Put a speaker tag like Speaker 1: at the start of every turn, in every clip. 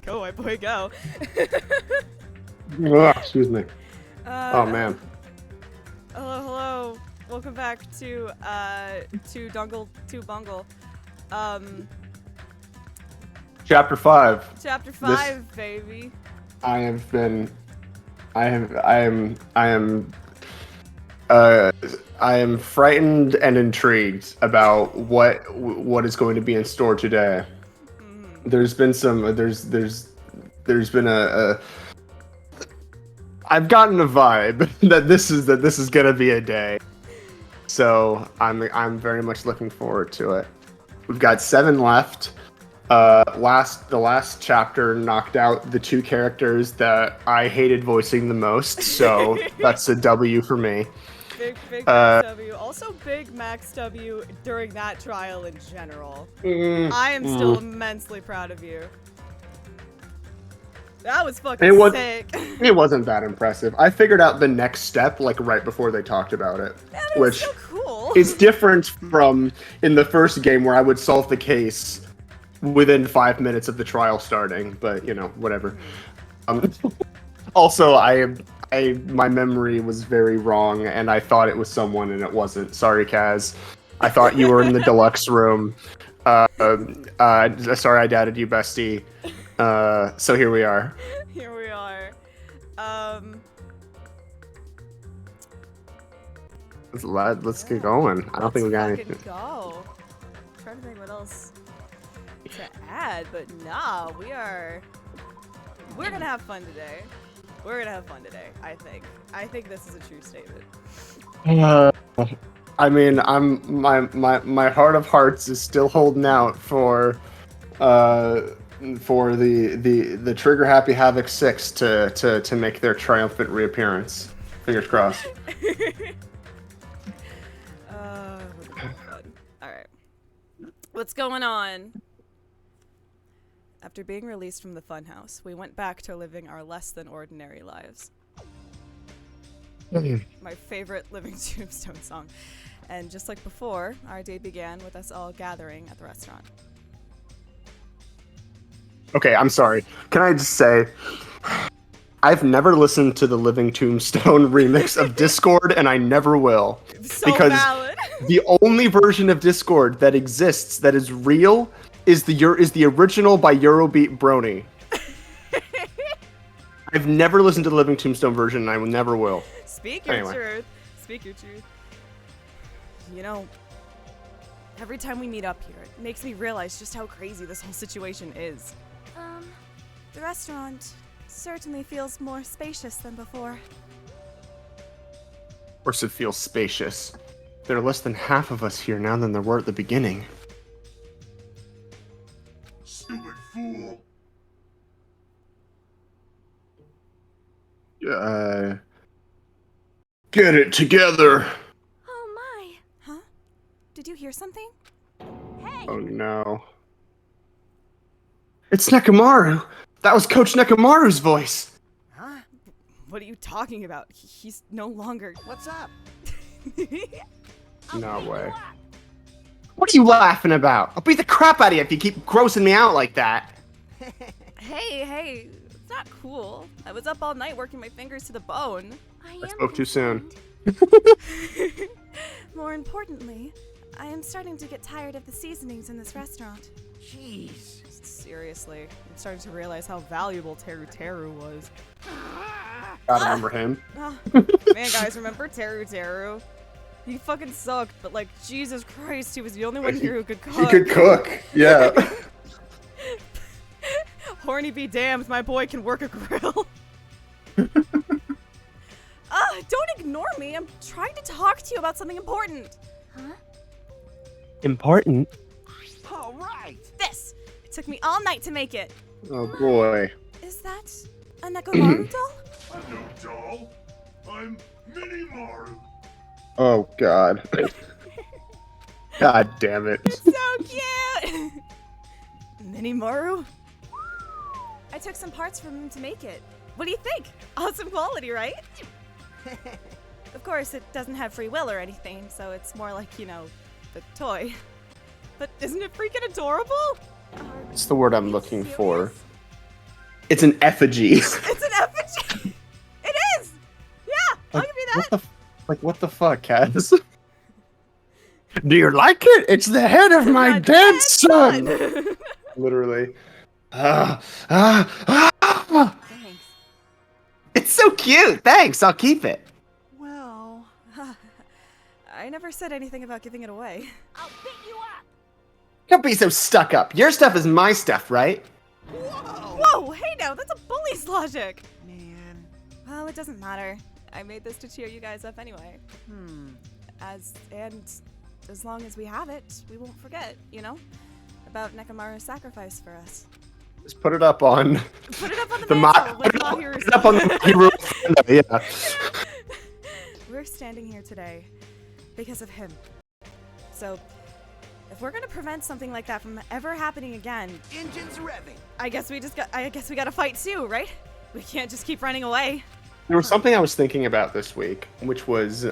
Speaker 1: Go, my boy, go.
Speaker 2: Excuse me. Oh man.
Speaker 1: Hello. Welcome back to Bungle.
Speaker 2: Chapter 5.
Speaker 1: Chapter 5, baby.
Speaker 2: I am frightened and intrigued about what is going to be in store today. There's been a I've gotten a vibe that this is gonna be a day. So I'm very much looking forward to it. We've got 7 left. The last chapter knocked out the 2 characters that I hated voicing the most, so that's a W for me.
Speaker 1: Big Max W. Also big Max W during that trial in general. I am still immensely proud of you. That was fucking sick.
Speaker 2: It wasn't that impressive. I figured out the next step like right before they talked about it.
Speaker 1: That
Speaker 2: which
Speaker 1: so cool.
Speaker 2: is different from in the first game where I would solve the case within 5 minutes of the trial starting, but you know, whatever. Also, my memory was very wrong, and I thought it was someone, and it wasn't. Sorry, Kaz. I thought you were in the deluxe room. Sorry, I doubted you, bestie. So here we are.
Speaker 1: Here we are.
Speaker 2: Let's get going. I don't think we got anything.
Speaker 1: Go. I'm trying to think what else to add, but nah, we're gonna have fun today. We're gonna have fun today, I think. I think this is a true statement.
Speaker 2: I mean, my heart of hearts is still holding out for the Trigger Happy Havoc 6 to make their triumphant reappearance. Fingers crossed.
Speaker 1: Alright. What's going on? After being released from the funhouse, we went back to living our less than ordinary lives. My favorite Living Tombstone song. And just like before, our day began with us all gathering at the restaurant.
Speaker 2: Okay, I'm sorry. Can I just say, I've never listened to the Living Tombstone remix of Discord, and I never will.
Speaker 1: So because valid.
Speaker 2: The only version of Discord that exists that is real is the original by Eurobeat Brony. I've never listened to the Living Tombstone version, and I never will.
Speaker 1: Speak your truth. Speak your truth. You know, every time we meet up here, it makes me realize just how crazy this whole situation is. The restaurant certainly feels more spacious than before.
Speaker 2: Of course it feels spacious. There are less than half of us here now than there were at the beginning.
Speaker 3: Stupid fool.
Speaker 2: Get it together.
Speaker 1: Oh my. Huh? Did you hear something? Hey.
Speaker 2: Oh no. It's Nekomaru. That was Coach Nekomaru's voice.
Speaker 1: Huh? What are you talking about? He's no longer.
Speaker 4: What's up?
Speaker 2: No way. What are you laughing about? I'll beat the crap out of you if you keep grossing me out like that.
Speaker 1: Hey, it's not cool. I was up all night working my fingers to the bone.
Speaker 2: I spoke too soon.
Speaker 1: More importantly, I am starting to get tired of the seasonings in this restaurant.
Speaker 4: Jeez.
Speaker 1: Seriously, I'm starting to realize how valuable Teru Teru was.
Speaker 2: I remember him.
Speaker 1: Oh, man, guys, remember Teru Teru? He fucking sucked, but like, Jesus Christ, he was the only one here who could cook.
Speaker 2: He could cook, yeah.
Speaker 1: Horny be damned, my boy can work a grill. Don't ignore me. I'm trying to talk to you about something important. Huh?
Speaker 2: Important?
Speaker 4: All right.
Speaker 1: This. It took me all night to make it.
Speaker 2: Oh boy.
Speaker 1: Is that a Nekomaru doll?
Speaker 3: I'm no doll. I'm Mini-Maru.
Speaker 2: Oh god. God damn it.
Speaker 1: It's so cute! Mini-Maru? I took some parts from him to make it. What do you think? Awesome quality, right? Of course, it doesn't have free will or anything, so it's more like, the toy. But isn't it freaking adorable?
Speaker 2: It's the word I'm looking for. It's an effigy.
Speaker 1: It's an effigy! It is! Yeah, I'll give you that!
Speaker 2: What the fuck, Kaz? Do you like it? It's the head of my dead son! Literally.
Speaker 1: Thanks.
Speaker 2: It's so cute! Thanks, I'll keep it.
Speaker 4: Well,
Speaker 1: I never said anything about giving it away.
Speaker 5: I'll pick you up.
Speaker 2: Don't be so stuck up. Your stuff is my stuff, right?
Speaker 1: Whoa, hey now, that's a bully's logic!
Speaker 4: man.
Speaker 1: Well, it doesn't matter. I made this to cheer you guys up anyway. As long as we have it, we won't forget, about Nekomaru's sacrifice for us.
Speaker 2: Just put it up on...
Speaker 1: Put it up on the
Speaker 2: The
Speaker 1: mantle,
Speaker 2: put
Speaker 1: like
Speaker 2: it
Speaker 1: Mahiru's.
Speaker 2: up on the hero. Yeah.
Speaker 1: We're standing here today because of him. So, if we're gonna prevent something like that from ever happening again,
Speaker 4: Engines revving.
Speaker 1: I guess we gotta fight too, right? We can't just keep running away.
Speaker 2: There was something I was thinking about this week, which was,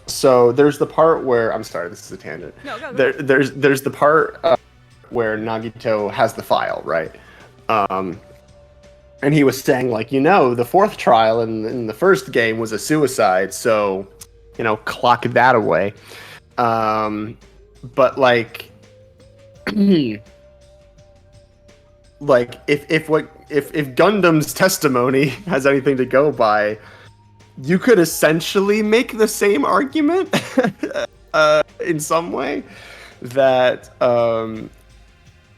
Speaker 2: so there's the part where, I'm sorry, this is a tangent.
Speaker 1: No, go.
Speaker 2: There's the part where Nagito has the file, right? And he was saying, like, the fourth trial in the first game was a suicide, so, clock that away. But, like, if Gundam's testimony has anything to go by, you could essentially make the same argument in some way that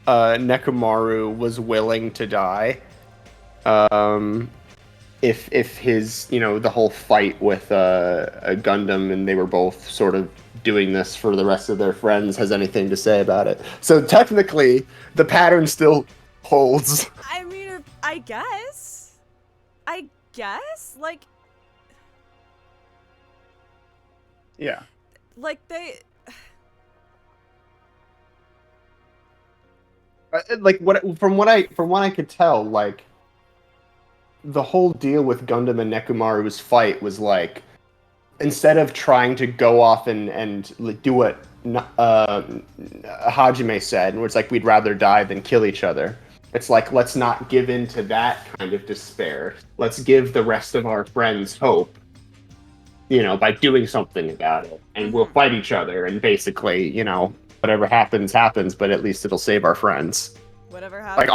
Speaker 2: Nekomaru was willing to die if his the whole fight with a Gundam and they were both sort of doing this for the rest of their friends has anything to say about it. So technically the pattern still holds.
Speaker 1: I mean, I guess, like,
Speaker 2: Yeah.
Speaker 1: they,
Speaker 2: like from what I could tell, like the whole deal with Gundam and Nekomaru's fight was like, instead of trying to go off and do what Hajime said, where it's like we'd rather die than kill each other. It's like, let's not give in to that kind of despair. Let's give the rest of our friends hope, by doing something about it. And we'll fight each other, and basically, whatever happens, happens, but at least it'll save our friends.
Speaker 1: whatever happens,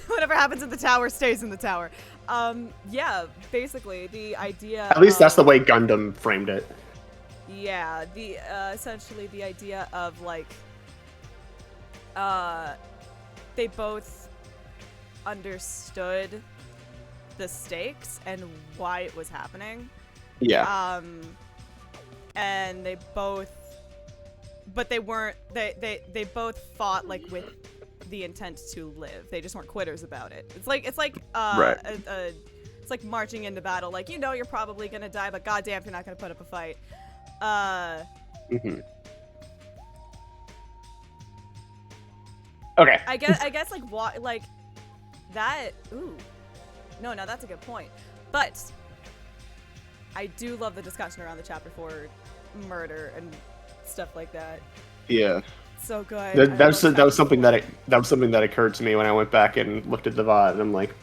Speaker 1: whatever happens in the tower stays in the tower. Yeah, basically the idea.
Speaker 2: At least that's the way Gundam framed it.
Speaker 1: Yeah, the essentially the idea of like, they both understood the stakes and why it was happening.
Speaker 2: Yeah.
Speaker 1: And they both, but they weren't. They both fought like with the intent to live. They just weren't quitters about it. It's like
Speaker 2: Right.
Speaker 1: It's like marching into battle. Like, you're probably gonna die, but goddamn, you're not gonna put up a fight.
Speaker 2: Mm-hmm. Okay.
Speaker 1: I guess like what, like that. Ooh, no, that's a good point. But I do love the discussion around the chapter 4 murder and stuff like that.
Speaker 2: Yeah.
Speaker 1: So good.
Speaker 2: That was something that occurred to me when I went back and looked at the VOD, and I'm like,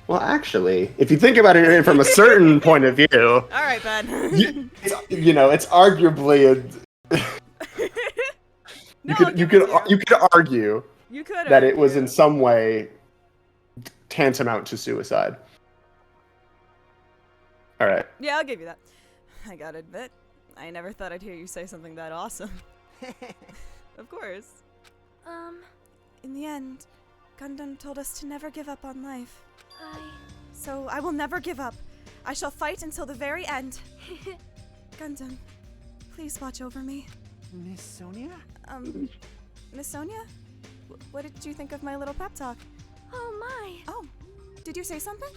Speaker 2: well, actually, if you think about it from a certain point of view,
Speaker 1: all right, Ben.
Speaker 2: It's arguably you could argue that it was in some way tantamount to suicide. All right.
Speaker 1: Yeah, I'll give you that. I gotta admit, I never thought I'd hear you say something that awesome. Of course. In the end, Gundam told us to never give up on life. So I will never give up. I shall fight until the very end. Gundam, please watch over me.
Speaker 4: Miss Sonia?
Speaker 1: Miss Sonia? What did you think of my little pep talk?
Speaker 5: Oh my.
Speaker 1: Oh, did you say something?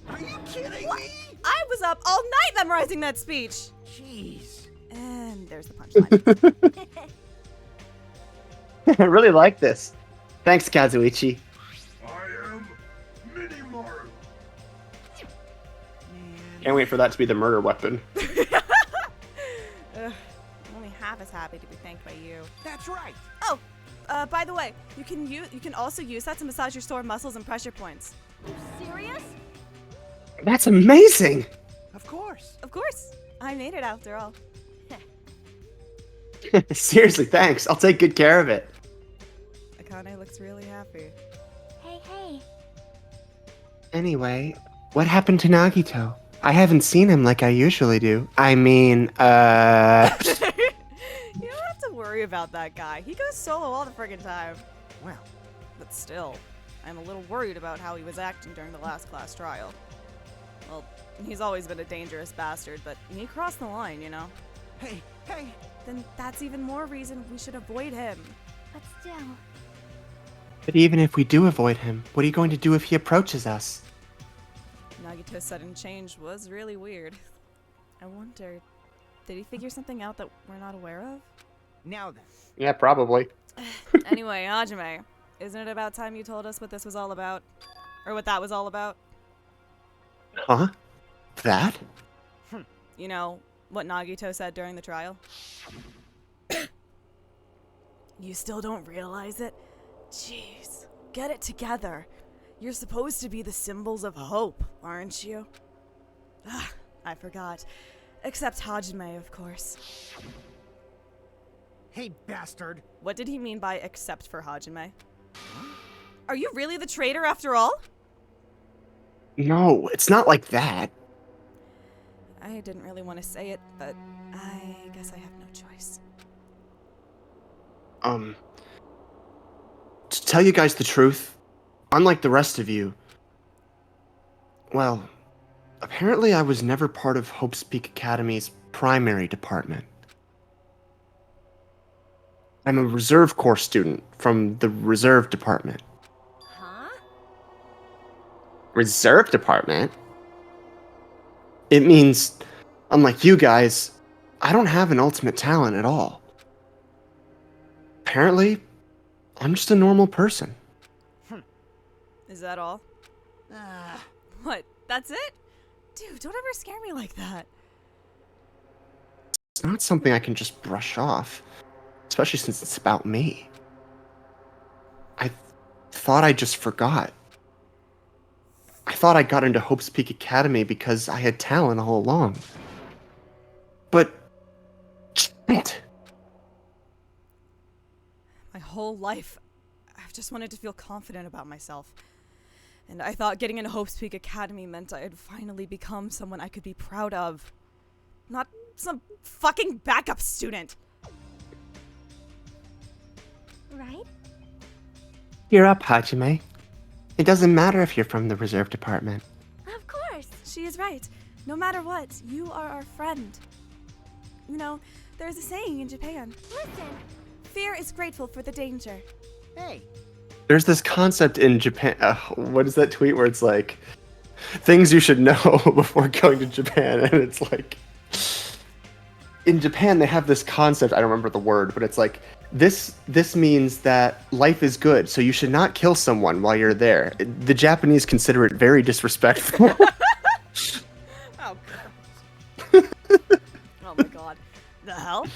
Speaker 4: Are you kidding me?
Speaker 1: I was up all night memorizing that speech.
Speaker 4: Jeez.
Speaker 1: And there's the punchline.
Speaker 2: I really like this. Thanks, Kazuichi.
Speaker 3: I am Minimaru.
Speaker 2: Can't wait for that to be the murder weapon.
Speaker 1: Ugh, only half as happy to be thanked by you.
Speaker 4: That's right.
Speaker 1: Oh, by the way, you can also use that to massage your sore muscles and pressure points.
Speaker 5: Serious?
Speaker 2: That's amazing!
Speaker 4: Of course.
Speaker 1: Of course, I made it after all.
Speaker 2: Seriously, thanks. I'll take good care of it.
Speaker 1: Akane looks really happy.
Speaker 5: Hey, hey.
Speaker 2: Anyway, what happened to Nagito? I haven't seen him like I usually do. I mean,
Speaker 1: You don't have to worry about that guy. He goes solo all the friggin' time.
Speaker 4: Well,
Speaker 1: But still, I'm a little worried about how he was acting during the last class trial. Well, he's always been a dangerous bastard, but he crossed the line, you know?
Speaker 4: hey, hey.
Speaker 1: Then that's even more reason we should avoid him.
Speaker 5: But still.
Speaker 2: but even if we do avoid him, what are you going to do if he approaches us?
Speaker 1: Nagito's sudden change was really weird. I wonder, did he figure something out that we're not aware of?
Speaker 4: Now then.
Speaker 2: Yeah, probably.
Speaker 1: Anyway, Hajime, isn't it about time you told us what this was all about? Or what that was all about?
Speaker 2: Huh? That?
Speaker 1: You know, what Nagito said during the trial? You still don't realize it? Jeez, get it together. You're supposed to be the symbols of hope, aren't you? Ah, I forgot. Except Hajime, of course.
Speaker 4: Hey, bastard.
Speaker 1: What did he mean by except for Hajime? Are you really the traitor after all?
Speaker 2: No, it's not like that.
Speaker 1: I didn't really want to say it, but I guess I have no choice.
Speaker 2: To tell you guys the truth, unlike the rest of you, well, apparently I was never part of Hope's Peak Academy's primary department. I'm a Reserve Corps student from the Reserve Department.
Speaker 5: Huh?
Speaker 2: Reserve Department? It means, unlike you guys, I don't have an ultimate talent at all. Apparently, I'm just a normal person.
Speaker 1: Is that all? What? That's it? Dude, don't ever scare me like that.
Speaker 2: It's not something I can just brush off, especially since it's about me. I thought I just forgot. I thought I got into Hope's Peak Academy because I had talent all along. But, shit.
Speaker 1: My whole life, I've just wanted to feel confident about myself. And I thought getting into Hope's Peak Academy meant I had finally become someone I could be proud of. Not some fucking backup student.
Speaker 5: Right?
Speaker 2: You're up, Hajime. It doesn't matter if you're from the Reserve Department.
Speaker 5: Of course.
Speaker 1: She is right. No matter what, you are our friend. You know, there's a saying in Japan.
Speaker 5: Listen.
Speaker 1: Fear is grateful for the danger.
Speaker 4: Hey.
Speaker 2: There's this concept in Japan. What is that tweet where it's like, things you should know before going to Japan? And it's like, in Japan, they have this concept. I don't remember the word, but it's like, this means that life is good, so you should not kill someone while you're there. The Japanese consider it very disrespectful.
Speaker 1: Oh, God. Oh, my God. The hell?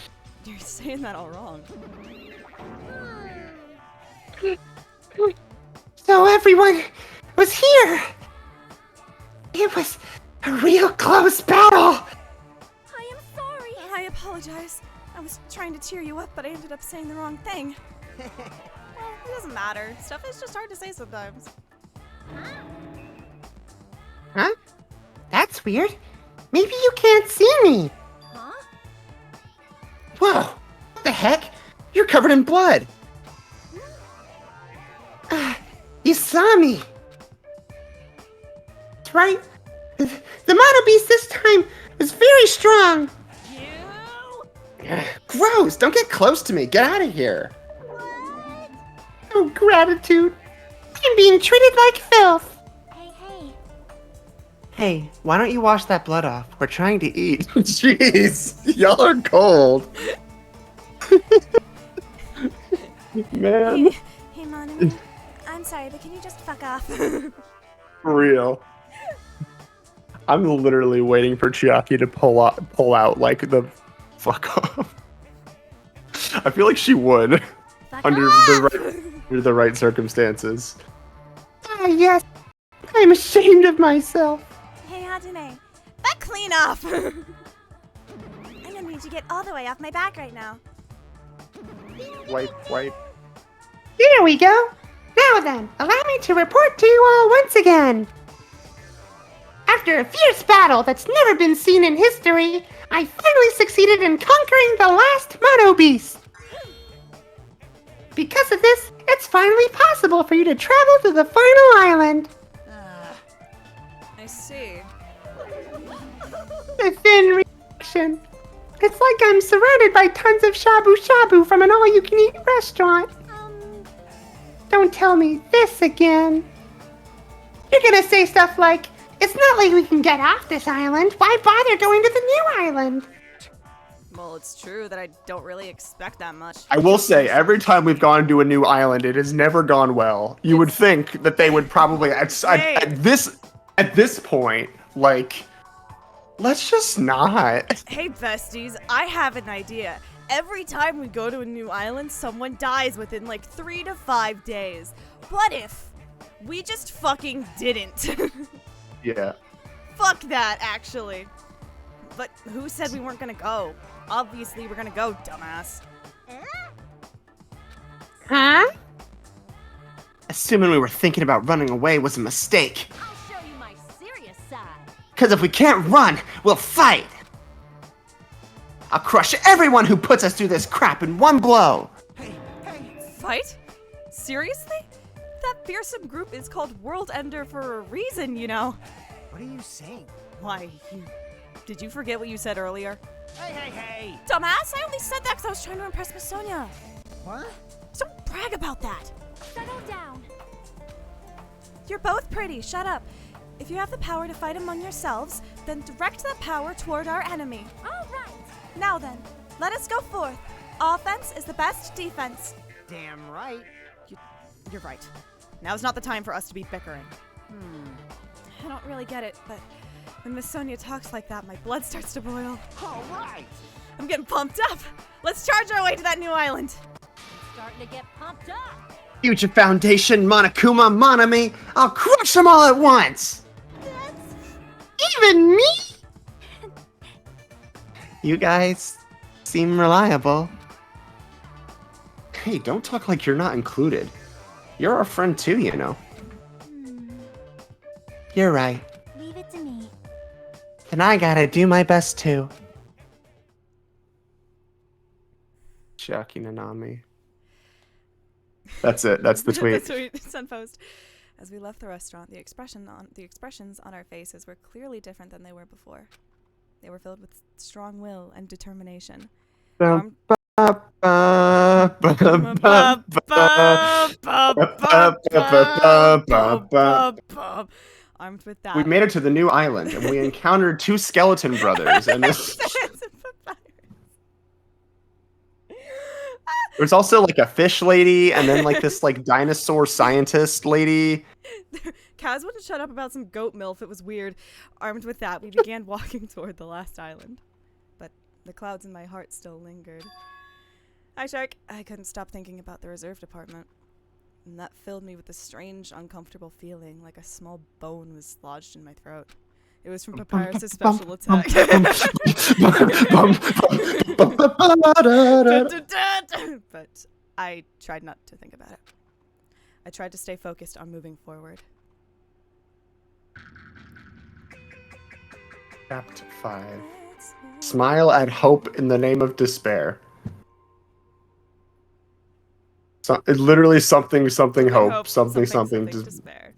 Speaker 1: You're saying that all wrong.
Speaker 2: So everyone was here. It was a real close battle.
Speaker 5: I am sorry.
Speaker 1: I apologize. I was trying to cheer you up, but I ended up saying the wrong thing. Well, it doesn't matter. Stuff is just hard to say sometimes.
Speaker 2: Huh? That's weird. Maybe you can't see me.
Speaker 5: Huh?
Speaker 2: Whoa! What the heck? You're covered in blood. You saw me. That's right. The Mono Beast this time was very strong.
Speaker 1: You?
Speaker 2: Gross! Don't get close to me. Get out of here.
Speaker 5: What?
Speaker 2: Oh, gratitude. I'm being treated like filth.
Speaker 5: Hey, hey.
Speaker 2: Hey, why don't you wash that blood off? We're trying to eat. Jeez, y'all are cold. Man,
Speaker 1: Hey, Monomi. I'm sorry, but can you just fuck off?
Speaker 2: for real. I'm literally waiting for Chiaki to pull out like the fuck off. I feel like she would under the right circumstances. Ah, yes. I'm ashamed of myself.
Speaker 1: Hey, Hajime. That clean off! I'm gonna need you to get all the way off my back right now.
Speaker 2: Wipe.
Speaker 6: Here we go. Now then, allow me to report to you all once again. After a fierce battle that's never been seen in history, I finally succeeded in conquering the last Mono Beast. Because of this, it's finally possible for you to travel to the final island.
Speaker 1: I see.
Speaker 6: A thin reaction. It's like I'm surrounded by tons of shabu shabu from an all-you-can-eat restaurant. Don't tell me this again. You're gonna say stuff like, it's not like we can get off this island. Why bother going to the new island?
Speaker 1: Well, it's true that I don't really expect that much.
Speaker 2: I will say, every time we've gone to a new island, it has never gone well. You would think that they would probably at this point, like, let's just not.
Speaker 1: Hey, besties, I have an idea. Every time we go to a new island, someone dies within like 3 to 5 days. What if we just fucking didn't?
Speaker 2: Yeah.
Speaker 1: Fuck that, actually. But who said we weren't gonna go? Obviously, we're gonna go, dumbass.
Speaker 6: Huh?
Speaker 2: Assuming we were thinking about running away was a mistake.
Speaker 5: I'll show you my serious side.
Speaker 2: Because if we can't run, we'll fight. I'll crush everyone who puts us through this crap in one blow.
Speaker 4: Hey,
Speaker 1: Fight? Seriously? That fearsome group is called World Ender for a reason, you know.
Speaker 4: what are you saying?
Speaker 1: Why, did you forget what you said earlier?
Speaker 4: Hey!
Speaker 1: Dumbass, I only said that because I was trying to impress Miss Sonia.
Speaker 4: What?
Speaker 1: So don't brag about that.
Speaker 5: Settle down.
Speaker 1: You're both pretty, shut up. If you have the power to fight among yourselves, then direct that power toward our enemy.
Speaker 5: All right.
Speaker 1: Now then, let us go forth. Offense is the best defense.
Speaker 4: Damn right.
Speaker 1: You're right. Now's not the time for us to be bickering. I don't really get it, but when Miss Sonia talks like that, my blood starts to boil.
Speaker 4: All right.
Speaker 1: I'm getting pumped up. Let's charge our way to that new island.
Speaker 5: Starting to get pumped up.
Speaker 2: Future Foundation, Monokuma, Monami, I'll crush them all at once!
Speaker 6: Even me?
Speaker 2: You guys seem reliable. Hey, don't talk like you're not included. You're our friend too, you know. You're right.
Speaker 5: Leave it to me.
Speaker 2: And I gotta do my best too. Chiaki Nanami. That's it. That's the tweet.
Speaker 1: That's the tweet. It's on post. As we left the restaurant, the expressions on our faces were clearly different than they were before. They were filled with strong will and determination. Armed with that.
Speaker 2: We made it to the new island, and we encountered two skeleton brothers, and this... There's also like a fish lady, and then like this like dinosaur scientist lady.
Speaker 1: Kaz wouldn't shut up about some goat milf. It was weird. Armed with that, we began walking toward the last island. But the clouds in my heart still lingered. Hi, Shark. I couldn't stop thinking about the reserve department. And that filled me with a strange, uncomfortable feeling, like a small bone was lodged in my throat. It was from Papyrus' special attack. But I tried not to think about it. I tried to stay focused on moving forward.
Speaker 2: Chapter 5. Smile at hope in the name of despair. So, literally something hope, something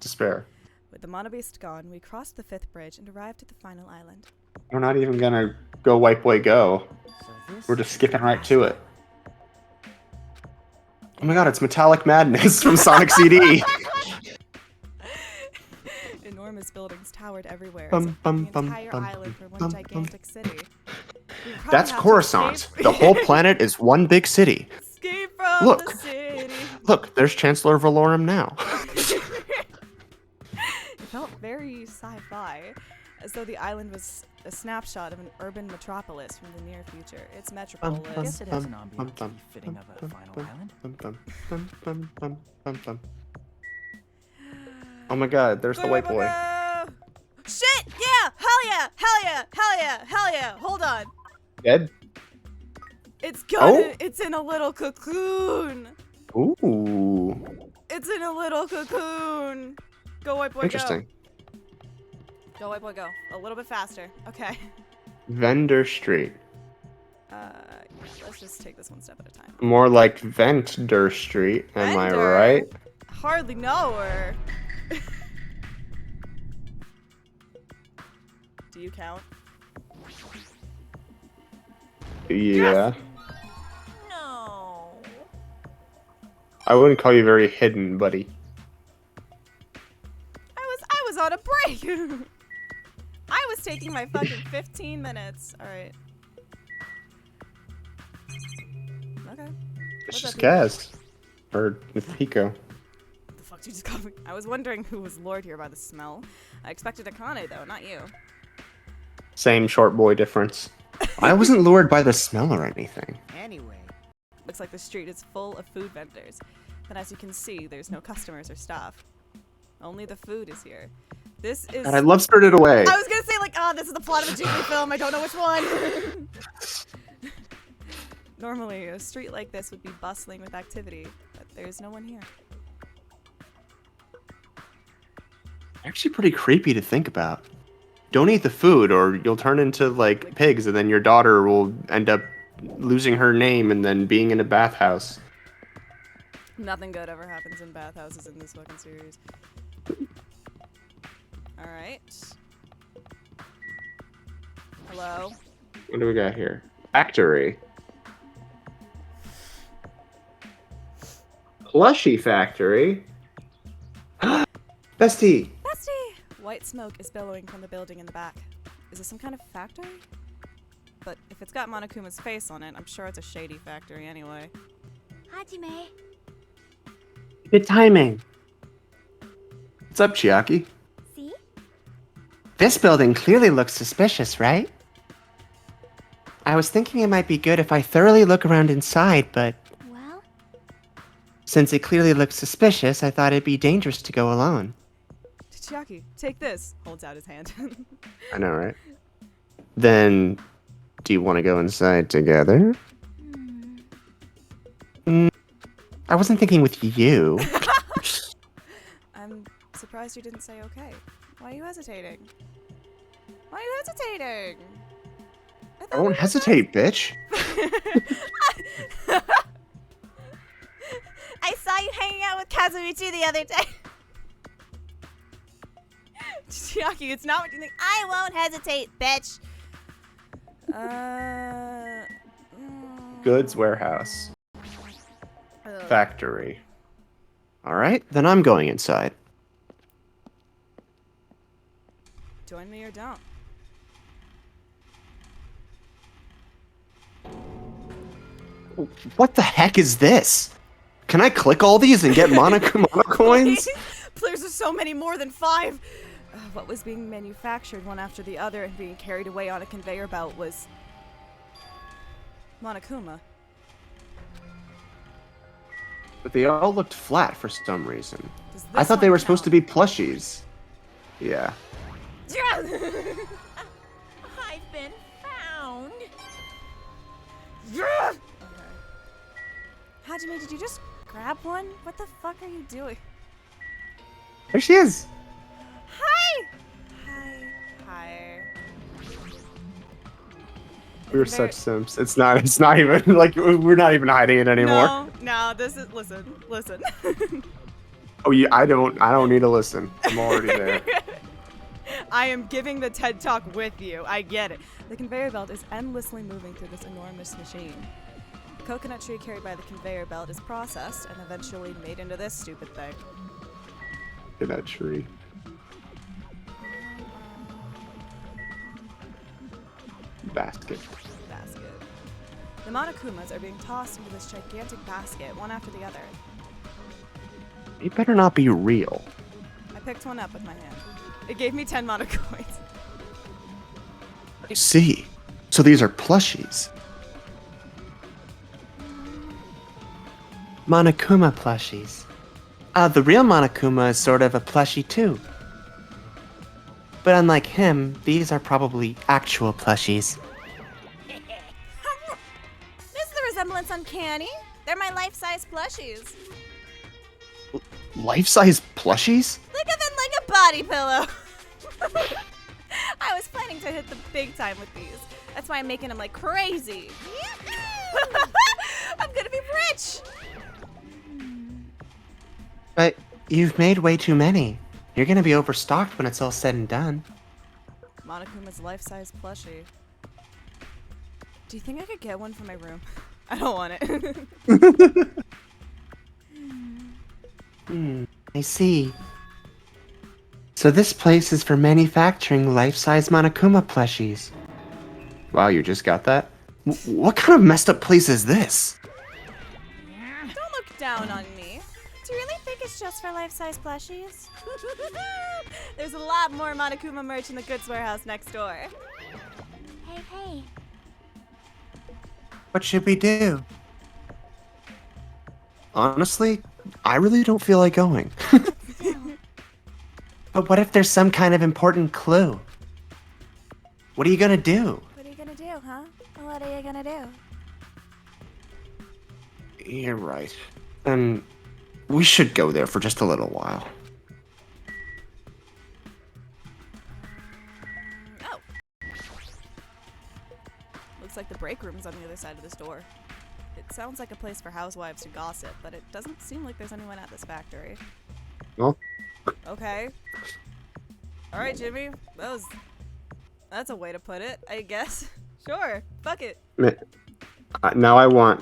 Speaker 2: despair.
Speaker 1: With the monobeast gone, we crossed the 5th bridge and arrived at the final island.
Speaker 2: We're not even gonna go wipe way go. We're just skipping right to it. Oh my god, it's Metallic Madness from Sonic CD.
Speaker 1: Enormous buildings towered everywhere. The entire island were one gigantic city.
Speaker 2: That's Coruscant. The whole planet is one big city.
Speaker 1: Escape from
Speaker 2: Look.
Speaker 1: the city.
Speaker 2: Look, there's Chancellor Valorum now.
Speaker 1: It felt very sci-fi. as though the island was a snapshot of an urban metropolis from the near future. It's metropolis.
Speaker 4: Guess it has an ambiance fitting of a final island.
Speaker 2: Oh my god, there's the white boy.
Speaker 1: Shit! Yeah! Hell yeah! Hell yeah! Hell yeah! Hell yeah! Hold on.
Speaker 2: Dead?
Speaker 1: It's gonna.
Speaker 2: Oh?
Speaker 1: It's in a little cocoon.
Speaker 2: Ooh.
Speaker 1: It's in a little cocoon. Go, white boy,
Speaker 2: Interesting.
Speaker 1: Go, white boy, go. A little bit faster. Okay.
Speaker 2: Vendor Street.
Speaker 1: Let's just take this one step at a time.
Speaker 2: More like Ventdur Street, am I
Speaker 1: Vendor?
Speaker 2: right?
Speaker 1: Hardly know her. Do you count?
Speaker 2: Yeah.
Speaker 1: No.
Speaker 2: I wouldn't call you very hidden, buddy.
Speaker 1: I was on a break. I was taking my fucking 15 minutes. All right. Okay.
Speaker 2: It's
Speaker 1: What's
Speaker 2: just
Speaker 1: up,
Speaker 2: Kaz. Or Pico.
Speaker 1: What the fuck did you just call me? I was wondering who was lured here by the smell. I expected Akane though, not you.
Speaker 2: Same short boy difference. I wasn't lured by the smell or anything.
Speaker 4: Anyway.
Speaker 1: Looks like the street is full of food vendors. But as you can see, there's no customers or staff. Only the food is here. This is...
Speaker 2: And I love Spirited Away.
Speaker 1: I was gonna say like, this is the plot of a Ghibli film. I don't know which one. Normally, a street like this would be bustling with activity, but there's no one here.
Speaker 2: Actually pretty creepy to think about. Don't eat the food or you'll turn into like pigs and then your daughter will end up losing her name and then being in a bathhouse.
Speaker 1: Nothing good ever happens in bathhouses in this fucking series. Alright. Hello?
Speaker 2: What do we got here? Factory. Plushie factory. Bestie!
Speaker 1: Bestie! White smoke is billowing from the building in the back. Is this some kind of factory? But if it's got Monokuma's face on it, I'm sure it's a shady factory anyway.
Speaker 5: Hajime.
Speaker 2: Good timing. What's up, Chiaki?
Speaker 5: See?
Speaker 6: This building clearly looks suspicious, right? I was thinking it might be good if I thoroughly look around inside, but
Speaker 5: Well,
Speaker 6: since it clearly looks suspicious, I thought it'd be dangerous to go alone.
Speaker 1: Chiaki, take this. Holds out his hand.
Speaker 2: I know, right? Then, do you want to go inside together?
Speaker 6: I wasn't thinking with you.
Speaker 1: I'm surprised you didn't say okay. Why are you hesitating? Why are you hesitating?
Speaker 2: I won't hesitate, bitch.
Speaker 1: I saw you hanging out with Kazuichi the other day. Chiaki, it's not what you think. I won't hesitate, bitch.
Speaker 2: Goods warehouse.
Speaker 1: Ugh.
Speaker 2: Factory. Alright, then I'm going inside.
Speaker 1: Join me or don't.
Speaker 2: What the heck is this? Can I click all these and get mono coins?
Speaker 1: There's so many more than 5. What was being manufactured one after the other and being carried away on a conveyor belt was Monokuma.
Speaker 2: But they all looked flat for some reason.
Speaker 1: Does
Speaker 2: I
Speaker 1: this
Speaker 2: thought they
Speaker 1: one
Speaker 2: were supposed to be
Speaker 1: count?
Speaker 2: plushies. Yeah.
Speaker 5: I've been found.
Speaker 1: Okay. Hajime, did you just grab one? What the fuck are you doing?
Speaker 2: There she is.
Speaker 1: Hi! Hi.
Speaker 2: We're such simps. It's not even like we're not even hiding it anymore.
Speaker 1: No, this is listen.
Speaker 2: Oh yeah, I don't need to listen. I'm already there.
Speaker 1: I am giving the TED Talk with you. I get it. The conveyor belt is endlessly moving through this enormous machine. The coconut tree carried by the conveyor belt is processed and eventually made into this stupid thing.
Speaker 2: In that tree. Basket.
Speaker 1: The Monokumas are being tossed into this gigantic basket, one after the other.
Speaker 2: You better not be real.
Speaker 1: I picked one up with my hand. It gave me 10 Mono coins.
Speaker 2: I see. So these are plushies.
Speaker 6: Monokuma plushies. The real Monokuma is sort of a plushie too. But unlike him, these are probably actual plushies.
Speaker 1: Is the resemblance uncanny? They're my life-size plushies.
Speaker 2: Life-size plushies?
Speaker 1: Think of it like a body pillow. I was planning to hit the big time with these. That's why I'm making them like crazy. I'm gonna be rich.
Speaker 6: But you've made way too many. You're gonna be overstocked when it's all said and done.
Speaker 1: Monokuma's life-size plushie. Do you think I could get one for my room? I don't want it.
Speaker 6: I see. So this place is for manufacturing life-size Monokuma plushies.
Speaker 2: Wow, you just got that? What kind of messed up place is this?
Speaker 1: Don't look down on me. Do you really think it's just for life-size plushies? There's a lot more Monokuma merch in the goods warehouse next door.
Speaker 5: Hey.
Speaker 6: What should we do?
Speaker 2: Honestly, I really don't feel like going.
Speaker 6: But what if there's some kind of important clue? What are you gonna do?
Speaker 1: What are you gonna do, huh? What are you gonna do?
Speaker 2: You're right. Then we should go there for just a little while.
Speaker 1: Oh. Looks like the break room's on the other side of this door. It sounds like a place for housewives to gossip, but it doesn't seem like there's anyone at this factory.
Speaker 2: Well,
Speaker 1: Okay. Alright, Jimmy. That's a way to put it, I guess. Sure. Fuck it.
Speaker 2: now I want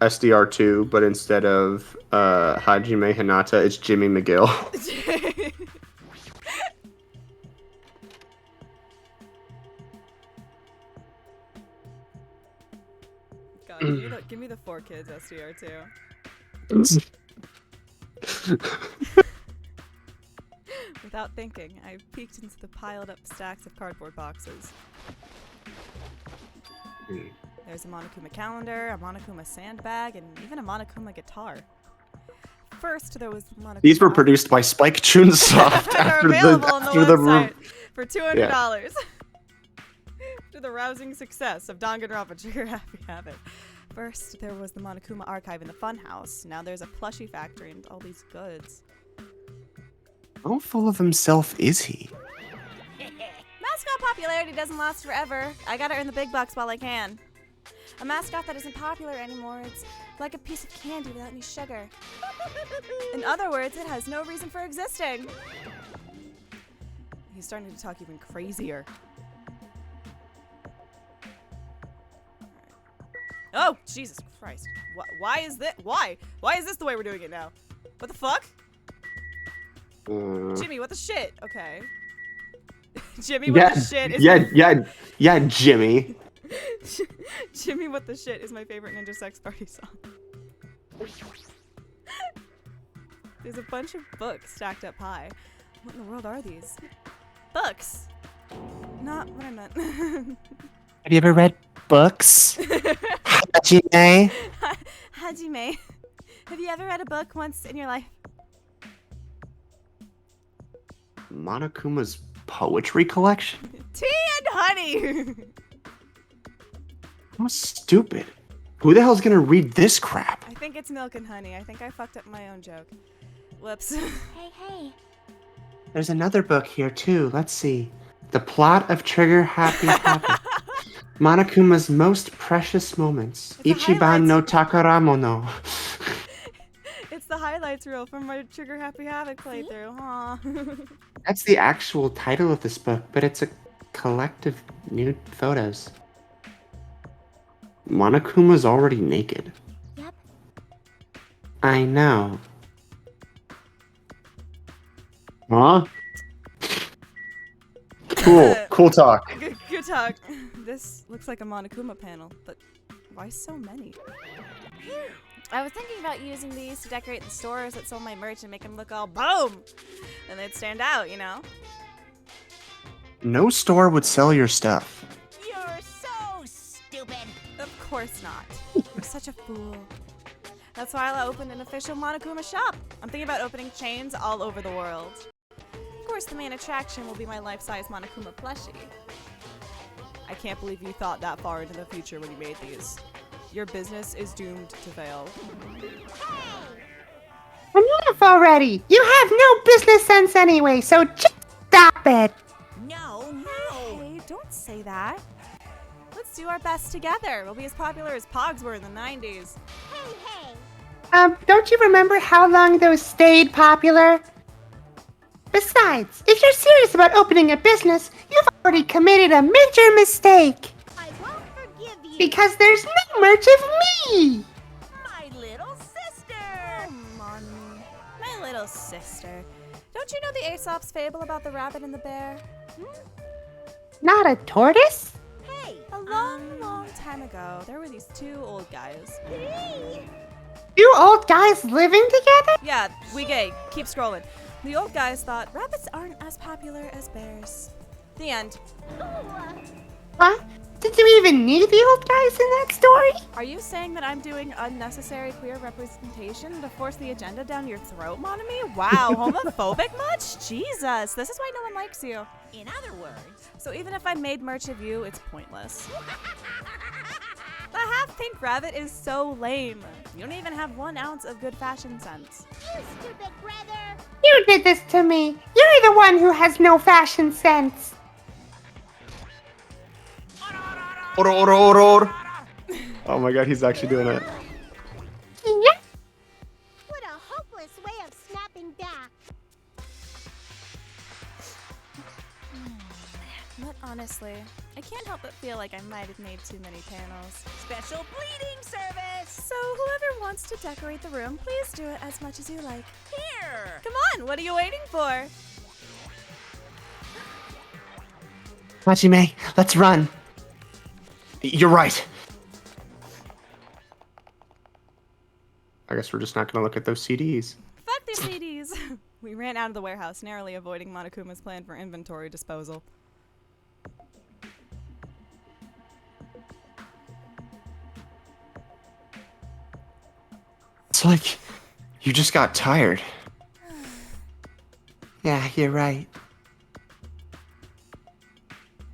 Speaker 2: SDR2, but instead of Hajime Hinata, it's Jimmy McGill.
Speaker 1: God, give me the 4 kids SDR2. Without thinking, I peeked into the piled up stacks of cardboard boxes. There's a Monokuma calendar, a Monokuma sandbag, and even a Monokuma guitar. First, there was the Monokuma.
Speaker 2: These were produced by Spike Chunsoft
Speaker 1: They're
Speaker 2: after
Speaker 1: available on the website for $200.
Speaker 2: Yeah.
Speaker 1: After the rousing success of Danganronpa Trigger Happy Habit. First, there was the Monokuma archive in the funhouse. Now there's a plushie factory and all these goods.
Speaker 2: How full of himself is he?
Speaker 1: Mascot popularity doesn't last forever. I gotta earn the big bucks while I can. A mascot that isn't popular anymore, it's like a piece of candy without any sugar. In other words, it has no reason for existing. He's starting to talk even crazier. Oh, Jesus Christ. Why is this? Why? Why is this the way we're doing it now? What the fuck? Jimmy, what the shit? Okay. Jimmy, what the shit is
Speaker 2: yeah, Jimmy.
Speaker 1: Jimmy, what the shit is my favorite Ninja Sex Party song. There's a bunch of books stacked up high. What in the world are these? Books! Not what I meant.
Speaker 6: Have you ever read books? Hajime?
Speaker 1: Hajime. Have you ever read a book once in your life?
Speaker 2: Monokuma's poetry collection?
Speaker 1: Tea and honey!
Speaker 2: How stupid. Who the hell's gonna read this crap?
Speaker 1: I think it's milk and honey. I think I fucked up my own joke. Whoops.
Speaker 5: Hey.
Speaker 6: There's another book here too. Let's see. The Plot of Trigger Happy Habit. Monokuma's most precious moments.
Speaker 1: It's the
Speaker 6: Ichiban no Takaramono.
Speaker 1: It's the highlights reel from my Trigger Happy Havoc playthrough. Aw.
Speaker 6: That's the actual title of this book, but it's a collective nude photos.
Speaker 2: Monokuma's already naked.
Speaker 5: Yep.
Speaker 6: I know.
Speaker 2: Huh? Cool talk.
Speaker 1: Good talk. This looks like a Monokuma panel, but why so many? I was thinking about using these to decorate the stores that sold my merch and make them look all boom! And they'd stand out, you know?
Speaker 2: No store would sell your stuff.
Speaker 7: You're so stupid.
Speaker 1: Of course not. I'm such a fool. That's why I'll open an official Monokuma shop. I'm thinking about opening chains all over the world. Of course, the main attraction will be my life-size Monokuma plushie. I can't believe you thought that far into the future when you made these. Your business is doomed to fail.
Speaker 6: Enough already! You have no business sense anyway, so just stop it!
Speaker 7: No.
Speaker 1: Hey, don't say that. Let's do our best together. We'll be as popular as Pogs were in the 90s.
Speaker 6: Don't you remember how long those stayed popular? Besides, if you're serious about opening a business, you've already committed a major mistake.
Speaker 7: I won't forgive you.
Speaker 6: Because there's no merch of me!
Speaker 7: My little sister.
Speaker 1: Come on, my little sister. Don't you know the Aesop's fable about the rabbit and the bear?
Speaker 6: Not a tortoise?
Speaker 7: Hey.
Speaker 1: A long, long time ago, there were these two old guys.
Speaker 6: You old guys living together?
Speaker 1: Yeah, we gay. Keep scrolling. The old guys thought rabbits aren't as popular as bears. The end.
Speaker 6: Huh? Did you even need the old guys in that story?
Speaker 1: Are you saying that I'm doing unnecessary queer representation to force the agenda down your throat, Monami? Wow, homophobic much? Jesus, this is why no one likes you.
Speaker 7: In other words,
Speaker 1: So even if I made merch of you, it's pointless. The half-pink rabbit is so lame. You don't even have 1 ounce of good fashion sense.
Speaker 5: You stupid brother.
Speaker 6: You did this to me. You're the one who has no fashion sense.
Speaker 2: Oh my god, he's actually doing it.
Speaker 6: Yeah.
Speaker 5: What a hopeless way of snapping back.
Speaker 1: But honestly, I can't help but feel like I might have made too many panels.
Speaker 7: special bleeding service.
Speaker 1: So whoever wants to decorate the room, please do it as much as you like.
Speaker 7: Here.
Speaker 1: Come on, what are you waiting for?
Speaker 2: Hajime, let's run. You're right. I guess we're just not gonna look at those CDs.
Speaker 1: Fuck these CDs! We ran out of the warehouse, narrowly avoiding Monokuma's plan for inventory disposal.
Speaker 2: It's like you just got tired. Yeah, you're right.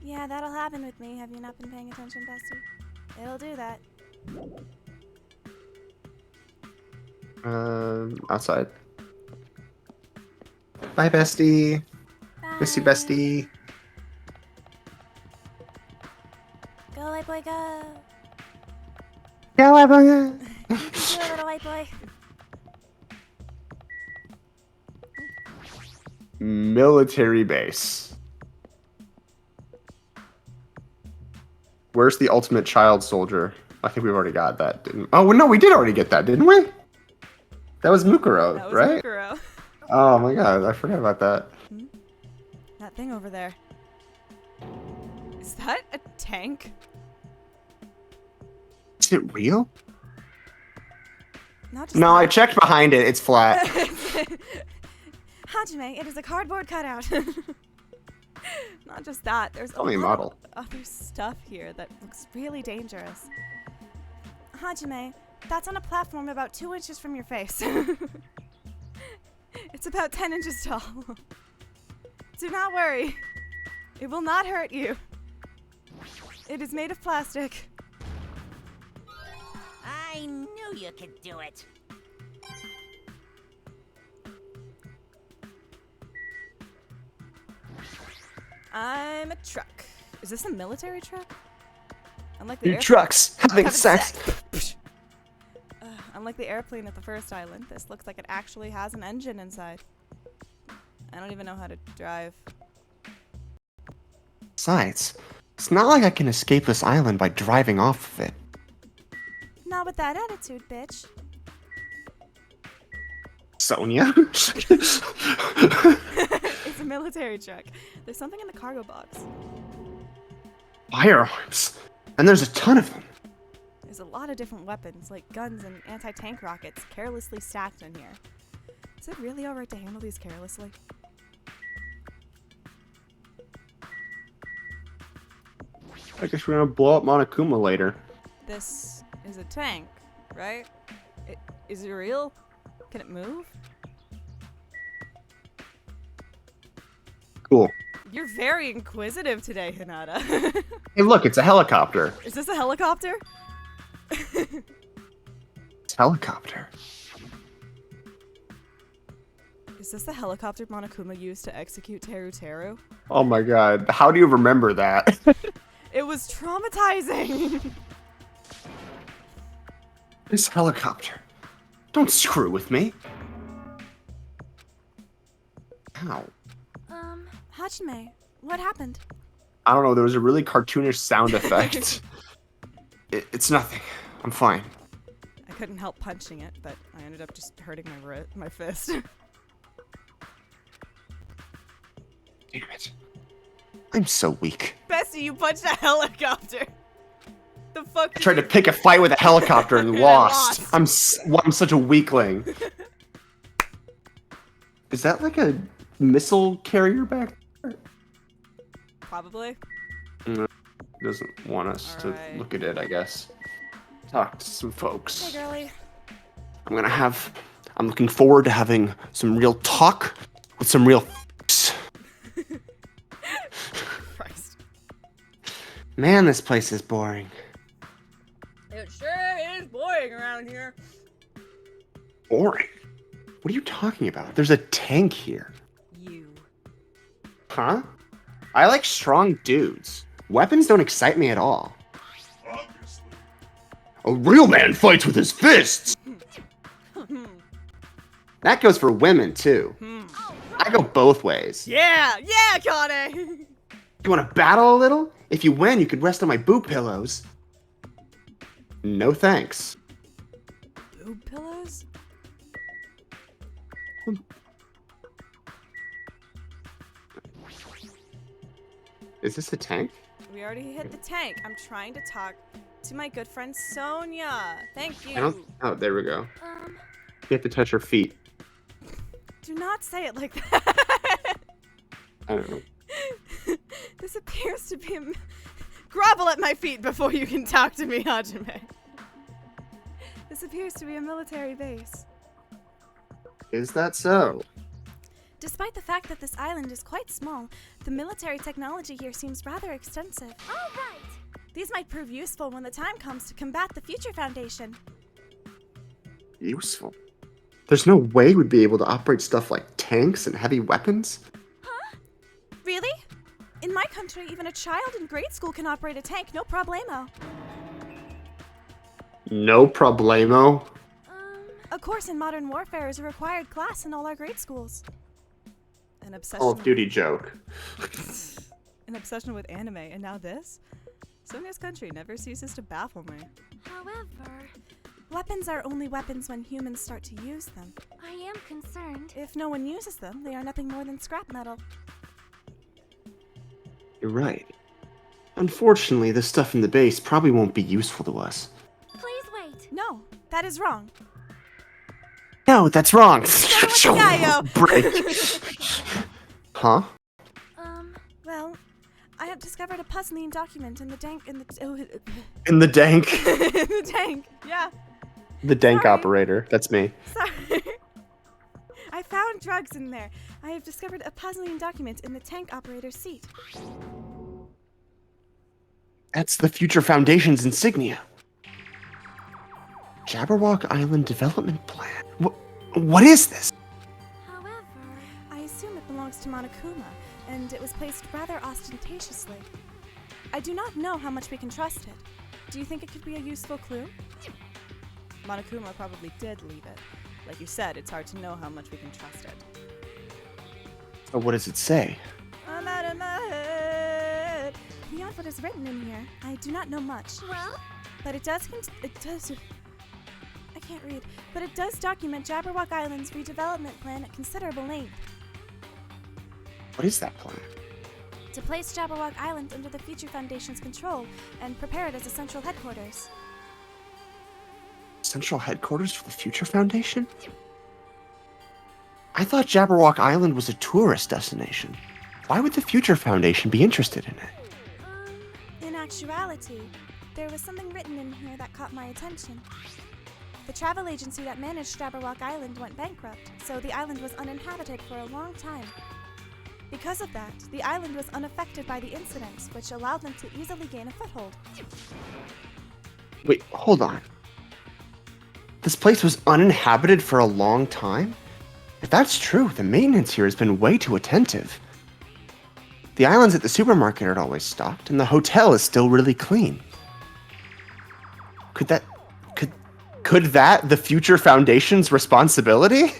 Speaker 1: Yeah, that'll happen with me. Have you not been paying attention, Bestie? It'll do that.
Speaker 2: Outside. Bye, bestie.
Speaker 1: Bye.
Speaker 2: Miss you, bestie.
Speaker 1: Go, white boy, go!
Speaker 6: Go, everyone.
Speaker 1: You little white boy.
Speaker 2: Military base. Where's the ultimate child soldier? I think we've already got that, didn't we? Oh, no, we did already get that, didn't we? That was Mukuro,
Speaker 1: That was
Speaker 2: right?
Speaker 1: Mukuro.
Speaker 2: Oh my god, I forgot about that.
Speaker 1: That thing over there. Is that a tank?
Speaker 2: Is it real?
Speaker 1: Not just
Speaker 2: No, I
Speaker 1: that.
Speaker 2: checked behind it. It's flat.
Speaker 1: Hajime, it is a cardboard cutout. Not just that, there's
Speaker 2: Only
Speaker 1: a lot
Speaker 2: model.
Speaker 1: of other stuff here that looks really dangerous. Hajime, that's on a platform about 2 inches from your face. It's about 10 inches tall. Do not worry. It will not hurt you. It is made of plastic.
Speaker 7: I knew you could do it.
Speaker 1: I'm a truck. Is this a military truck? Unlike the
Speaker 2: Your trucks having sex.
Speaker 1: Unlike the airplane at the first island, this looks like it actually has an engine inside. I don't even know how to drive.
Speaker 2: Besides, it's not like I can escape this island by driving off of it.
Speaker 1: Not with that attitude, bitch.
Speaker 2: Sonia?
Speaker 1: It's a military truck. There's something in the cargo box.
Speaker 2: Firearms. And there's a ton of them.
Speaker 1: There's a lot of different weapons, like guns and anti-tank rockets, carelessly stacked in here. Is it really alright to handle these carelessly?
Speaker 2: I guess we're gonna blow up Monokuma later.
Speaker 1: This is a tank, right? Is it real? Can it move?
Speaker 2: Cool.
Speaker 1: You're very inquisitive today, Hinata.
Speaker 2: Hey, look, it's a helicopter.
Speaker 1: Is this a helicopter?
Speaker 2: It's a helicopter.
Speaker 1: Is this the helicopter Monokuma used to execute Teru Teru?
Speaker 2: Oh my god. How do you remember that?
Speaker 1: It was traumatizing!
Speaker 2: This helicopter. Don't screw with me. Ow.
Speaker 1: Hajime, what happened?
Speaker 2: I don't know, there was a really cartoonish sound effect. It's nothing. I'm fine.
Speaker 1: I couldn't help punching it, but I ended up just hurting my fist.
Speaker 2: Damn it. I'm so weak.
Speaker 1: Bestie, you punched a helicopter! The fuck?
Speaker 2: I tried to pick a fight with a helicopter and
Speaker 1: And
Speaker 2: lost.
Speaker 1: lost.
Speaker 2: I'm such a weakling. Is that like a missile carrier back there?
Speaker 1: Probably.
Speaker 2: Doesn't want us to
Speaker 1: Alright.
Speaker 2: look at it, I guess. Talk to some folks.
Speaker 1: Hey, girly.
Speaker 2: I'm looking forward to having some real talk with some real folks.
Speaker 1: Christ.
Speaker 2: Man, this place is boring.
Speaker 1: It sure is boring around here.
Speaker 2: Boring? What are you talking about? There's a tank here.
Speaker 1: You.
Speaker 2: Huh? I like strong dudes. Weapons don't excite me at all.
Speaker 3: Obviously.
Speaker 2: A real man fights with his fists! That goes for women, too. I go both ways.
Speaker 1: Yeah! Yeah, Kane!
Speaker 2: You want to battle a little? If you win, you could rest on my boob pillows. No thanks.
Speaker 1: Boob pillows?
Speaker 2: Is this a tank?
Speaker 1: We already hit the tank. I'm trying to talk to my good friend Sonia. Thank you.
Speaker 2: I don't. Oh, there we go. You have to touch her feet.
Speaker 1: Do not say it like that.
Speaker 2: I don't know.
Speaker 1: This appears to be grovel at my feet before you can talk to me, Hajime. This appears to be a military base.
Speaker 2: Is that so?
Speaker 1: Despite the fact that this island is quite small, the military technology here seems rather extensive.
Speaker 5: All right.
Speaker 1: These might prove useful when the time comes to combat the Future Foundation.
Speaker 2: Useful. There's no way we'd be able to operate stuff like tanks and heavy weapons?
Speaker 1: Really? In my country, even a child in grade school can operate a tank, no problemo.
Speaker 2: No problemo.
Speaker 1: A course in modern warfare is a required class in all our grade schools. An obsession.
Speaker 2: Call of Duty joke.
Speaker 1: An obsession with anime, and now this? Sonia's country never ceases to baffle me.
Speaker 5: However,
Speaker 1: Weapons are only weapons when humans start to use them.
Speaker 5: I am concerned.
Speaker 1: If no one uses them, they are nothing more than scrap metal.
Speaker 2: You're right. Unfortunately, the stuff in the base probably won't be useful to us.
Speaker 5: Please wait.
Speaker 1: No, that is wrong.
Speaker 2: No, that's wrong.
Speaker 1: Yayo.
Speaker 2: Break. Huh?
Speaker 1: Well, I have discovered a puzzling document in the tank. In the
Speaker 2: In the dank.
Speaker 1: in the tank. Yeah.
Speaker 2: The dank
Speaker 1: Sorry.
Speaker 2: operator. That's me.
Speaker 1: Sorry. I found drugs in there. I have discovered a puzzling document in the tank operator's seat.
Speaker 2: That's the Future Foundation's insignia. Jabberwock Island Development Plan. What is this?
Speaker 5: However,
Speaker 1: I assume it belongs to Monokuma, and it was placed rather ostentatiously. I do not know how much we can trust it. Do you think it could be a useful clue? Monokuma probably did leave it. Like you said, it's hard to know how much we can trust it.
Speaker 2: So what does it say?
Speaker 1: I'm out of my head. Beyond what is written in here, I do not know much.
Speaker 5: well,
Speaker 1: But it does I can't read. But it does document Jabberwock Island's redevelopment plan at considerable length.
Speaker 2: What is that plan?
Speaker 1: To place Jabberwock Island under the Future Foundation's control and prepare it as a central headquarters.
Speaker 2: Central headquarters for the Future Foundation? I thought Jabberwock Island was a tourist destination. Why would the Future Foundation be interested in it?
Speaker 1: actuality, there was something written in here that caught my attention. The travel agency that managed Jabberwock Island went bankrupt, so the island was uninhabited for a long time. Because of that, the island was unaffected by the incidents, which allowed them to easily gain a foothold.
Speaker 2: Wait, hold on. This place was uninhabited for a long time? If that's true, the maintenance here has been way too attentive. The islands at the supermarket are always stocked, and the hotel is still really clean. Could that the future foundation's responsibility?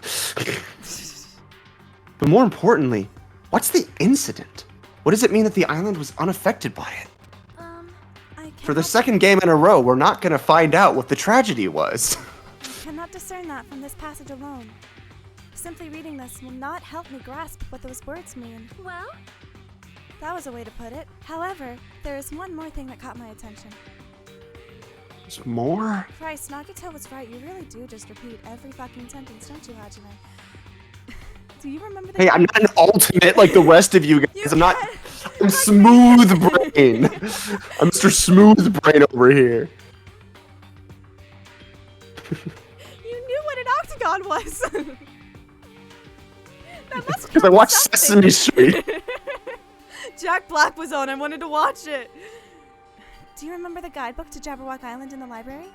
Speaker 2: But more importantly, what's the incident? What does it mean that the island was unaffected by it? For the second game in a row, we're not gonna find out what the tragedy was.
Speaker 1: I cannot discern that from this passage alone. Simply reading this will not help me grasp what those words mean.
Speaker 5: Well,
Speaker 1: That was a way to put it. However, there is one more thing that caught my attention.
Speaker 2: There's more?
Speaker 1: Christ, Nagito was right. You really do just repeat every fucking sentence, don't you, Hajime? Do you remember the—
Speaker 2: Hey, I'm not an ultimate like the rest of you guys. I'm smooth brain. I'm Mr. Smooth Brain over here.
Speaker 1: You knew what an octagon was! That must
Speaker 2: Because I
Speaker 1: count
Speaker 2: watched
Speaker 1: something.
Speaker 2: Sesame Street.
Speaker 1: Jack Black was on. I wanted to watch it. Do you remember the guidebook to Jabberwock Island in the library?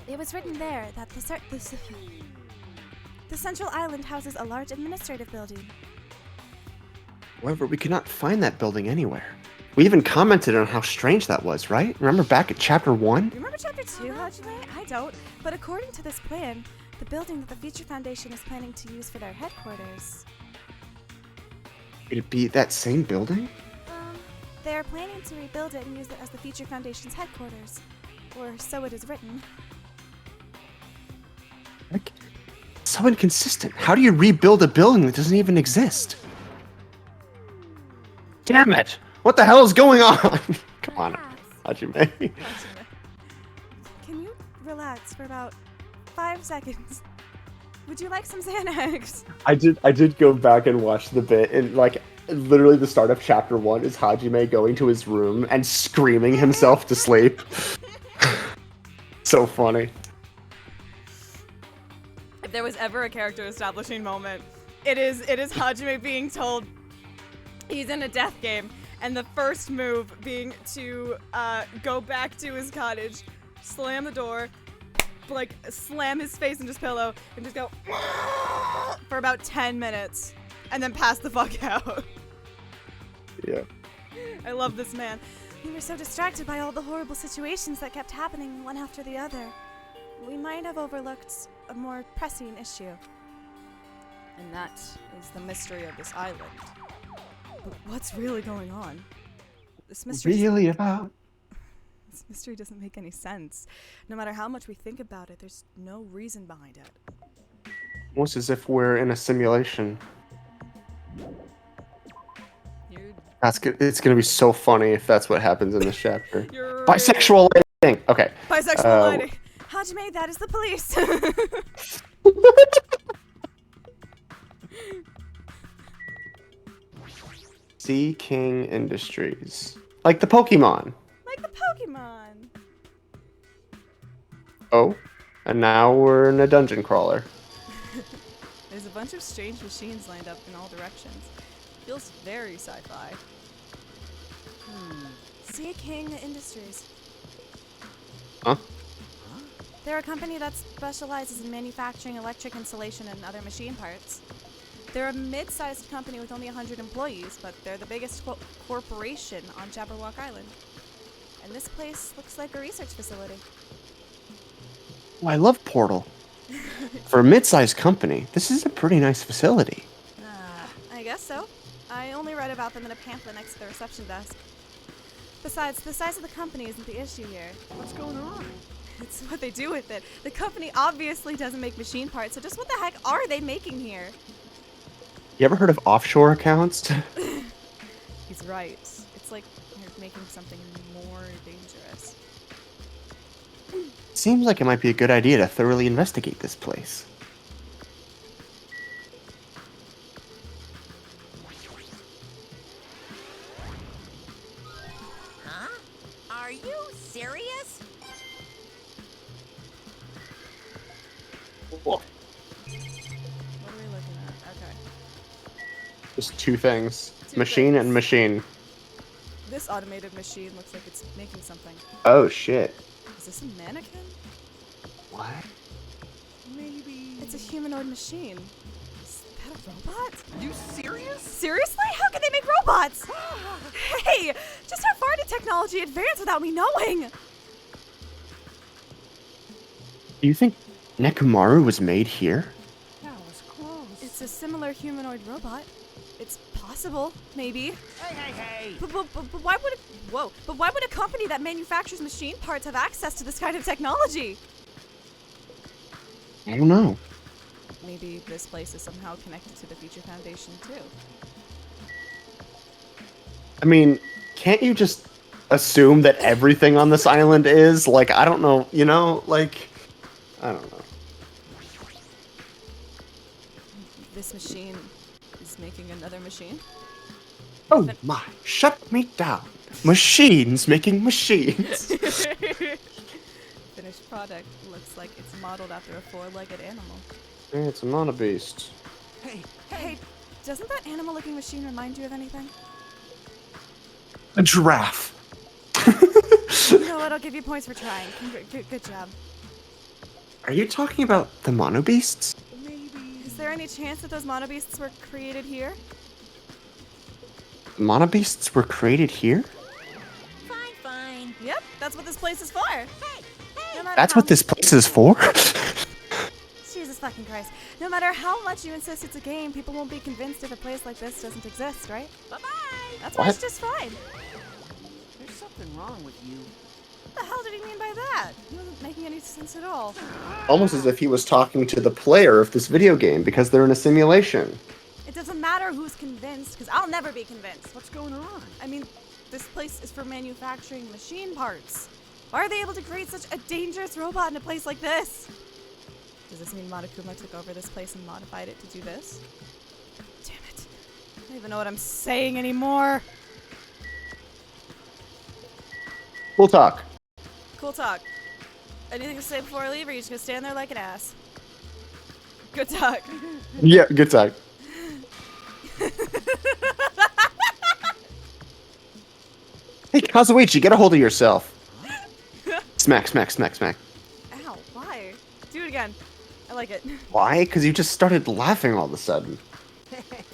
Speaker 1: It was written there that the central island houses a large administrative building.
Speaker 2: However, we could not find that building anywhere. We even commented on how strange that was, right? Remember back at chapter 1?
Speaker 1: You remember chapter 2, Hajime? I don't. But according to this plan, the building that the Future Foundation is planning to use for their headquarters.
Speaker 2: Could it be that same building?
Speaker 1: They are planning to rebuild it and use it as the Future Foundation's headquarters. Or so it is written.
Speaker 2: Like, so inconsistent. How do you rebuild a building that doesn't even exist? Damn it! What the hell is going on? Come on, Hajime.
Speaker 1: Can you relax for about 5 seconds? Would you like some Xanax?
Speaker 2: I did go back and watch the bit, and like literally the start of chapter 1 is Hajime going to his room and screaming himself to sleep. So funny.
Speaker 1: If there was ever a character establishing moment, it is Hajime being told he's in a death game, and the first move being to go back to his cottage, slam the door, like slam his face into his pillow, and just go for about 10 minutes, and then pass the fuck out.
Speaker 2: Yeah.
Speaker 1: I love this man. We were so distracted by all the horrible situations that kept happening one after the other. We might have overlooked a more pressing issue. And that is the mystery of this island. But what's really going on? This mystery This mystery doesn't make any sense. No matter how much we think about it, there's no reason behind it.
Speaker 2: Almost as if we're in a simulation. It's gonna be so funny if that's what happens in this chapter.
Speaker 1: You're
Speaker 2: Bisexual lighting. Okay.
Speaker 1: Bisexual lighting. Hajime, that is the police.
Speaker 2: Sea King Industries. Like the Pokemon.
Speaker 1: Like the Pokemon.
Speaker 2: Oh. And now we're in a dungeon crawler.
Speaker 1: There's a bunch of strange machines lined up in all directions. Feels very sci-fi. Sea King Industries.
Speaker 2: Huh?
Speaker 1: They're a company that specializes in manufacturing electric insulation and other machine parts. They're a mid-sized company with only 100 employees, but they're the biggest corporation on Jabberwock Island. And this place looks like a research facility.
Speaker 2: Oh, I love Portal. For a mid-sized company, this is a pretty nice facility.
Speaker 1: I guess so. I only read about them in a pamphlet next to the reception desk. Besides, the size of the company isn't the issue here. What's going on? It's what they do with it. The company obviously doesn't make machine parts, so just what the heck are they making here?
Speaker 2: You ever heard of offshore accounts?
Speaker 1: He's right. It's like they're making something more dangerous.
Speaker 2: Seems like it might be a good idea to thoroughly investigate this place.
Speaker 7: Are you serious?
Speaker 2: Cool.
Speaker 1: What are we looking at? Okay.
Speaker 2: Just two things.
Speaker 1: Two
Speaker 2: Machine
Speaker 1: things.
Speaker 2: and machine.
Speaker 1: This automated machine looks like it's making something.
Speaker 2: Oh shit.
Speaker 1: Is this a mannequin?
Speaker 2: What?
Speaker 1: Maybe. It's a humanoid machine. Is that a robot?
Speaker 4: You serious?
Speaker 1: Seriously? How can they make robots? Hey! Just how far did technology advance without me knowing?
Speaker 2: Do you think Nekomaru was made here?
Speaker 4: That was close.
Speaker 1: It's a similar humanoid robot. It's possible, maybe.
Speaker 7: Hey!
Speaker 1: But why would But why would a company that manufactures machine parts have access to this kind of technology?
Speaker 2: I don't know.
Speaker 1: Maybe this place is somehow connected to the Future Foundation too.
Speaker 2: I mean, can't you just assume that everything on this island is? Like, I don't know, you know? Like, I don't know.
Speaker 1: This machine is making another machine?
Speaker 2: Oh my, shut me down. Machines making machines.
Speaker 1: Finished product looks like it's modeled after a four-legged animal.
Speaker 2: Yeah, it's a monobeast.
Speaker 1: Hey, doesn't that animal-looking machine remind you of anything?
Speaker 2: A giraffe.
Speaker 1: You know what? I'll give you points for trying. Good job.
Speaker 2: Are you talking about the monobeasts?
Speaker 1: Is there any chance that those monobeasts were created here?
Speaker 2: Monobeasts were created here?
Speaker 7: Fine.
Speaker 1: Yep, that's what this place is for. No matter
Speaker 2: That's
Speaker 1: how-
Speaker 2: what this place is for?
Speaker 1: Jesus fucking Christ. No matter how much you insist it's a game, people won't be convinced if a place like this doesn't exist, right?
Speaker 7: Bye-bye.
Speaker 1: That's why
Speaker 2: What?
Speaker 1: it's just fine.
Speaker 4: There's something wrong with you.
Speaker 1: What the hell did he mean by that? It wasn't making any sense at all.
Speaker 2: Almost as if he was talking to the player of this video game because they're in a simulation.
Speaker 1: It doesn't matter who's convinced, because I'll never be convinced.
Speaker 4: What's going on?
Speaker 1: I mean, this place is for manufacturing machine parts. Why are they able to create such a dangerous robot in a place like this? Does this mean Monokuma took over this place and modified it to do this? Damn it. I don't even know what I'm saying anymore.
Speaker 2: We'll talk.
Speaker 1: Cool talk. Anything to say before I leave, or are you just gonna stand there like an ass? Good talk.
Speaker 2: Yeah, good talk. Hey, Kazuichi, get a hold of yourself. Smack, smack, smack, smack.
Speaker 1: Ow, why? Do it again. I like it.
Speaker 2: Why? Because you just started laughing all of a sudden.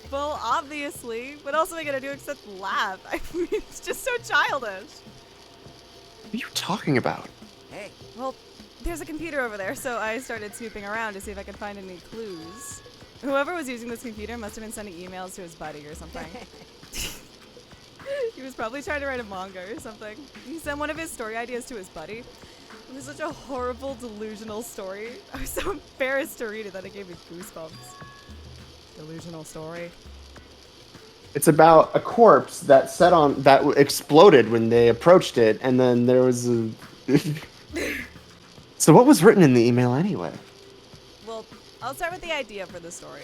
Speaker 1: Well, obviously. What else am I gonna do except laugh? I mean, it's just so childish.
Speaker 2: What are you talking about?
Speaker 7: Hey.
Speaker 1: Well, there's a computer over there, so I started snooping around to see if I could find any clues. Whoever was using this computer must have been sending emails to his buddy or something. He was probably trying to write a manga or something. He sent one of his story ideas to his buddy. It was such a horrible, delusional story. I was so embarrassed to read it that it gave me goosebumps. Delusional story.
Speaker 2: It's about a corpse that exploded when they approached it, and then there was a. So what was written in the email anyway?
Speaker 1: Well, I'll start with the idea for the story.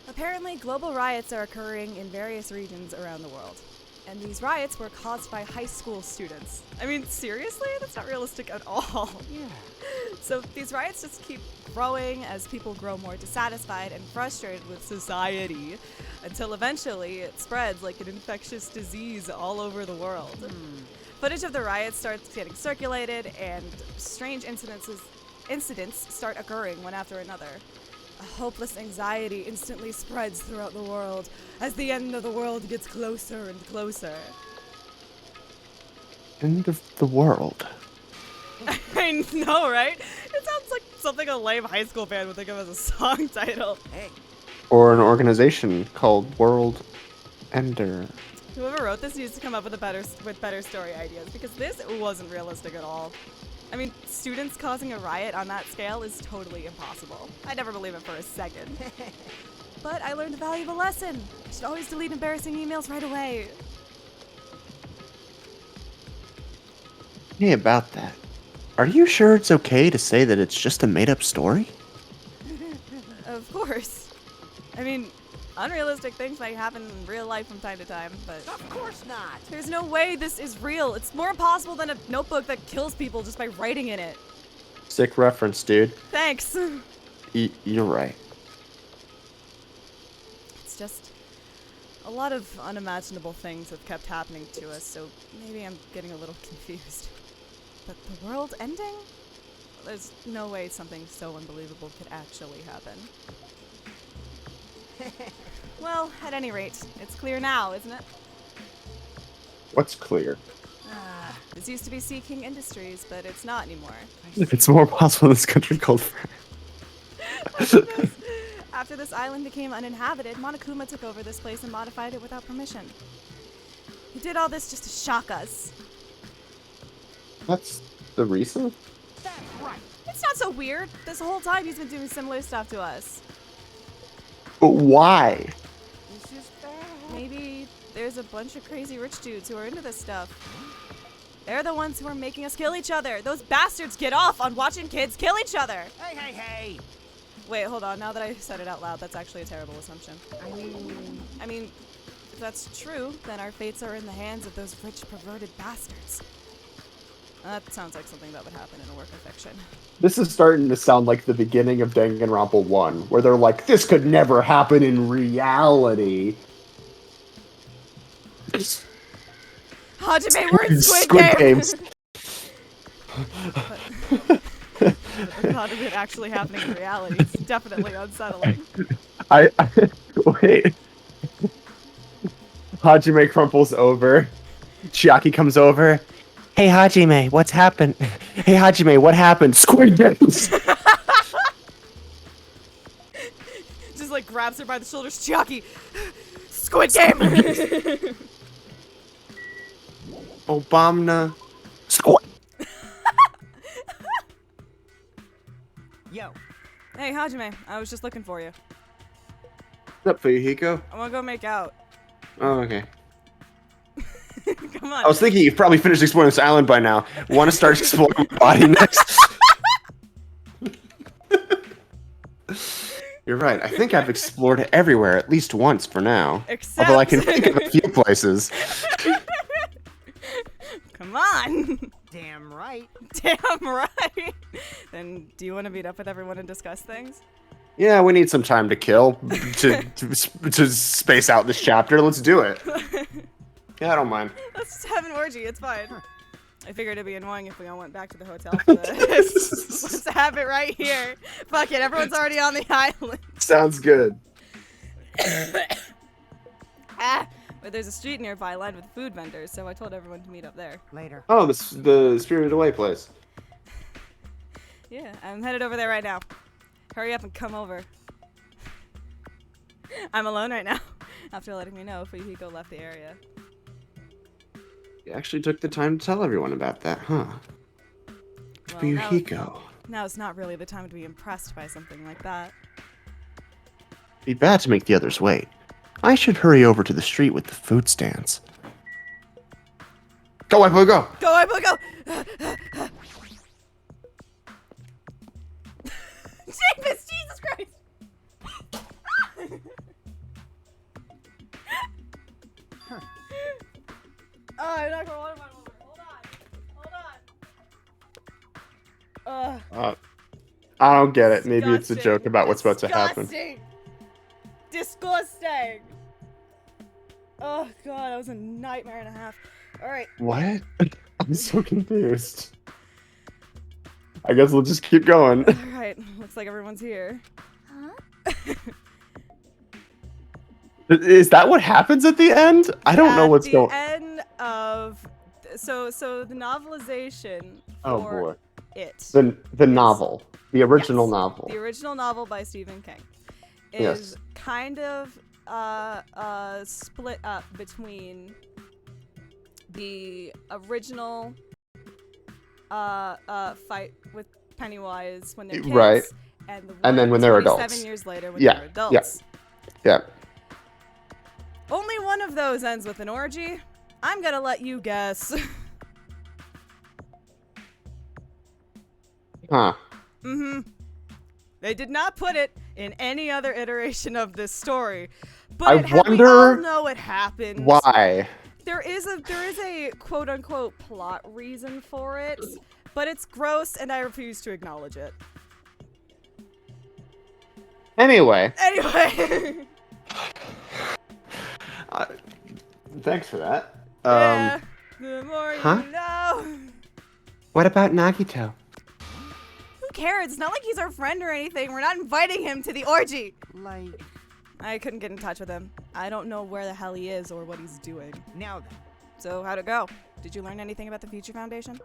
Speaker 1: Apparently, global riots are occurring in various regions around the world. And these riots were caused by high school students. I mean, seriously? That's not realistic at all.
Speaker 4: Yeah.
Speaker 1: So these riots just keep growing as people grow more dissatisfied and frustrated with society, until eventually it spreads like an infectious disease all over the world. Footage of the riots starts getting circulated, and strange incidents start occurring one after another. A hopeless anxiety instantly spreads throughout the world as the end of the world gets closer and closer.
Speaker 2: End of the world.
Speaker 1: I know, right? It sounds like something a lame high school band would think of as a song title.
Speaker 7: Hey.
Speaker 2: Or an organization called World Ender.
Speaker 1: Whoever wrote this needs to come up with better story ideas, because this wasn't realistic at all. I mean, students causing a riot on that scale is totally impossible. I never believe it for a second. But I learned a valuable lesson. I should always delete embarrassing emails right away.
Speaker 2: Hey, about that. Are you sure it's okay to say that it's just a made-up story?
Speaker 1: Of course. I mean, unrealistic things might happen in real life from time to time, but
Speaker 4: Of course not.
Speaker 1: there's no way this is real. It's more impossible than a notebook that kills people just by writing in it.
Speaker 2: Sick reference, dude.
Speaker 1: Thanks.
Speaker 2: You're right.
Speaker 1: It's just a lot of unimaginable things have kept happening to us, so maybe I'm getting a little confused. But the world ending? There's no way something so unbelievable could actually happen. Well, at any rate, it's clear now, isn't it?
Speaker 2: What's clear?
Speaker 1: This used to be Sea King Industries, but it's not anymore.
Speaker 2: It's more possible in this country called France.
Speaker 1: After this island became uninhabited, Monokuma took over this place and modified it without permission. He did all this just to shock us.
Speaker 2: That's the reason?
Speaker 4: That's right.
Speaker 1: It's not so weird. This whole time he's been doing similar stuff to us.
Speaker 2: But why?
Speaker 4: This is bad.
Speaker 1: Maybe there's a bunch of crazy rich dudes who are into this stuff. They're the ones who are making us kill each other. Those bastards get off on watching kids kill each other.
Speaker 4: Hey, hey, hey.
Speaker 1: Wait, hold on. Now that I said it out loud, that's actually a terrible assumption. I mean, if that's true, then our fates are in the hands of those rich, perverted bastards. That sounds like something that would happen in a work of fiction.
Speaker 2: This is starting to sound like the beginning of Danganronpa 1, where they're like, this could never happen in reality.
Speaker 1: Hajime, we're in Squid
Speaker 2: Games.
Speaker 1: But the thought of it actually happening in reality is definitely unsettling.
Speaker 2: Wait. Hajime crumples over. Chiaki comes over. Hey Hajime, what's happened? Hey Hajime, what happened? Squid Games!
Speaker 1: Just like grabs her by the shoulders. Chiaki! Squid Game!
Speaker 2: Obama. Squid.
Speaker 4: Yo.
Speaker 1: Hey, Hajime, I was just looking for you.
Speaker 2: What's up, Fuyuhiko?
Speaker 1: I wanna go make out.
Speaker 2: Oh, okay.
Speaker 1: Come on.
Speaker 2: I was thinking you've probably finished exploring this island by now. Want to start exploring my body next? You're right. I think I've explored everywhere at least once for now.
Speaker 1: Except...
Speaker 2: Although I can think of a few places.
Speaker 1: Come on.
Speaker 4: Damn right.
Speaker 1: Damn right. Then do you want to meet up with everyone and discuss things?
Speaker 2: Yeah, we need some time to kill to space out this chapter. Let's do it. Yeah, I don't mind.
Speaker 1: Let's just have an orgy. It's fine. I figured it'd be annoying if we all went back to the hotel for this. Let's have it right here. Fuck it. Everyone's already on the island.
Speaker 2: Sounds good.
Speaker 1: But there's a street nearby lined with food vendors, so I told everyone to meet up there.
Speaker 4: Later.
Speaker 2: Oh, the Spirited Away place.
Speaker 1: Yeah, I'm headed over there right now. Hurry up and come over. I'm alone right now, after letting me know Fuyuhiko left the area.
Speaker 2: You actually took the time to tell everyone about that, huh?
Speaker 1: Well,
Speaker 2: Fuyuhiko.
Speaker 1: Now's not really the time to be impressed by something like that.
Speaker 2: Be bad to make the others wait. I should hurry over to the street with the food stands. Go, Waifu, go!
Speaker 1: Go, Aibo, go! Jeepus, Jesus Christ! Oh, I'm not gonna water my water. Hold on.
Speaker 2: I don't get it. Maybe it's a joke about what's about to happen.
Speaker 1: Disgusting! Disgusting! Oh god, that was a nightmare and a half. Alright.
Speaker 2: What? I'm so confused. I guess we'll just keep going.
Speaker 1: Alright, looks like everyone's here.
Speaker 5: Huh?
Speaker 2: Is that what happens at the end? I don't know what's going on.
Speaker 1: At the end of... So the novelization
Speaker 2: Oh
Speaker 1: for
Speaker 2: boy.
Speaker 1: it.
Speaker 2: The novel. The original
Speaker 1: Yes.
Speaker 2: novel.
Speaker 1: The original novel by Stephen King is
Speaker 2: Yes.
Speaker 1: kind of split up between the original fight with Pennywise when they're kids,
Speaker 2: Right.
Speaker 1: and the
Speaker 2: And then when they're
Speaker 1: 27
Speaker 2: adults.
Speaker 1: years later when
Speaker 2: Yeah,
Speaker 1: they're
Speaker 2: yeah.
Speaker 1: adults.
Speaker 2: Yeah.
Speaker 1: Only one of those ends with an orgy. I'm gonna let you guess.
Speaker 2: Huh.
Speaker 1: Mm-hmm. They did not put it in any other iteration of this story. But we all
Speaker 2: wonder
Speaker 1: know it happened.
Speaker 2: why.
Speaker 1: There is a quote unquote plot reason for it, but it's gross and I refuse to acknowledge it.
Speaker 2: Anyway.
Speaker 1: Anyway.
Speaker 2: Thanks for that.
Speaker 1: Yeah. The more you know.
Speaker 6: What about Nagito?
Speaker 1: Who cares? It's not like he's our friend or anything. We're not inviting him to the orgy.
Speaker 4: Like,
Speaker 1: I couldn't get in touch with him. I don't know where the hell he is or what he's doing.
Speaker 4: now then.
Speaker 1: So how'd it go? Did you learn anything about the Future Foundation?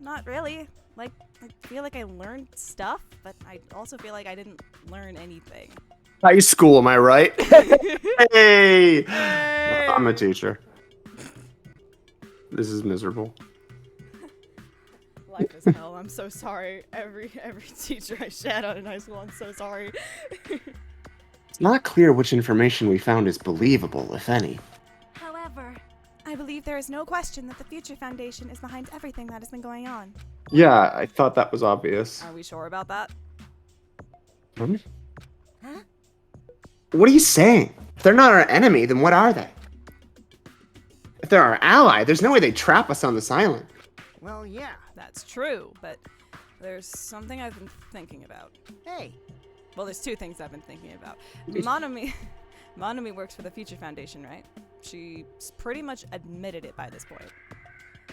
Speaker 1: Not really. Like, I feel like I learned stuff, but I also feel like I didn't learn anything.
Speaker 2: High school, am I right? Hey!
Speaker 1: Hey!
Speaker 2: I'm a teacher. This is miserable.
Speaker 1: Life is hell. I'm so sorry. Every teacher I shat on in high school, I'm so sorry.
Speaker 2: It's not clear which information we found is believable, if any.
Speaker 7: However,
Speaker 1: I believe there is no question that the Future Foundation is behind everything that has been going on.
Speaker 2: Yeah, I thought that was obvious.
Speaker 1: Are we sure about that?
Speaker 2: Huh? What are you saying? If they're not our enemy, then what are they? If they're our ally, there's no way they'd trap us on this island.
Speaker 4: Well, yeah.
Speaker 1: That's true, but there's something I've been thinking about.
Speaker 4: Hey,
Speaker 1: Well, there's two things I've been thinking about. Monami works for the Future Foundation, right? She's pretty much admitted it by this point.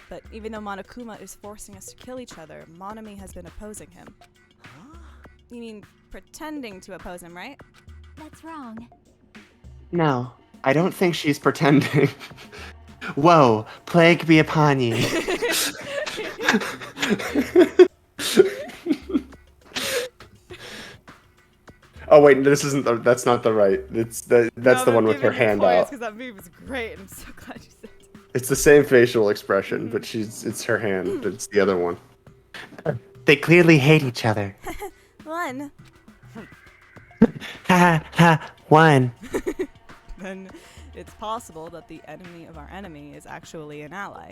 Speaker 1: But even though Monokuma is forcing us to kill each other, Monami has been opposing him. You mean pretending to oppose him, right?
Speaker 7: that's wrong.
Speaker 6: No, I don't think she's pretending. Whoa, plague be upon you.
Speaker 2: Oh wait, this isn't the, that's not the right. That's the one with her hand out.
Speaker 1: Because that move was great, and I'm so glad you said it.
Speaker 2: It's the same facial expression, but it's her hand, but it's the other one.
Speaker 6: They clearly hate each other.
Speaker 1: One.
Speaker 6: Ha ha, one.
Speaker 1: Then it's possible that the enemy of our enemy is actually an ally.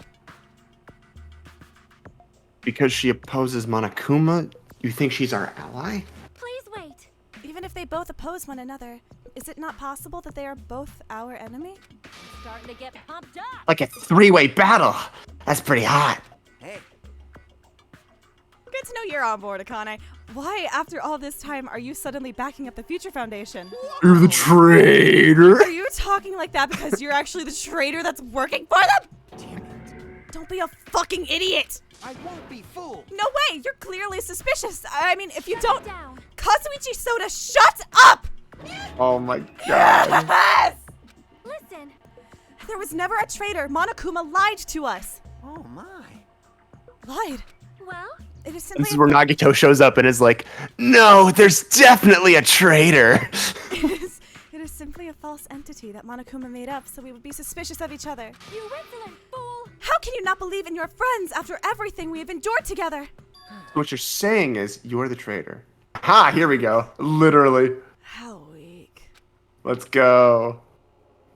Speaker 2: Because she opposes Monokuma, you think she's our ally?
Speaker 7: Please wait.
Speaker 1: Even if they both oppose one another, is it not possible that they are both our enemy?
Speaker 7: Starting to get pumped up.
Speaker 6: Like a three-way battle. That's pretty hot.
Speaker 4: hey.
Speaker 1: Good to know you're on board, Akane. Why, after all this time, are you suddenly backing up the Future Foundation?
Speaker 2: You're the traitor.
Speaker 1: Are you talking like that because you're actually the traitor that's working for them?
Speaker 4: Damn it.
Speaker 1: Don't be a fucking idiot!
Speaker 4: I won't be fooled.
Speaker 1: No way! You're clearly suspicious. I mean, if you
Speaker 7: Shut
Speaker 1: don't...
Speaker 7: it down.
Speaker 1: Kazuichi Soda, shut up!
Speaker 2: Oh my god.
Speaker 1: Yes!
Speaker 7: Listen.
Speaker 1: There was never a traitor. Monokuma lied to us.
Speaker 4: Oh my.
Speaker 1: Lied?
Speaker 7: Well,
Speaker 1: It is simply...
Speaker 2: This is where Nagito shows up and is like, "No, there's definitely a traitor."
Speaker 1: It is simply a false entity that Monokuma made up so we would be suspicious of each other.
Speaker 7: you insolent fool.
Speaker 1: How can you not believe in your friends after everything we have endured together?
Speaker 2: What you're saying is you're the traitor. Ha! Here we go. Literally.
Speaker 1: How weak.
Speaker 2: Let's go.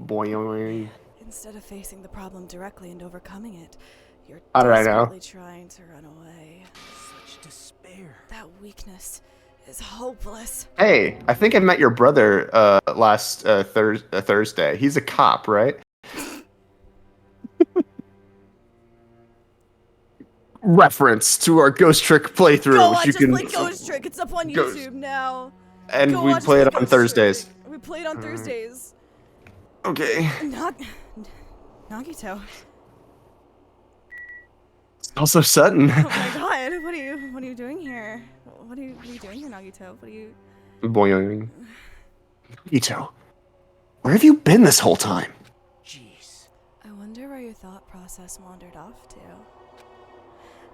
Speaker 2: Boing.
Speaker 1: Instead of facing the problem directly and overcoming it, you're
Speaker 2: How did I know?
Speaker 1: desperately trying to run away.
Speaker 4: Such despair.
Speaker 1: That weakness is hopeless.
Speaker 2: Hey, I think I met your brother last Thursday. He's a cop, right? Reference to our Ghost Trick playthrough.
Speaker 1: Go
Speaker 2: which
Speaker 1: watch
Speaker 2: you
Speaker 1: us
Speaker 2: can,
Speaker 1: play Ghost Trick. It's up on
Speaker 2: Ghost-
Speaker 1: YouTube now.
Speaker 2: and
Speaker 1: Go
Speaker 2: we
Speaker 1: watch us
Speaker 2: play it
Speaker 1: play
Speaker 2: on
Speaker 1: Ghost
Speaker 2: Thursdays.
Speaker 1: Trick. We play it on Thursdays.
Speaker 2: Okay.
Speaker 1: Nagito.
Speaker 2: Also Sutton.
Speaker 1: Oh my god, what are you doing here? What are you doing here, Nagito? What are you...
Speaker 2: Boing. Ito, where have you been this whole time?
Speaker 4: Jeez.
Speaker 1: I wonder where your thought process wandered off to.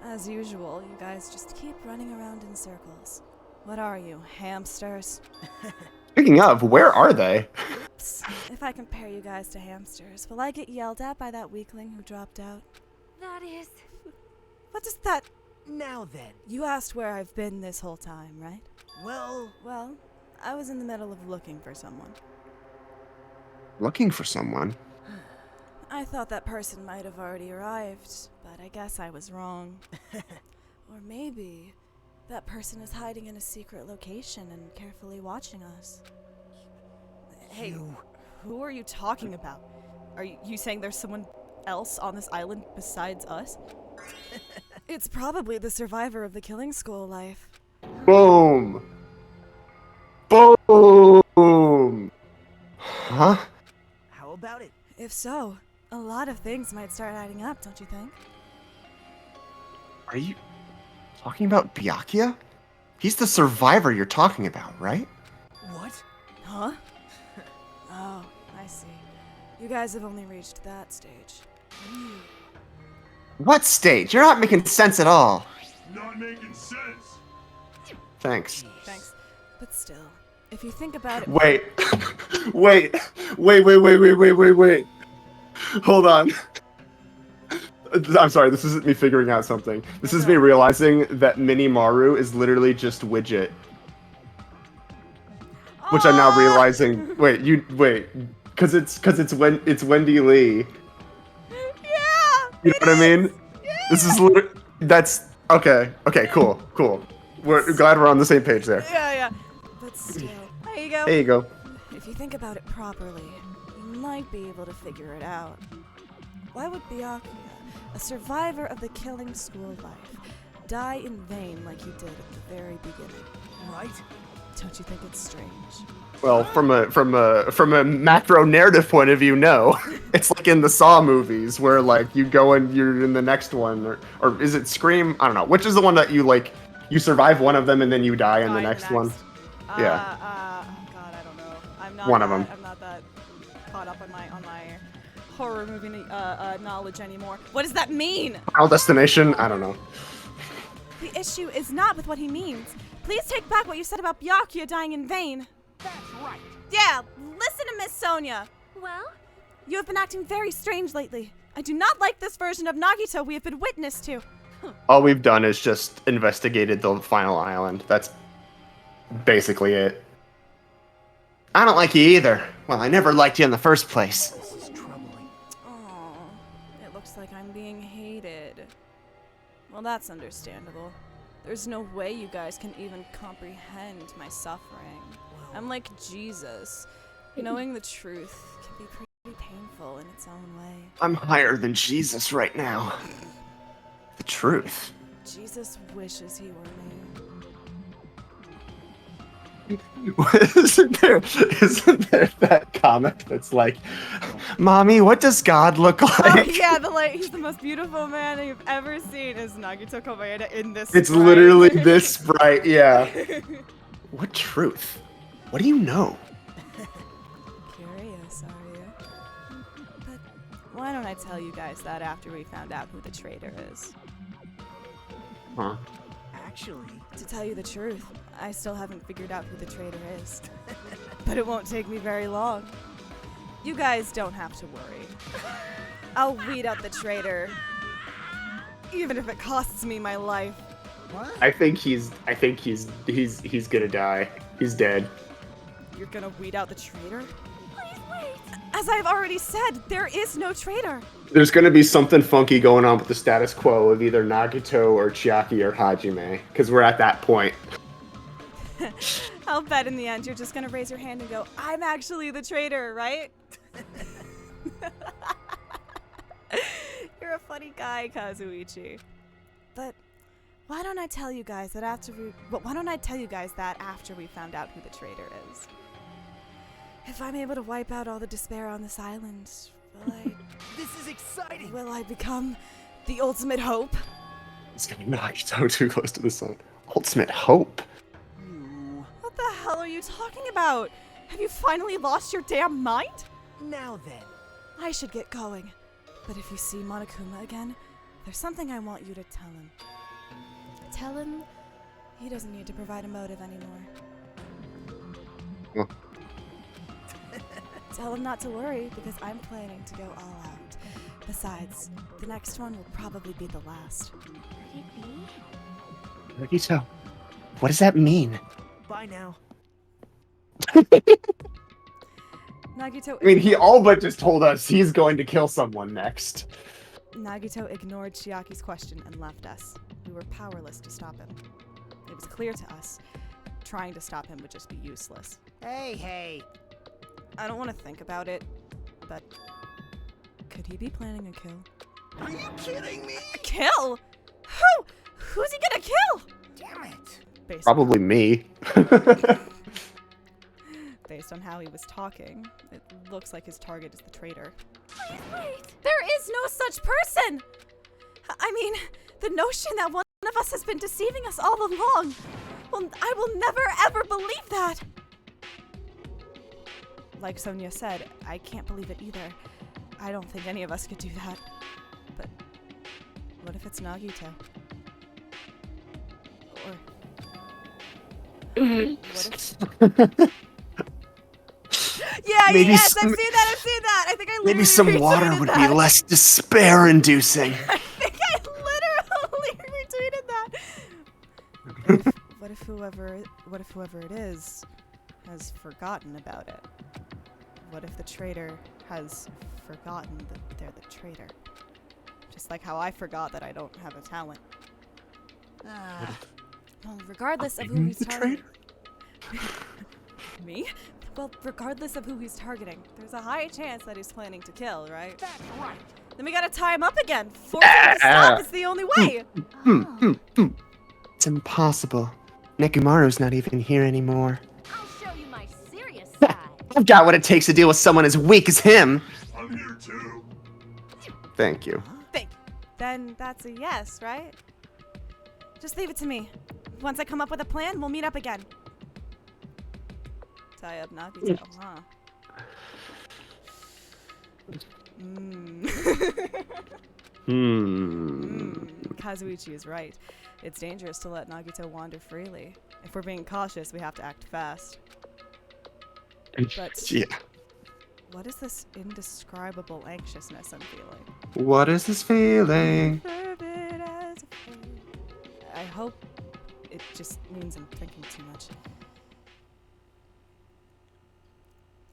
Speaker 1: As usual, you guys just keep running around in circles. What are you, hamsters?
Speaker 2: Speaking of, where are they?
Speaker 1: Psst, if I compare you guys to hamsters, will I get yelled at by that weakling who dropped out?
Speaker 7: That is.
Speaker 1: What does that...
Speaker 4: Now then.
Speaker 1: You asked where I've been this whole time, right?
Speaker 4: Well,
Speaker 1: Well, I was in the middle of looking for someone.
Speaker 2: Looking for someone.
Speaker 1: I thought that person might have already arrived, but I guess I was wrong. Or maybe that person is hiding in a secret location and carefully watching us. Hey, who are you talking about? Are you saying there's someone else on this island besides us? It's probably the survivor of the killing school life.
Speaker 2: Boom. Boom. Huh?
Speaker 4: How about it?
Speaker 1: If so, a lot of things might start adding up, don't you think?
Speaker 2: Are you talking about Byakuya? He's the survivor you're talking about, right?
Speaker 4: What?
Speaker 1: Huh? Oh, I see. You guys have only reached that stage.
Speaker 2: What stage? You're not making sense at all.
Speaker 3: Not making sense.
Speaker 2: Thanks.
Speaker 1: Thanks. But still, if you think about it...
Speaker 2: Wait. Wait. Hold on. I'm sorry, this isn't me figuring out something. This is me realizing that Mini Maru is literally just Widget. Which I'm now realizing. Wait, because it's Wendy Lee.
Speaker 1: Yeah!
Speaker 2: You know what I mean? This is literally, that's okay. Okay, cool. We're glad we're on the same page there.
Speaker 1: Yeah. But still, there you go.
Speaker 2: There you go.
Speaker 1: If you think about it properly, you might be able to figure it out. Why would Byakuya, a survivor of the killing school life, die in vain like he did at the very beginning?
Speaker 4: Right?
Speaker 1: Don't you think it's strange?
Speaker 2: Well, from a macro narrative point of view, no. It's like in the Saw movies where like you go and you're in the next one, or is it Scream? I don't know. Which is the one that you survive one of them and then you die in the next one? Yeah.
Speaker 1: Oh God, I don't know. I'm not
Speaker 2: One of them.
Speaker 1: I'm not that caught up on my horror movie knowledge anymore. What does that mean?
Speaker 2: Final Destination? I don't know.
Speaker 1: The issue is not with what he means. Please take back what you said about Byakuya dying in vain.
Speaker 4: That's right.
Speaker 1: Yeah, listen to Miss Sonia.
Speaker 7: Well,
Speaker 1: You have been acting very strange lately. I do not like this version of Nagito we have been witness to.
Speaker 2: All we've done is just investigated the final island. That's basically it. I don't like you either. Well, I never liked you in the first place.
Speaker 4: This is troubling.
Speaker 1: Oh, it looks like I'm being hated. Well, that's understandable. There's no way you guys can even comprehend my suffering. I'm like Jesus. Knowing the truth can be pretty painful in its own way.
Speaker 2: I'm higher than Jesus right now. The truth.
Speaker 1: Jesus wishes he were me.
Speaker 2: Isn't there that comic that's like, Mommy, what does God look
Speaker 1: Oh
Speaker 2: like?
Speaker 1: yeah, he's the most beautiful man you've ever seen is Nagito Kobayeda in this
Speaker 2: It's
Speaker 1: sprite.
Speaker 2: literally this sprite, yeah. What truth? What do you know?
Speaker 1: Curious, are you? But why don't I tell you guys that after we found out who the traitor is?
Speaker 2: Huh?
Speaker 4: Actually,
Speaker 1: To tell you the truth, I still haven't figured out who the traitor is. But it won't take me very long. You guys don't have to worry. I'll weed out the traitor, even if it costs me my life.
Speaker 4: what?
Speaker 2: I think he's gonna die. He's dead.
Speaker 1: You're gonna weed out the traitor? Please wait! As I've already said, there is no traitor.
Speaker 2: There's gonna be something funky going on with the status quo of either Nagito or Chiaki or Hajime, because we're at that point.
Speaker 1: I'll bet in the end you're just gonna raise your hand and go, I'm actually the traitor, right? You're a funny guy, Kazuichi. But why don't I tell you guys that after we found out who the traitor is? If I'm able to wipe out all the despair on this island,
Speaker 4: This is exciting.
Speaker 1: will I become the ultimate hope?
Speaker 2: It's getting Nagito too close to the sun. Ultimate hope.
Speaker 4: You.
Speaker 1: What the hell are you talking about? Have you finally lost your damn mind?
Speaker 4: Now then.
Speaker 1: I should get going. But if you see Monokuma again, there's something I want you to tell him. Tell him he doesn't need to provide a motive anymore.
Speaker 2: Oh.
Speaker 1: Tell him not to worry, because I'm planning to go all out. Besides, the next one will probably be the last.
Speaker 7: could it be?
Speaker 2: Nagito, what does that mean?
Speaker 4: Bye now.
Speaker 1: Nagito,
Speaker 2: I mean, he all but just told us he's going to kill someone next.
Speaker 1: Nagito ignored Chiaki's question and left us. We were powerless to stop him. It was clear to us, trying to stop him would just be useless.
Speaker 4: Hey.
Speaker 1: I don't want to think about it, but could he be planning a kill?
Speaker 4: Are you kidding me?
Speaker 1: A kill? Who? Who's he gonna kill?
Speaker 4: Damn it.
Speaker 2: Probably me.
Speaker 1: Based on how he was talking, it looks like his target is the traitor.
Speaker 7: Please wait.
Speaker 1: There is no such person! I mean, the notion that one of us has been deceiving us all along. Well, I will never ever believe that! Like Sonia said, I can't believe it either. I don't think any of us could do that. But what if it's Nagito? Or what if... Yeah,
Speaker 2: Maybe
Speaker 1: yes,
Speaker 2: some-
Speaker 1: I've seen that! I think I literally
Speaker 2: Maybe some water
Speaker 1: retweeted
Speaker 2: would
Speaker 1: that.
Speaker 2: be less despair-inducing.
Speaker 1: I think I literally retweeted that. What if whoever it is has forgotten about it? What if the traitor has forgotten that they're the traitor? Just like how I forgot that I don't have a talent. Well, regardless of who he's targeting. Me? Well, regardless of who he's targeting, there's a high chance that he's planning to kill, right?
Speaker 4: That's right.
Speaker 1: Then we gotta tie him up again. Forcing him to stop is the only way.
Speaker 6: It's impossible. Nekomaru's not even here anymore.
Speaker 7: I'll show you my serious side.
Speaker 2: I've got what it takes to deal with someone as weak as him.
Speaker 3: I'm here too.
Speaker 2: Thank you.
Speaker 1: Then that's a yes, right? Just leave it to me. Once I come up with a plan, we'll meet up again. Tie up Nagito, huh? Kazuichi is right. It's dangerous to let Nagito wander freely. If we're being cautious, we have to act fast. But
Speaker 2: Yeah.
Speaker 1: what is this indescribable anxiousness I'm feeling?
Speaker 2: What is this feeling?
Speaker 1: Fervid as a flame. I hope it just means I'm thinking too much.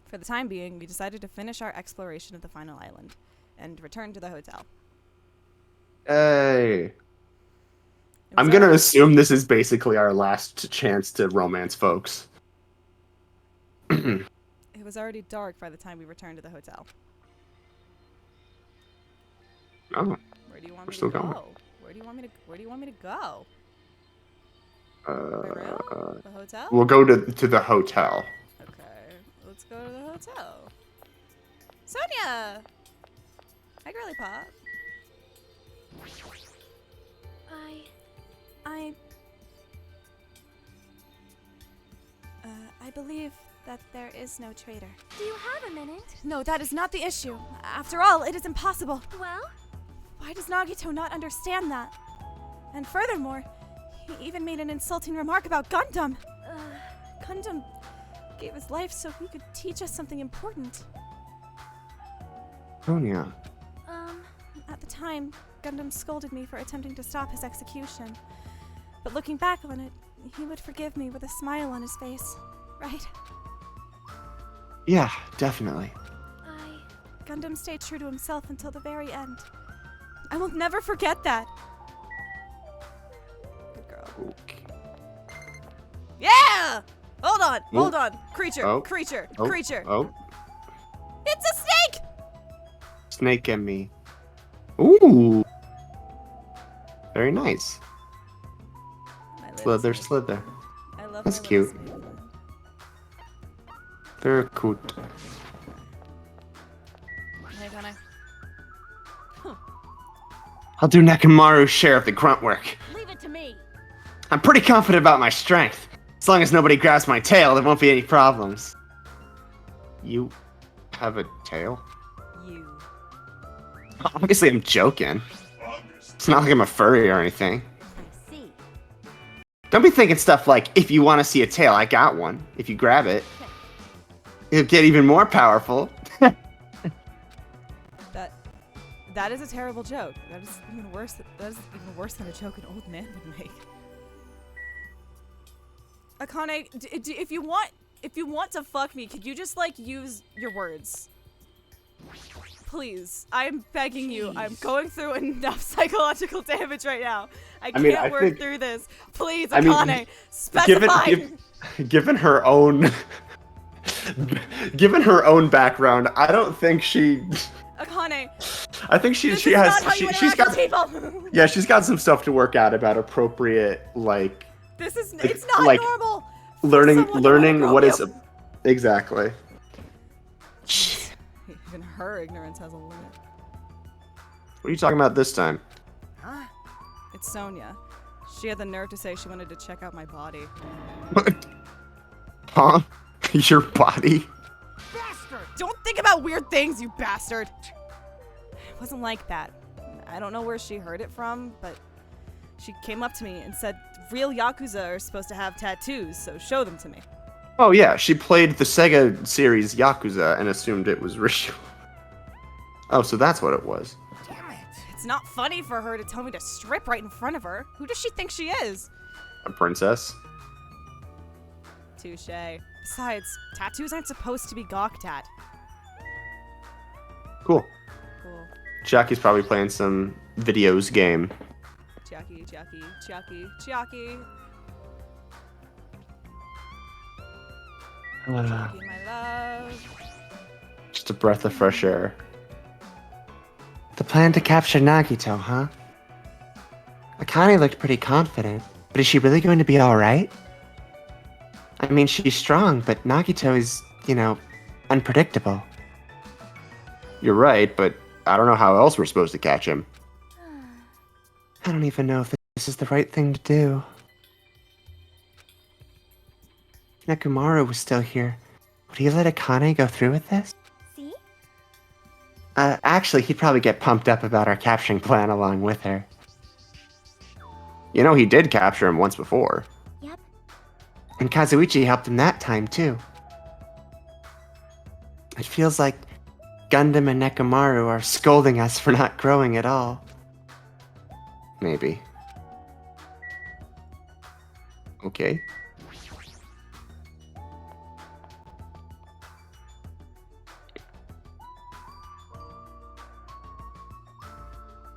Speaker 1: For the time being, we decided to finish our exploration of the final island and return to the hotel.
Speaker 2: Hey.
Speaker 1: It was
Speaker 2: I'm gonna
Speaker 1: our-
Speaker 2: assume this is basically our last chance to romance folks.
Speaker 1: It was already dark by the time we returned to the hotel.
Speaker 2: Oh.
Speaker 1: Where do you want
Speaker 2: We're
Speaker 1: me to
Speaker 2: still
Speaker 1: go?
Speaker 2: going.
Speaker 1: Where do you want me to go? My
Speaker 2: Uh,
Speaker 1: room? The hotel?
Speaker 2: we'll go to the hotel.
Speaker 1: Okay, let's go to the hotel. Sonia! Hi, girly pop. I believe that there is no traitor.
Speaker 7: Do you have a minute?
Speaker 1: No, that is not the issue. After all, it is impossible.
Speaker 7: Well,
Speaker 1: Why does Nagito not understand that? And furthermore, he even made an insulting remark about Gundam. Gundam gave his life so he could teach us something important.
Speaker 2: Sonia.
Speaker 1: At the time, Gundam scolded me for attempting to stop his execution. But looking back on it, he would forgive me with a smile on his face, right?
Speaker 2: Yeah, definitely.
Speaker 1: Gundam stayed true to himself until the very end. I will never forget that. Good girl.
Speaker 2: Okay.
Speaker 1: Yeah! Hold on,
Speaker 2: Oh.
Speaker 1: hold on. Creature,
Speaker 2: Oh.
Speaker 1: creature,
Speaker 2: Oh.
Speaker 1: creature.
Speaker 2: Oh.
Speaker 1: It's a snake!
Speaker 2: Snake and me. Ooh. Very nice.
Speaker 1: My
Speaker 2: Slither,
Speaker 1: snake.
Speaker 2: slither.
Speaker 1: I love
Speaker 2: That's
Speaker 1: my
Speaker 2: cute.
Speaker 1: little snake.
Speaker 2: Very cute.
Speaker 1: Hey, can I?
Speaker 2: I'll do Nekomaru's share of the grunt work.
Speaker 7: leave it to me.
Speaker 2: I'm pretty confident about my strength. As long as nobody grabs my tail, there won't be any problems. You have a tail?
Speaker 1: You.
Speaker 2: Obviously, I'm joking.
Speaker 3: Obvious.
Speaker 2: It's not like I'm a furry or anything.
Speaker 7: I see.
Speaker 2: Don't be thinking stuff like, if you want to see a tail, I got one. If you grab it, it'll get even more powerful.
Speaker 1: That is a terrible joke. That is even worse. That is even worse than a joke an old man would make. Akane, if you want to fuck me, could you just like use your words? Please, I'm begging you. I'm going through enough psychological damage right now. I can't work
Speaker 2: think-
Speaker 1: through this. Please,
Speaker 2: I mean,
Speaker 1: Akane, specify.
Speaker 2: Given her own Given her own background, I don't think she.
Speaker 1: Akane,
Speaker 2: I think she
Speaker 1: this
Speaker 2: she
Speaker 1: is
Speaker 2: has
Speaker 1: not how you
Speaker 2: she's
Speaker 1: interact
Speaker 2: got
Speaker 1: with people.
Speaker 2: yeah, she's got some stuff to work out about appropriate
Speaker 1: This is it's not
Speaker 2: like,
Speaker 1: normal. for
Speaker 2: learning
Speaker 1: someone to wanna grow
Speaker 2: what
Speaker 1: you.
Speaker 2: is exactly.
Speaker 1: Even her ignorance has a limit.
Speaker 2: What are you talking about this time?
Speaker 1: Huh? It's Sonia. She had the nerve to say she wanted to check out my body.
Speaker 2: What? Huh? Your body?
Speaker 1: Bastard! Don't think about weird things, you bastard! It wasn't like that. I don't know where she heard it from, but she came up to me and said real Yakuza are supposed to have tattoos, so show them to me.
Speaker 2: Oh yeah, she played the Sega series Yakuza and assumed it was real. Oh, so that's what it was.
Speaker 4: Damn it.
Speaker 1: It's not funny for her to tell me to strip right in front of her. Who does she think she is?
Speaker 2: A princess?
Speaker 1: Touché. Besides, tattoos aren't supposed to be gawked at.
Speaker 2: Cool.
Speaker 1: Cool.
Speaker 2: Jackie's probably playing some videos game.
Speaker 1: Jackie. Jackie, my love.
Speaker 2: Just a breath of fresh air.
Speaker 6: The plan to capture Nagito, huh? Akane looked pretty confident, but is she really going to be alright? I mean, she's strong, but Nagito is, unpredictable.
Speaker 2: You're right, but I don't know how else we're supposed to catch him.
Speaker 6: I don't even know if this is the right thing to do. If Nekomaru was still here, would he let Akane go through with this?
Speaker 5: See?
Speaker 6: Actually, he'd probably get pumped up about our capturing plan along with her.
Speaker 2: You know, he did capture him once before.
Speaker 5: Yep.
Speaker 6: And Kazuichi helped him that time, too. It feels like Gundam and Nekomaru are scolding us for not growing at all.
Speaker 2: Maybe. Okay.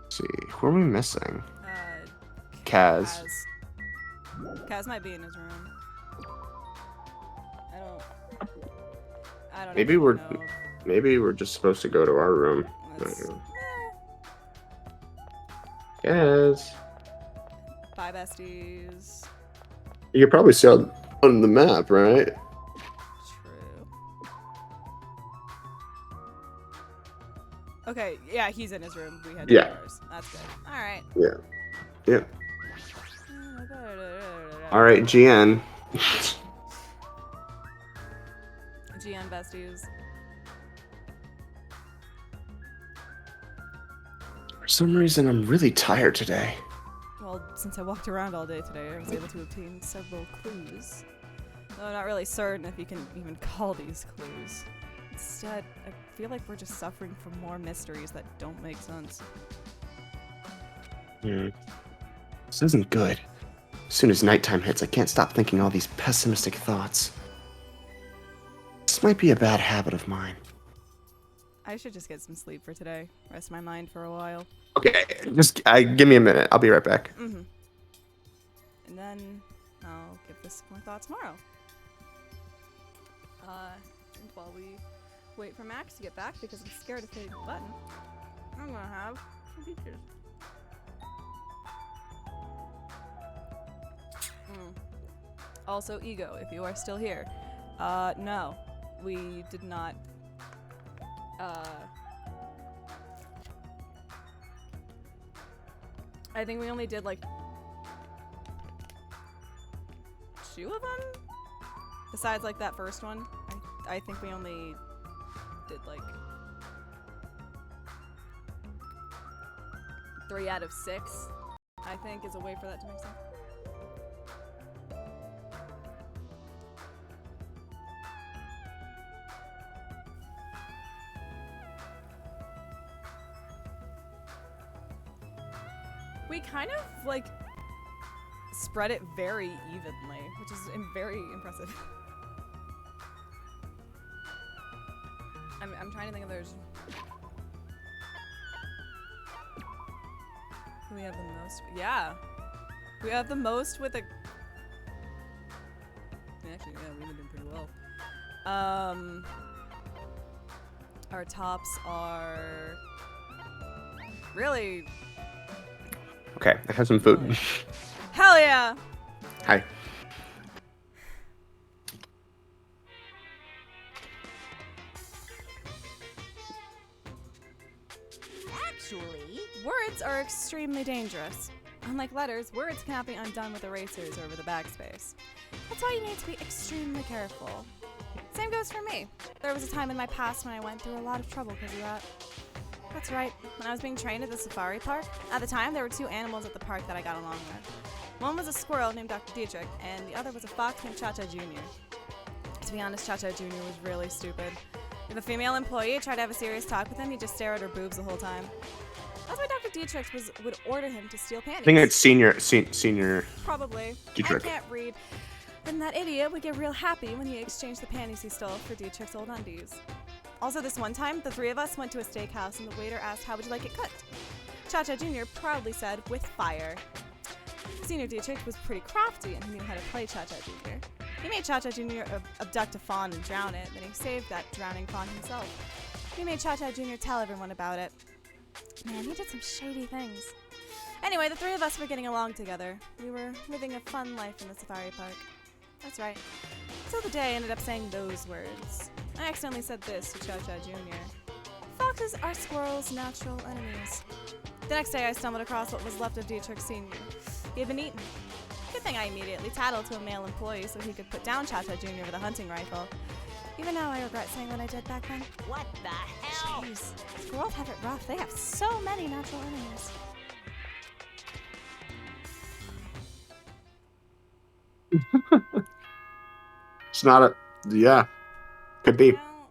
Speaker 2: Let's see, who are we missing? Kaz.
Speaker 1: Kaz might be in his room. I don't
Speaker 2: Maybe
Speaker 1: even
Speaker 2: we're
Speaker 1: know.
Speaker 2: maybe we're just supposed to go to our room. I
Speaker 1: Let's-
Speaker 2: don't know. Kaz.
Speaker 1: Bye, besties.
Speaker 2: You could probably see on the map, right?
Speaker 1: True. Okay, yeah, he's in his room. We had
Speaker 2: Yeah.
Speaker 1: ours. That's good. All right.
Speaker 2: Yeah. All right, GN.
Speaker 1: GN besties.
Speaker 2: For some reason, I'm really tired today.
Speaker 1: Well, since I walked around all day today, I was able to obtain several clues. Though I'm not really certain if you can even call these clues. Instead, I feel like we're just suffering from more mysteries that don't make sense.
Speaker 2: This isn't good. As soon as nighttime hits, I can't stop thinking all these pessimistic thoughts. This might be a bad habit of mine.
Speaker 1: I should just get some sleep for today. Rest my mind for a while.
Speaker 2: Okay, just give me a minute. I'll be right back.
Speaker 1: Mm-hmm. And then I'll give this more thought tomorrow. And while we wait for Max to get back, because I'm scared of hitting the button, I'm gonna have some peaches. Also, Ego, if you are still here. No. We did not, I think we only did, like, 2 of them? Besides, like, that first one. I think we only did, like, 3 out of 6, I think, is a way for that to make sense. We kind of, like, spread it very evenly, which is very impressive. I'm trying to think if there's... Who we have the most? Yeah. We have the most with a... Actually, yeah, we've been doing pretty well. Our tops are really.
Speaker 2: Okay, I have some food.
Speaker 1: Hell yeah!
Speaker 2: Hi.
Speaker 7: Actually,
Speaker 1: Words are extremely dangerous. Unlike letters, words cannot be undone with erasers or over the backspace. That's why you need to be extremely careful. Same goes for me. There was a time in my past when I went through a lot of trouble because of that. That's right, when I was being trained at the safari park, at the time there were two animals at the park that I got along with. One was a squirrel named Dr. Dietrich, and the other was a fox named Cha-Cha Jr. To be honest, Cha-Cha Jr. was really stupid. If a female employee tried to have a serious talk with him, he'd just stare at her boobs the whole time. That's why Dr. Dietrich would order him to steal panties.
Speaker 2: I think it's senior.
Speaker 1: Probably.
Speaker 2: Dietrich.
Speaker 1: I can't read. And that idiot would get real happy when he exchanged the panties he stole for Dietrich's old undies. Also, this one time, the three of us went to a steakhouse and the waiter asked, "How would you like it cooked?" Cha-Cha Jr. proudly said, "With fire." Senior Dietrich was pretty crafty and he knew how to play Cha-Cha Jr. He made Cha-Cha Jr. Abduct a fawn and drown it, then he saved that drowning fawn himself. He made Cha-Cha Jr. tell everyone about it. Man, he did some shady things. Anyway, the three of us were getting along together. We were living a fun life in the safari park. That's right. Till the day I ended up saying those words. I accidentally said this to Cha-Cha Jr. Foxes are squirrels' natural enemies. The next day I stumbled across what was left of Dietrich Sr. He had been eaten. Good thing I immediately tattled to a male employee so he could put down Cha-Cha Jr. with a hunting rifle. Even now I regret saying what I did back then.
Speaker 7: what the hell?
Speaker 1: Jeez, squirrels have it rough. They have so many natural enemies.
Speaker 2: It's not a. Yeah. Could be.
Speaker 1: Now,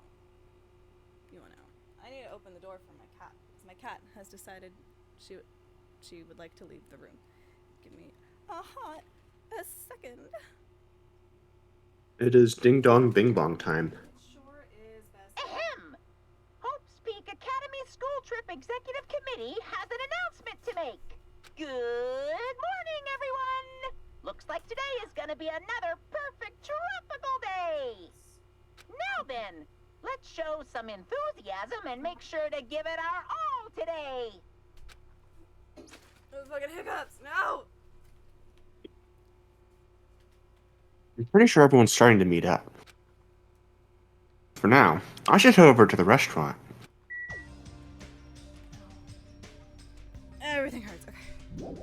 Speaker 1: you want to? I need to open the door for my cat. 'Cause my cat has decided she would like to leave the room. Give me a second.
Speaker 2: It is ding dong bing bong time.
Speaker 1: Sure is best.
Speaker 5: Ahem! Hope's Peak Academy School Trip Executive Committee has an announcement to make. Good morning, everyone! Looks like today is gonna be another perfect tropical day! Now then, let's show some enthusiasm and make sure to give it our all today!
Speaker 1: Those fucking hiccups, no!
Speaker 2: I'm pretty sure everyone's starting to meet up. For now, I should head over to the restaurant.
Speaker 1: Everything hurts, okay.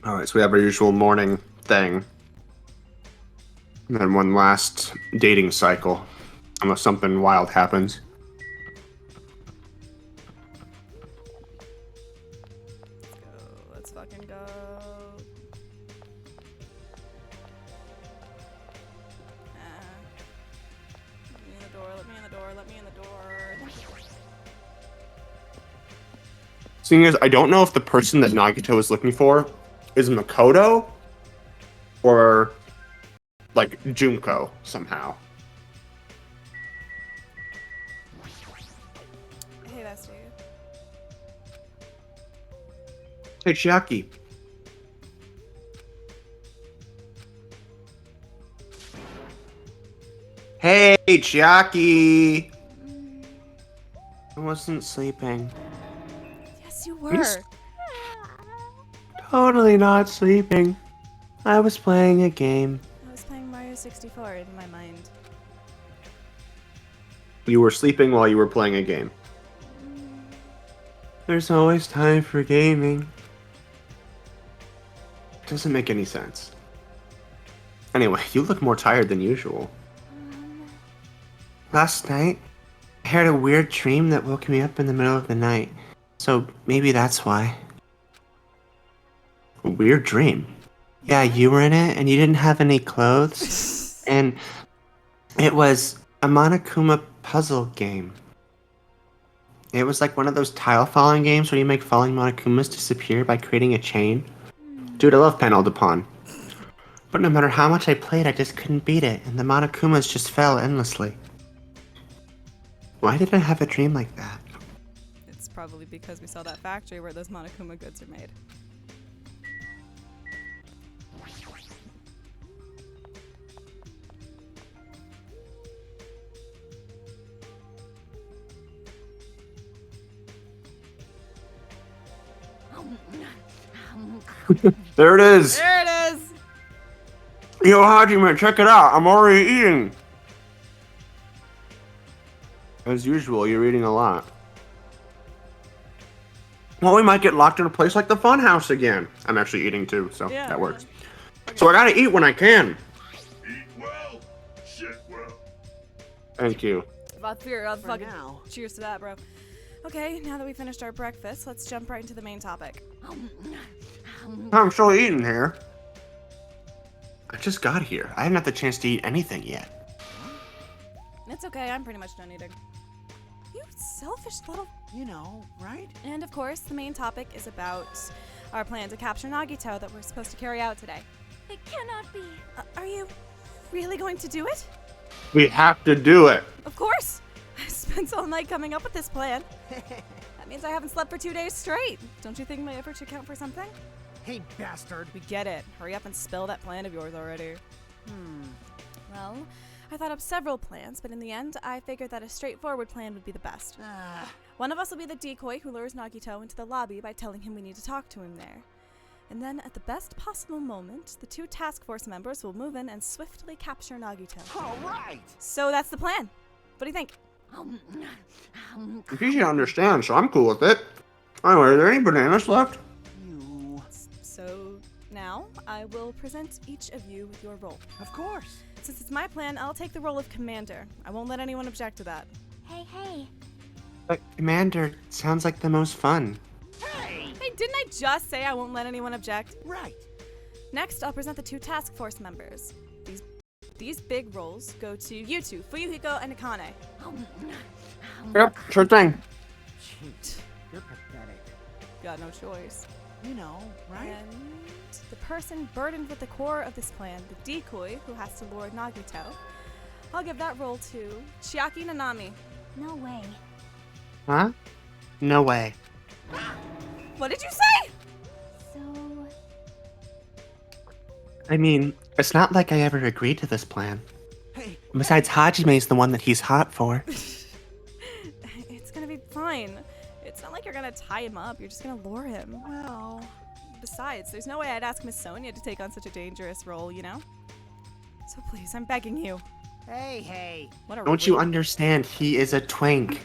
Speaker 2: Alright, so we have our usual morning thing. And then one last dating cycle. Unless something wild happens.
Speaker 1: Let's fucking go. Let me in the door, let me in the door, let me in the door.
Speaker 2: Seeing as I don't know if the person that Nagito is looking for is Makoto or like Junko somehow.
Speaker 1: Hey, bestie.
Speaker 2: Hey, Chiaki. Hey, Chiaki. I wasn't sleeping.
Speaker 1: Yes, you were.
Speaker 2: Yes. Totally not sleeping. I was playing a game.
Speaker 1: I was playing Mario 64 in my mind.
Speaker 2: You were sleeping while you were playing a game. There's always time for gaming. Doesn't make any sense. Anyway, you look more tired than usual. Last night, I had a weird dream that woke me up in the middle of the night. So maybe that's why. A weird dream? Yeah, you were in it and you didn't have any clothes. And it was a Monokuma puzzle game. It was like one of those tile falling games where you make falling Monokumas disappear by creating a chain. Dude, I love Panel de Pawn. But no matter how much I played, I just couldn't beat it, and the Monokumas just fell endlessly. Why did I have a dream like that?
Speaker 1: It's probably because we saw that factory where those Monokuma goods are made.
Speaker 2: There it is.
Speaker 1: There it is.
Speaker 2: Yo, Hajime, check it out. I'm already eating. As usual, you're eating a lot. Well, we might get locked in a place like the Funhouse again. I'm actually eating too, so
Speaker 1: Yeah.
Speaker 2: that works. So I gotta eat when I can.
Speaker 3: Eat well, shit well.
Speaker 2: Thank you.
Speaker 1: I'll
Speaker 4: For
Speaker 1: fucking
Speaker 4: now.
Speaker 1: cheers to that, bro. Okay, now that we finished our breakfast, let's jump right into the main topic.
Speaker 2: I'm still eating here. I just got here. I haven't had the chance to eat anything yet.
Speaker 1: It's okay, I'm pretty much done eating. You selfish little...
Speaker 4: You know, right?
Speaker 1: And of course, the main topic is about our plan to capture Nagito that we're supposed to carry out today.
Speaker 7: It cannot be.
Speaker 1: Are you really going to do it?
Speaker 2: We have to do it.
Speaker 1: Of course! I spent all night coming up with this plan. That means I haven't slept for 2 days straight. Don't you think my effort should count for something?
Speaker 4: Hey, bastard.
Speaker 1: We get it. Hurry up and spill that plan of yours already. Well, I thought up several plans, but in the end, I figured that a straightforward plan would be the best. One of us will be the decoy who lures Nagito into the lobby by telling him we need to talk to him there. And then, at the best possible moment, the 2 task force members will move in and swiftly capture Nagito.
Speaker 4: All right.
Speaker 1: So that's the plan. What do you think?
Speaker 2: It's easy to understand, so I'm cool with it. Anyway, are there any bananas left?
Speaker 4: You.
Speaker 1: So now, I will present each of you with your role.
Speaker 4: Of course.
Speaker 1: Since it's my plan, I'll take the role of commander. I won't let anyone object to that.
Speaker 7: Hey.
Speaker 2: But Commander sounds like the most fun.
Speaker 4: Hey.
Speaker 1: Hey, didn't I just say I won't let anyone object?
Speaker 4: Right.
Speaker 1: Next, I'll present the 2 task force members. These big roles go to you two, Fuyuhiko and Akane.
Speaker 2: Yep, sure thing.
Speaker 4: Jeez, you're pathetic.
Speaker 1: Got no choice.
Speaker 4: You know, right?
Speaker 1: And the person burdened with the core of this plan, the decoy who has to lure Nagito, I'll give that role to Chiaki Nanami.
Speaker 7: No way.
Speaker 2: Huh? No way.
Speaker 1: What did you say?
Speaker 7: So,
Speaker 2: I mean, it's not like I ever agreed to this plan.
Speaker 4: Hey.
Speaker 2: Besides, Hajime's the one that he's hot for.
Speaker 1: It's gonna be fine. It's not like you're gonna tie him up, you're just gonna lure him.
Speaker 4: Well.
Speaker 1: Besides, there's no way I'd ask Miss Sonia to take on such a dangerous role, you know? So please, I'm begging you.
Speaker 4: Hey.
Speaker 1: What a
Speaker 2: Don't you understand? He is a twink.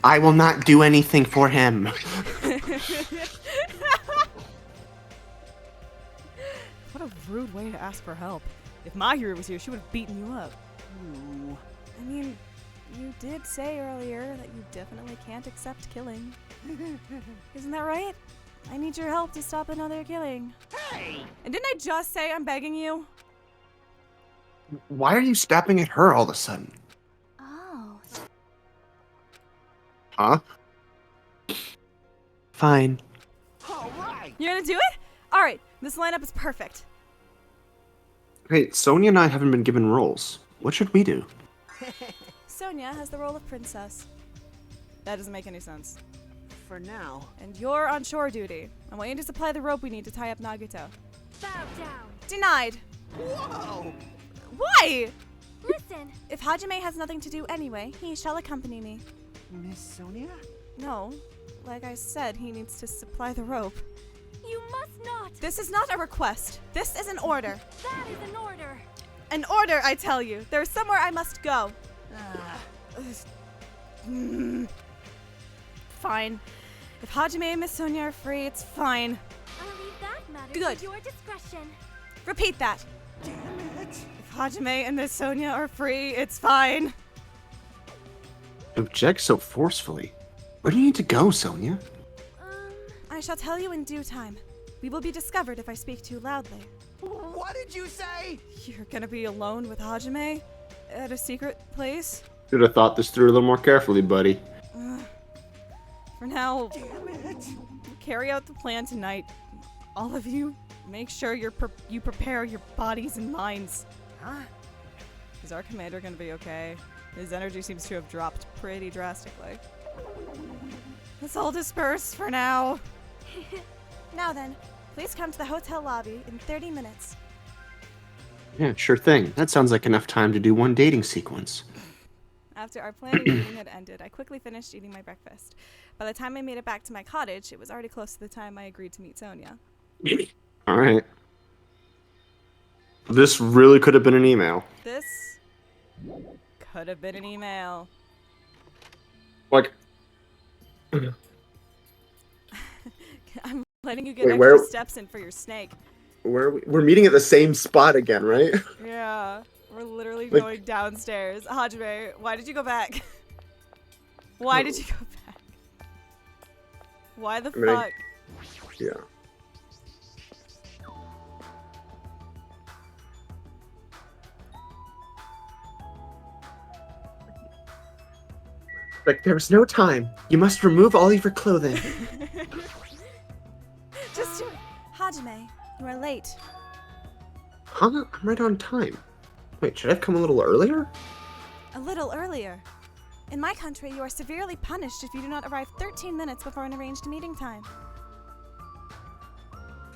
Speaker 2: I will not do anything for him.
Speaker 1: What a rude way to ask for help. If Mahiro was here, she would have beaten you up.
Speaker 4: You.
Speaker 1: I mean, you did say earlier that you definitely can't accept killing. Isn't that right? I need your help to stop another killing.
Speaker 4: Hey.
Speaker 1: And didn't I just say I'm begging you?
Speaker 2: Why are you snapping at her all of a sudden?
Speaker 7: oh.
Speaker 2: Huh? Fine.
Speaker 4: All right.
Speaker 1: You're gonna do it? Alright, this lineup is perfect.
Speaker 2: Hey, Sonia and I haven't been given roles. What should we do?
Speaker 1: Sonia has the role of princess. That doesn't make any sense.
Speaker 4: For now.
Speaker 1: And you're on shore duty. I want you to supply the rope we need to tie up Nagito.
Speaker 7: Bow down.
Speaker 1: Denied!
Speaker 4: Whoa.
Speaker 1: Why?
Speaker 7: Listen.
Speaker 1: If Hajime has nothing to do anyway, he shall accompany me.
Speaker 4: Miss Sonia?
Speaker 1: No, like I said, he needs to supply the rope.
Speaker 7: You must not.
Speaker 1: This is not a request. This is an order.
Speaker 7: That is an order.
Speaker 1: An order, I tell you. There's somewhere I must go. Fine. If Hajime and Miss Sonia are free, it's fine.
Speaker 7: I'll leave that matter
Speaker 1: Good.
Speaker 7: to your discretion.
Speaker 1: Repeat that.
Speaker 4: Damn it.
Speaker 1: If Hajime and Miss Sonia are free, it's fine.
Speaker 2: Object so forcefully. Where do you need to go, Sonia?
Speaker 1: I shall tell you in due time. We will be discovered if I speak too loudly.
Speaker 4: What did you say?
Speaker 1: You're gonna be alone with Hajime? At a secret place?
Speaker 2: Should have thought this through a little more carefully, buddy.
Speaker 1: For now,
Speaker 4: Damn it.
Speaker 1: carry out the plan tonight. All of you, make sure you prepare your bodies and minds.
Speaker 4: Huh?
Speaker 1: Is our commander gonna be okay? His energy seems to have dropped pretty drastically. Let's all disperse for now. Now then, please come to the hotel lobby in 30 minutes.
Speaker 2: Yeah, sure thing. That sounds like enough time to do one dating sequence.
Speaker 1: After our planning meeting had ended, I quickly finished eating my breakfast. By the time I made it back to my cottage, it was already close to the time I agreed to meet Sonia.
Speaker 2: All right. This really could have been an email.
Speaker 1: This could have been an email.
Speaker 2: Like,
Speaker 1: I'm letting you get
Speaker 2: Wait,
Speaker 1: extra
Speaker 2: where-
Speaker 1: steps in for your snake.
Speaker 2: we're meeting at the same spot again, right?
Speaker 1: Yeah, we're literally
Speaker 2: Like-
Speaker 1: going downstairs. Hajime, why did you go back? Why did you go back? Why the
Speaker 2: I mean,
Speaker 1: fuck?
Speaker 2: Yeah. Like, there's no time. You must remove all of your clothing.
Speaker 1: Just do it. Hajime, you are late.
Speaker 2: Huh? I'm right on time. Wait, should I have come a little earlier?
Speaker 1: A little earlier. In my country, you are severely punished if you do not arrive 13 minutes before an arranged meeting time.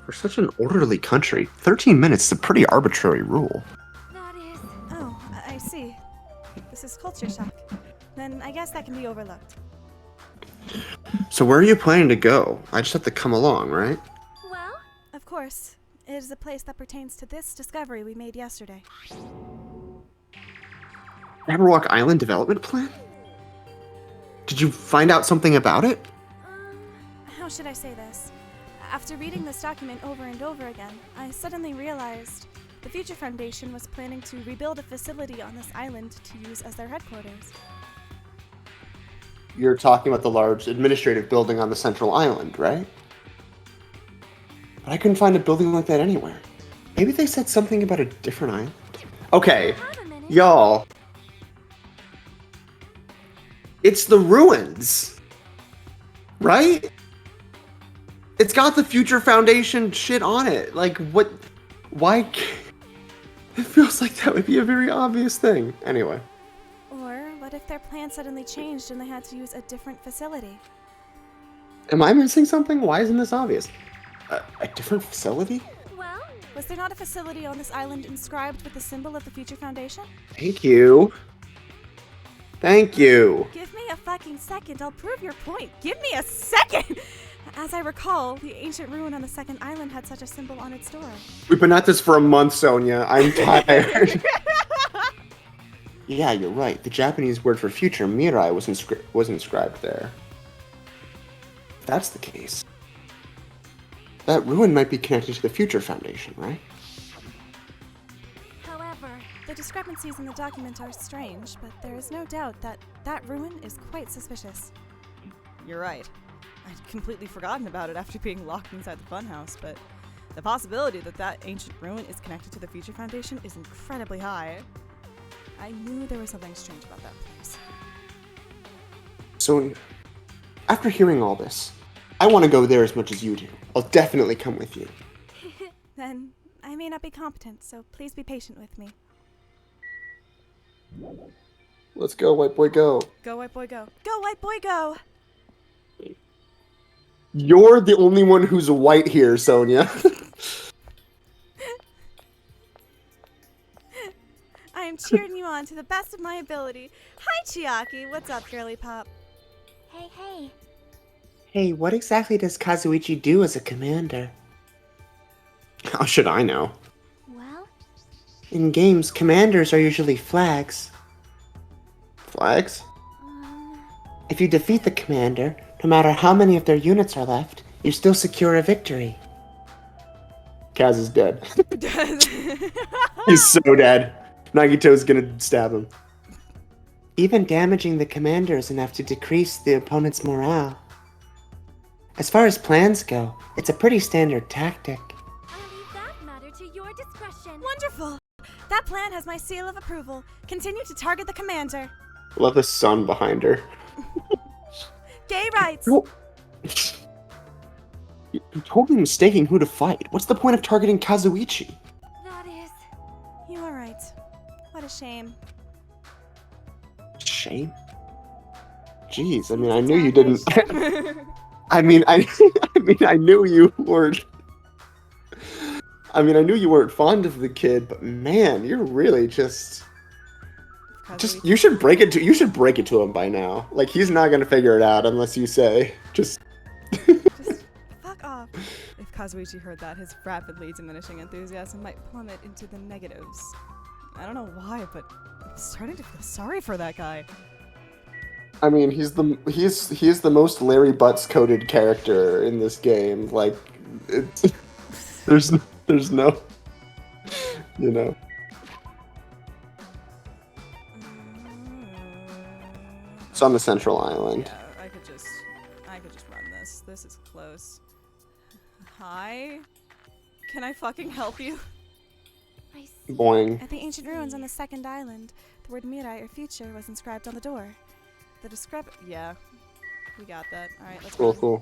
Speaker 2: For such an orderly country, 13 minutes is a pretty arbitrary rule.
Speaker 7: That is.
Speaker 1: Oh, I see. This is culture shock. Then I guess that can be overlooked.
Speaker 2: So where are you planning to go? I just have to come along, right?
Speaker 7: Well,
Speaker 1: Of course, it is a place that pertains to this discovery we made yesterday.
Speaker 2: Jabberwock Island development plan? Did you find out something about it?
Speaker 1: How should I say this? After reading this document over and over again, I suddenly realized the Future Foundation was planning to rebuild a facility on this island to use as their headquarters.
Speaker 2: You're talking about the large administrative building on the central island, right? But I couldn't find a building like that anywhere. Maybe they said something about a different island? Okay,
Speaker 7: have a minute.
Speaker 2: y'all. It's the ruins. Right? It's got the Future Foundation shit on it. Like, what? Why? It feels like that would be a very obvious thing. Anyway.
Speaker 1: Or what if their plan suddenly changed and they had to use a different facility?
Speaker 2: Am I missing something? Why isn't this obvious? A different facility?
Speaker 7: Well,
Speaker 1: Was there not a facility on this island inscribed with the symbol of the Future Foundation?
Speaker 2: Thank you. Thank you.
Speaker 1: Give me a fucking second, I'll prove your point. Give me a second! As I recall, the ancient ruin on the second island had such a symbol on its door.
Speaker 2: We've been at this for a month, Sonia. I'm tired. Yeah, you're right. The Japanese word for future, mirai, was inscribed there. If that's the case, that ruin might be connected to the Future Foundation, right?
Speaker 7: however,
Speaker 1: The discrepancies in the document are strange, but there is no doubt that that ruin is quite suspicious. You're right. I'd completely forgotten about it after being locked inside the funhouse, but the possibility that that ancient ruin is connected to the Future Foundation is incredibly high. I knew there was something strange about that place.
Speaker 2: So, after hearing all this, I want to go there as much as you do. I'll definitely come with you.
Speaker 1: Then I may not be competent, so please be patient with me.
Speaker 2: Let's go, white boy, go.
Speaker 1: Go, white boy, go. Go, white boy, go!
Speaker 2: You're the only one who's white here, Sonia.
Speaker 1: I am cheering you on to the best of my ability. Hi, Chiaki. What's up, girly pop?
Speaker 7: hey, hey.
Speaker 6: Hey, what exactly does Kazuichi do as a commander?
Speaker 2: How should I know?
Speaker 7: Well,
Speaker 6: In games, commanders are usually flags.
Speaker 2: Flags?
Speaker 6: If you defeat the commander, no matter how many of their units are left, you still secure a victory.
Speaker 2: Kaz is dead. He's so dead. Nagito's gonna stab him.
Speaker 6: Even damaging the commander is enough to decrease the opponent's morale. As far as plans go, it's a pretty standard tactic.
Speaker 7: I'll leave that matter to your discretion.
Speaker 1: Wonderful! That plan has my seal of approval. Continue to target the commander.
Speaker 2: Love the sun behind her.
Speaker 1: Gay rights!
Speaker 2: Well, you're totally mistaking who to fight. What's the point of targeting Kazuichi?
Speaker 7: That is.
Speaker 1: You are right. What a shame.
Speaker 2: Shame? Jeez, I mean, I knew you didn't. I mean, I knew you weren't. I mean, I knew you weren't fond of the kid, but man, you're really just. Just you should break it to him by now. Like he's not gonna figure it out unless you say just.
Speaker 1: Just fuck off. If Kazuichi heard that, his rapidly diminishing enthusiasm might plummet into the negatives. I don't know why, but I'm starting to feel sorry for that guy.
Speaker 2: I mean, he's the most Larry Butts coded character in this game. Like, there's no, you know. It's on the central island.
Speaker 1: Yeah, I could just run this. This is close. Hi? Can I fucking help you?
Speaker 7: I see.
Speaker 2: Boing.
Speaker 7: At the ancient ruins on the second island, the word Mirai, or future, was inscribed on the door.
Speaker 1: Yeah. We got that. Alright, let's
Speaker 2: Cool,
Speaker 1: run.
Speaker 2: cool.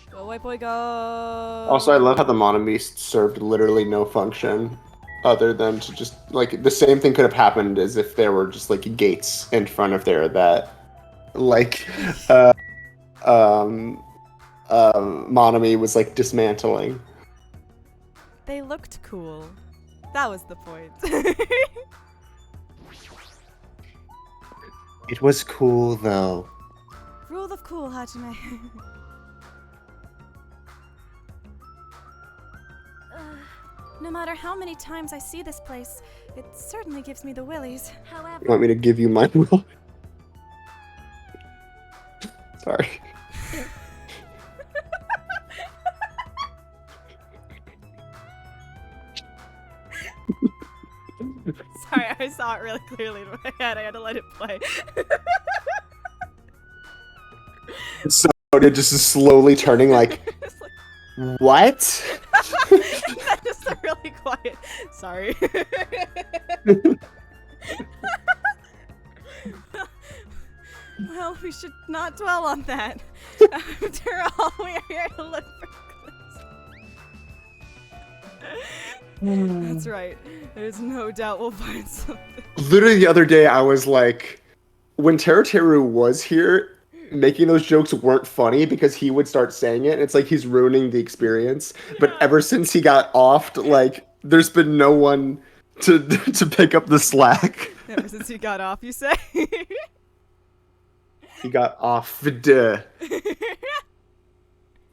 Speaker 1: Go, white boy, go!
Speaker 2: Also, I love how the Monobeast served literally no function other than to just, like, the same thing could have happened as if there were just, like, gates in front of there that, like, Monomi was, like, dismantling.
Speaker 1: They looked cool. That was the point.
Speaker 2: It was cool, though.
Speaker 1: Rule of cool, Hajime. No matter how many times I see this place, it certainly gives me the willies.
Speaker 7: However,
Speaker 2: You want me to give you my will? Sorry.
Speaker 1: Sorry, I saw it really clearly in my head. I had to let it play.
Speaker 2: So it just is slowly turning like,
Speaker 1: It's like,
Speaker 2: what?
Speaker 1: just really quiet. Sorry. Well, we should not dwell on that. After all, we are here to look for clues. That's right. There's no doubt we'll find something.
Speaker 2: Literally the other day I was like, when Teruteru was here, making those jokes weren't funny because he would start saying it. And it's like he's ruining the experience. But ever since he got offed, like, there's been no one to pick up the slack.
Speaker 1: Ever since he got off, you say?
Speaker 2: He got offed.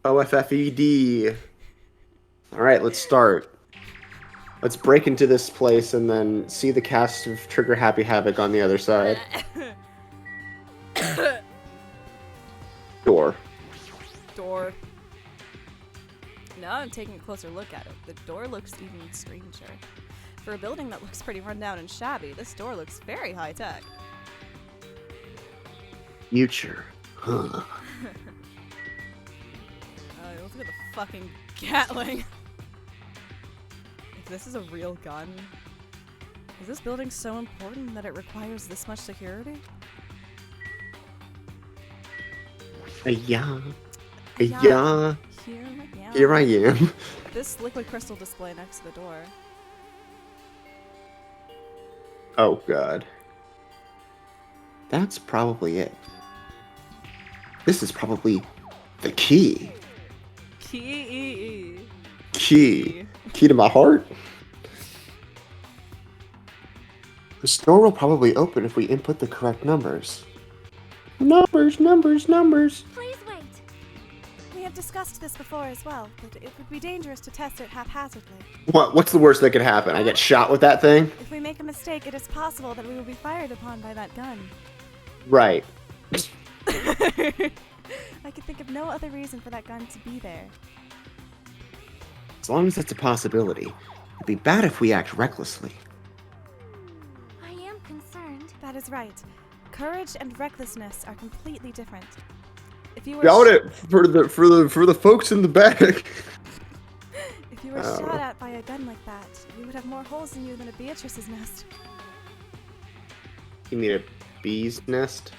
Speaker 2: OFFED. Alright, let's start. Let's break into this place and then see the cast of Trigger Happy Havoc on the other side. Door.
Speaker 1: Door. Now I'm taking a closer look at it. The door looks even stranger. For a building that looks pretty rundown and shabby, this door looks very high-tech.
Speaker 2: Future. Huh.
Speaker 1: Let's look at the fucking Gatling. If this is a real gun, is this building so important that it requires this much security?
Speaker 2: Yeah.
Speaker 1: Yeah.
Speaker 2: Here I am.
Speaker 1: This liquid crystal display next to the door.
Speaker 2: Oh god. That's probably it. This is probably the key.
Speaker 1: Key.
Speaker 2: Key. Key to my heart. The store will probably open if we input the correct numbers. Numbers.
Speaker 7: please wait.
Speaker 1: We have discussed this before as well, but it would be dangerous to test it haphazardly.
Speaker 2: What's the worst that could happen? I get shot with that thing?
Speaker 1: If we make a mistake, it is possible that we will be fired upon by that gun.
Speaker 2: Right.
Speaker 1: I could think of no other reason for that gun to be there.
Speaker 2: As long as it's a possibility. It'd be bad if we act recklessly.
Speaker 7: I am concerned.
Speaker 1: That is right. Courage and recklessness are completely different. If you were
Speaker 2: Doubt it for the folks in the back.
Speaker 1: If you were shot at by a gun like that, you would have more holes in you than a Beatrice's nest.
Speaker 2: You mean a bee's nest?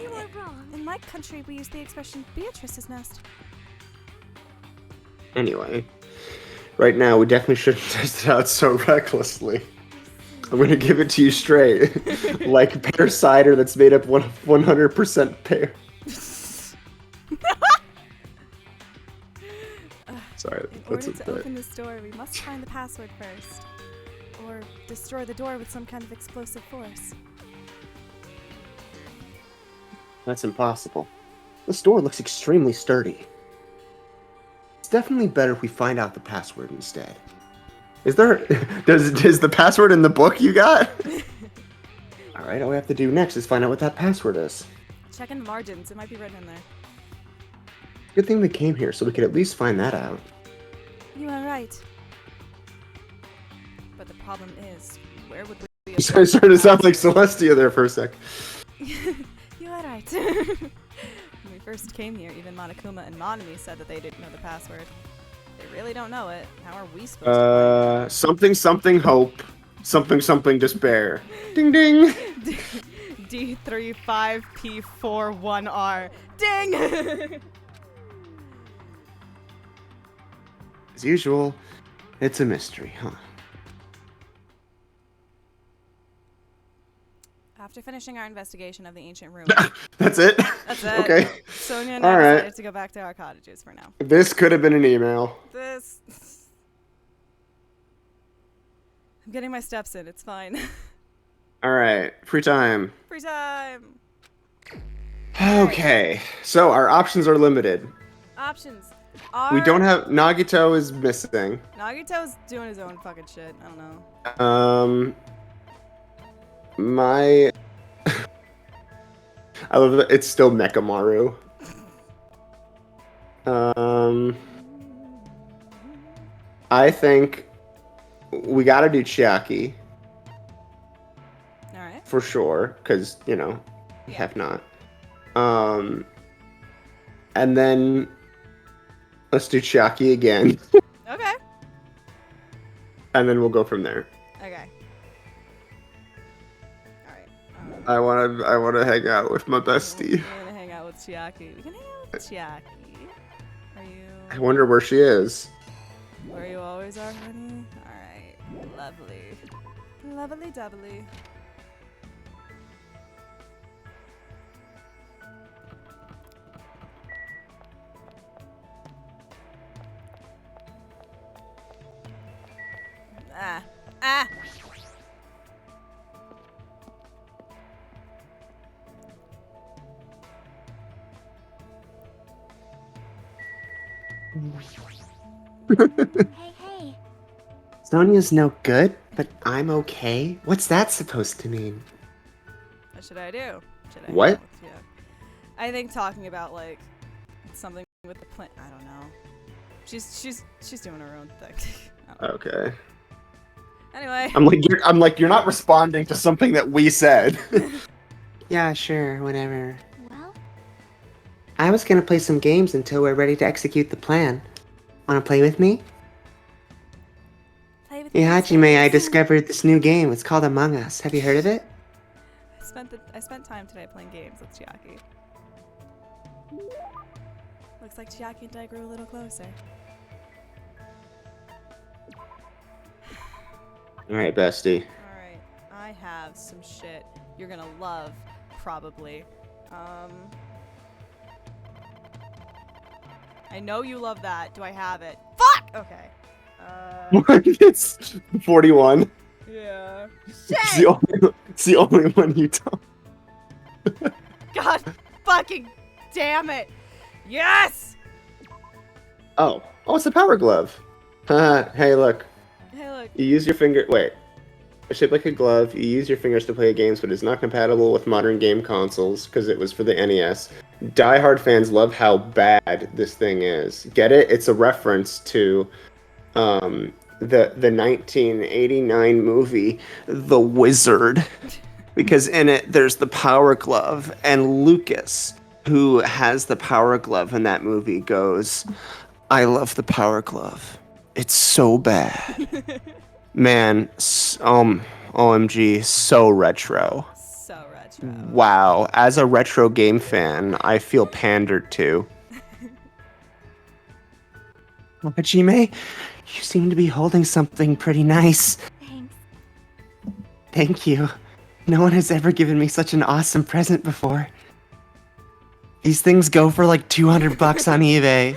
Speaker 7: You are wrong.
Speaker 1: In my country, we use the expression Beatrice's nest.
Speaker 2: Anyway, right now we definitely shouldn't test it out so recklessly. I'm gonna give it to you straight, like pear cider that's made up 100% pear. Sorry,
Speaker 1: In
Speaker 2: that's
Speaker 1: order
Speaker 2: a
Speaker 1: to
Speaker 2: bit.
Speaker 1: open this door, we must find the password first.
Speaker 7: or destroy the door with some kind of explosive force.
Speaker 2: That's impossible. This door looks extremely sturdy. It's definitely better if we find out the password instead. Is the password in the book you got? Alright, all we have to do next is find out what that password is.
Speaker 1: Check in the margins. It might be written in there.
Speaker 2: Good thing we came here so we could at least find that out.
Speaker 7: You are right.
Speaker 1: But the problem is, where would we be?
Speaker 2: You started to sound like Celestia there for a sec.
Speaker 7: You are right.
Speaker 1: When we first came here, even Monokuma and Monami said that they didn't know the password. They really don't know it. How are we supposed to
Speaker 2: Something something hope. Something something despair. Ding ding!
Speaker 1: D35P41R. Ding!
Speaker 2: As usual, it's a mystery, huh?
Speaker 1: After finishing our investigation of the ancient room,
Speaker 2: That's it?
Speaker 1: that's it.
Speaker 2: Okay.
Speaker 1: Sonia and I
Speaker 2: All right.
Speaker 1: decided to go back to our cottages for now.
Speaker 2: This could have been an email.
Speaker 1: This... I'm getting my steps in. It's fine.
Speaker 2: Alright, free time.
Speaker 1: Free time!
Speaker 2: Okay, so our options are limited.
Speaker 1: Options.
Speaker 2: We don't have... Nagito is missing.
Speaker 1: Nagito's doing his own fucking shit. I don't know.
Speaker 2: My... I love that it's still Mechamaru. I think we gotta do Chiaki.
Speaker 1: Alright.
Speaker 2: For sure, because, you know, we have not. And then let's do Chiaki again.
Speaker 1: Okay.
Speaker 2: And then we'll go from there.
Speaker 1: Okay. Alright.
Speaker 2: I wanna hang out with my bestie.
Speaker 1: We're gonna hang out with Chiaki. We can hang out with Chiaki. Are you...
Speaker 2: I wonder where she is.
Speaker 1: Where you always are, honey? Alright. Lovely. Lovely doubly. Ah. Ah!
Speaker 7: Hey.
Speaker 2: Sonia's no good, but I'm okay? What's that supposed to mean?
Speaker 1: What should I do? Should I hang
Speaker 2: What?
Speaker 1: out with you? I think talking about like something with the plant. I don't know. She's doing her own thing. I don't know.
Speaker 2: Okay.
Speaker 1: Anyway.
Speaker 2: I'm like you're not responding to something that we said. Yeah, sure, whatever.
Speaker 7: Well,
Speaker 6: I was gonna play some games until we're ready to execute the plan. Wanna play with me?
Speaker 7: play with
Speaker 6: Yeah,
Speaker 7: me,
Speaker 6: Hajime, I
Speaker 7: Stacey.
Speaker 6: discovered this new game. It's called Among Us. Have you heard of it?
Speaker 1: I spent time today playing games with Chiaki. Looks like Chiaki and I grew a little closer.
Speaker 2: Alright, bestie.
Speaker 1: Alright, I have some shit you're gonna love, probably. I know you love that. Do I have it? Fuck! Okay.
Speaker 2: It's 41.
Speaker 1: Yeah.
Speaker 2: It's the only one you don't.
Speaker 1: God fucking damn it! Yes!
Speaker 2: Oh, it's a power glove. Hey, look.
Speaker 1: Hey, look.
Speaker 2: You use your finger. Wait. It's shaped like a glove. You use your fingers to play games, but it's not compatible with modern game consoles because it was for the NES. Die-hard fans love how bad this thing is. Get it? It's a reference to the 1989 movie The Wizard, because in it there's the power glove, and Lucas, who has the power glove in that movie, goes, "I love the power glove. It's so bad." Man, OMG, so retro.
Speaker 1: So retro.
Speaker 2: Wow, as a retro game fan, I feel pandered to.
Speaker 6: Hajime, you seem to be holding something pretty nice.
Speaker 7: Thanks.
Speaker 6: Thank you. No one has ever given me such an awesome present before. These things go for like $200 on eBay.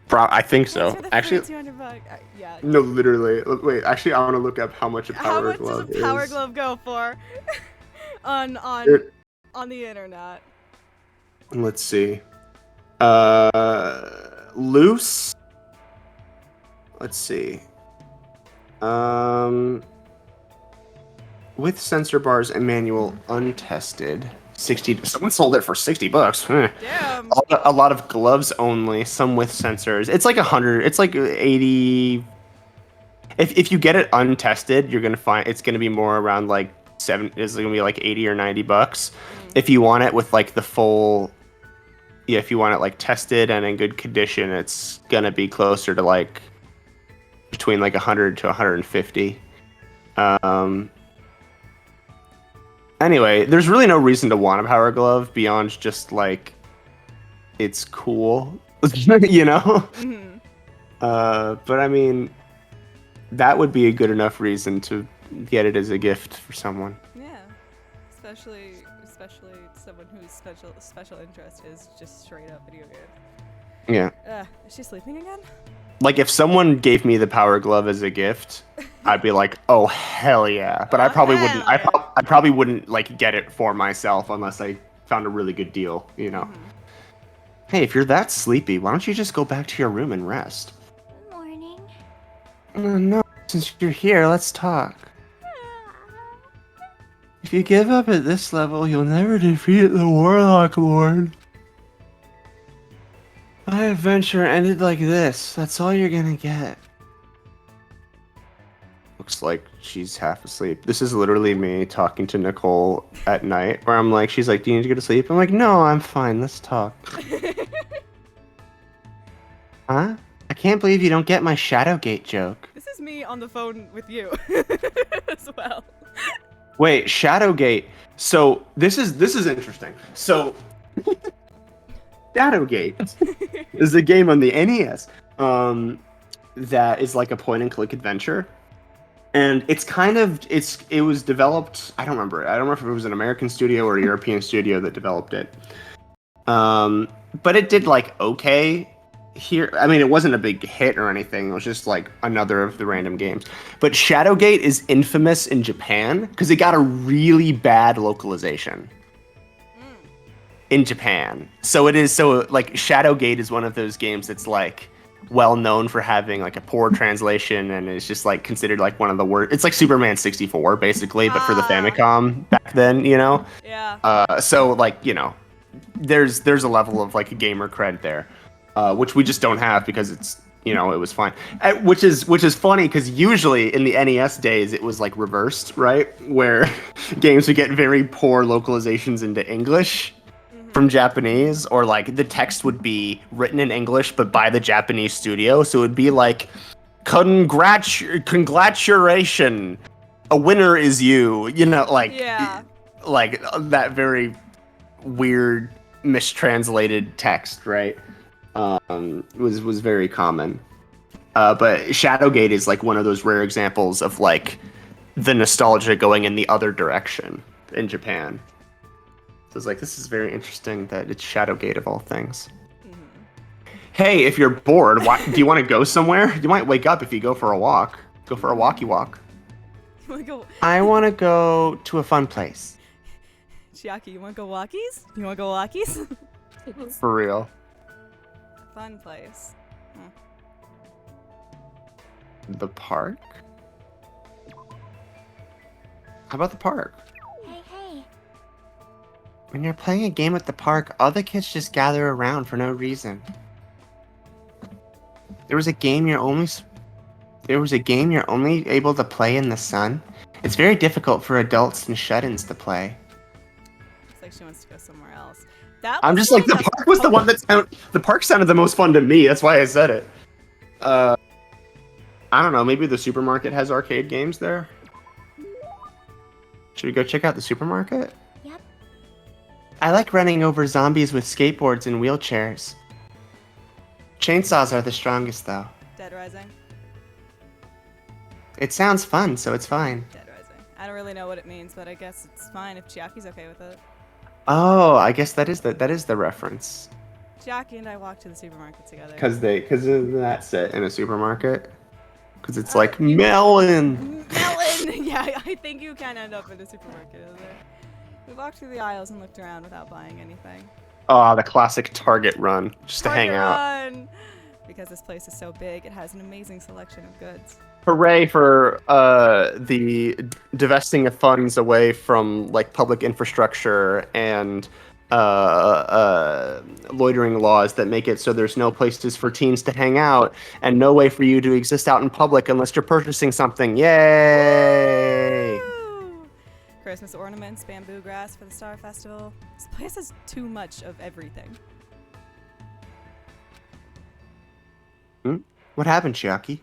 Speaker 2: Bro, I think so.
Speaker 1: Thanks for the
Speaker 2: Actually,
Speaker 1: free $200. Yeah.
Speaker 2: No, literally. Wait, actually, I want to look up how much a
Speaker 1: How
Speaker 2: power
Speaker 1: much
Speaker 2: glove
Speaker 1: does a power
Speaker 2: is.
Speaker 1: glove go for? on
Speaker 2: It-
Speaker 1: the internet.
Speaker 2: Let's see. Loose. Let's see. With sensor bars and manual, untested. 60. Someone sold it for $60. Huh.
Speaker 1: Damn.
Speaker 2: A lot of gloves only. Some with sensors. It's like 100. It's like 80. If you get it untested, you're gonna find it's gonna be more around like it's gonna be like $80 or $90. If you want it with like the full, yeah, if you want it like tested and in good condition, it's gonna be closer to like between like 100 to 150. Anyway, there's really no reason to want a power glove beyond just like it's cool, you know.
Speaker 1: Mhm.
Speaker 2: But I mean, that would be a good enough reason to get it as a gift for someone.
Speaker 1: Yeah. Especially someone whose special interest is just straight up video games.
Speaker 2: Yeah.
Speaker 1: Is she sleeping again?
Speaker 2: Like if someone gave me the power glove as a gift, I'd be like, "Oh hell yeah!" But I
Speaker 1: Oh,
Speaker 2: probably
Speaker 1: hell
Speaker 2: wouldn't.
Speaker 1: yeah.
Speaker 2: I probably wouldn't like get it for myself unless I found a really good deal. You know. Hey, if you're that sleepy, why don't you just go back to your room and rest?
Speaker 8: Morning.
Speaker 2: No, since you're here, let's talk. If you give up at this level, you'll never defeat the Warlock Lord. My adventure ended like this. That's all you're gonna get. Looks like she's half asleep. This is literally me talking to Nicole at night, where I'm like, she's like, "Do you need to go to sleep?" I'm like, "No, I'm fine. Let's talk." Huh? I can't believe you don't get my Shadowgate joke.
Speaker 1: This is me on the phone with you as well.
Speaker 2: Wait, Shadowgate. So this is interesting. So Shadowgate is a game on the NES that is like a point and click adventure. And it was developed, I don't remember if it was an American studio or a European studio that developed it. But it did like okay here. I mean, it wasn't a big hit or anything. It was just like another of the random games. But Shadowgate is infamous in Japan because it got a really bad localization in Japan. So like Shadowgate is one of those games that's like well known for having like a poor translation, and it's just like considered like one of the worst. It's like Superman 64 basically, but for the Famicom back then, you know.
Speaker 1: Yeah.
Speaker 2: So like, you know, there's a level of like gamer cred there, which we just don't have because it's, you know, it was fine. Which is funny because usually in the NES days it was like reversed, right? Where games would get very poor localizations into English from Japanese, or like the text would be written in English but by the Japanese studio, so it would be like congratulation, a winner is you, you know, like like that very weird mistranslated text, right? Was very common. But Shadowgate is like one of those rare examples of like the nostalgia going in the other direction in Japan. So it's like, this is very interesting that it's Shadowgate of all things. Hey, if you're bored, do you want to go somewhere? You might wake up if you go for a walk. Go for a walkie walk.
Speaker 1: You wanna go?
Speaker 2: I want to go to a fun place.
Speaker 1: Chiaki, you wanna go walkies? You wanna go walkies?
Speaker 2: For real.
Speaker 1: Fun place.
Speaker 2: The park? How about the park?
Speaker 8: Hey.
Speaker 2: When you're playing a game at the park, all the kids just gather around for no reason. There was a game you're only able to play in the sun. It's very difficult for adults and shut-ins to play.
Speaker 1: Looks like she wants to go somewhere else. That
Speaker 2: I'm just like, the park was the one the park sounded the most fun to me. That's why I said it. I don't know. Maybe the supermarket has arcade games there. Should we go check out the supermarket?
Speaker 8: Yep.
Speaker 2: I like running over zombies with skateboards and wheelchairs. Chainsaws are the strongest, though.
Speaker 1: Dead Rising.
Speaker 2: It sounds fun, so it's fine.
Speaker 1: Dead Rising. I don't really know what it means, but I guess it's fine if Chiaki's okay with it.
Speaker 2: Oh, I guess that is the reference.
Speaker 1: Jackie and I walked to the supermarket together.
Speaker 2: Because that's set in a supermarket. Because it's like melon.
Speaker 1: Melon! Yeah, I think you can end up in a supermarket over there. We walked through the aisles and looked around without buying anything.
Speaker 2: Oh, the classic Target run, just to hang out.
Speaker 1: Run! Because this place is so big, it has an amazing selection of goods.
Speaker 2: Hooray for the divesting of funds away from like public infrastructure and loitering laws that make it so there's no places for teens to hang out and no way for you to exist out in public unless you're purchasing something. Yay!
Speaker 1: Woo! Christmas ornaments, bamboo grass for the Star Festival. This place has too much of everything.
Speaker 2: What happened, Chiaki?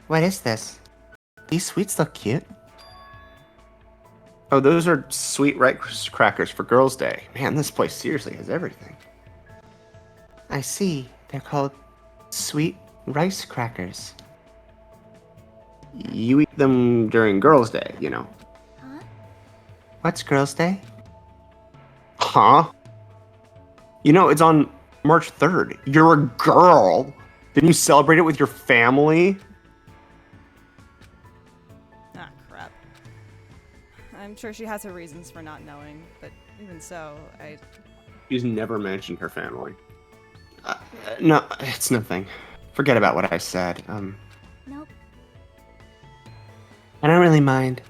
Speaker 6: What is this? These sweets look cute.
Speaker 2: Oh, those are sweet rice crackers for Girls' Day. Man, this place seriously has everything.
Speaker 6: I see. They're called sweet rice crackers.
Speaker 2: You eat them during Girls' Day, you know.
Speaker 8: Huh?
Speaker 6: What's Girls' Day?
Speaker 2: Huh? You know, it's on March 3rd. You're a girl. Didn't you celebrate it with your family?
Speaker 1: Ah, crap. I'm sure she has her reasons for not knowing, but even so,
Speaker 2: She's never mentioned her family. No, it's nothing. Forget about what I said.
Speaker 8: Nope.
Speaker 6: I don't really mind.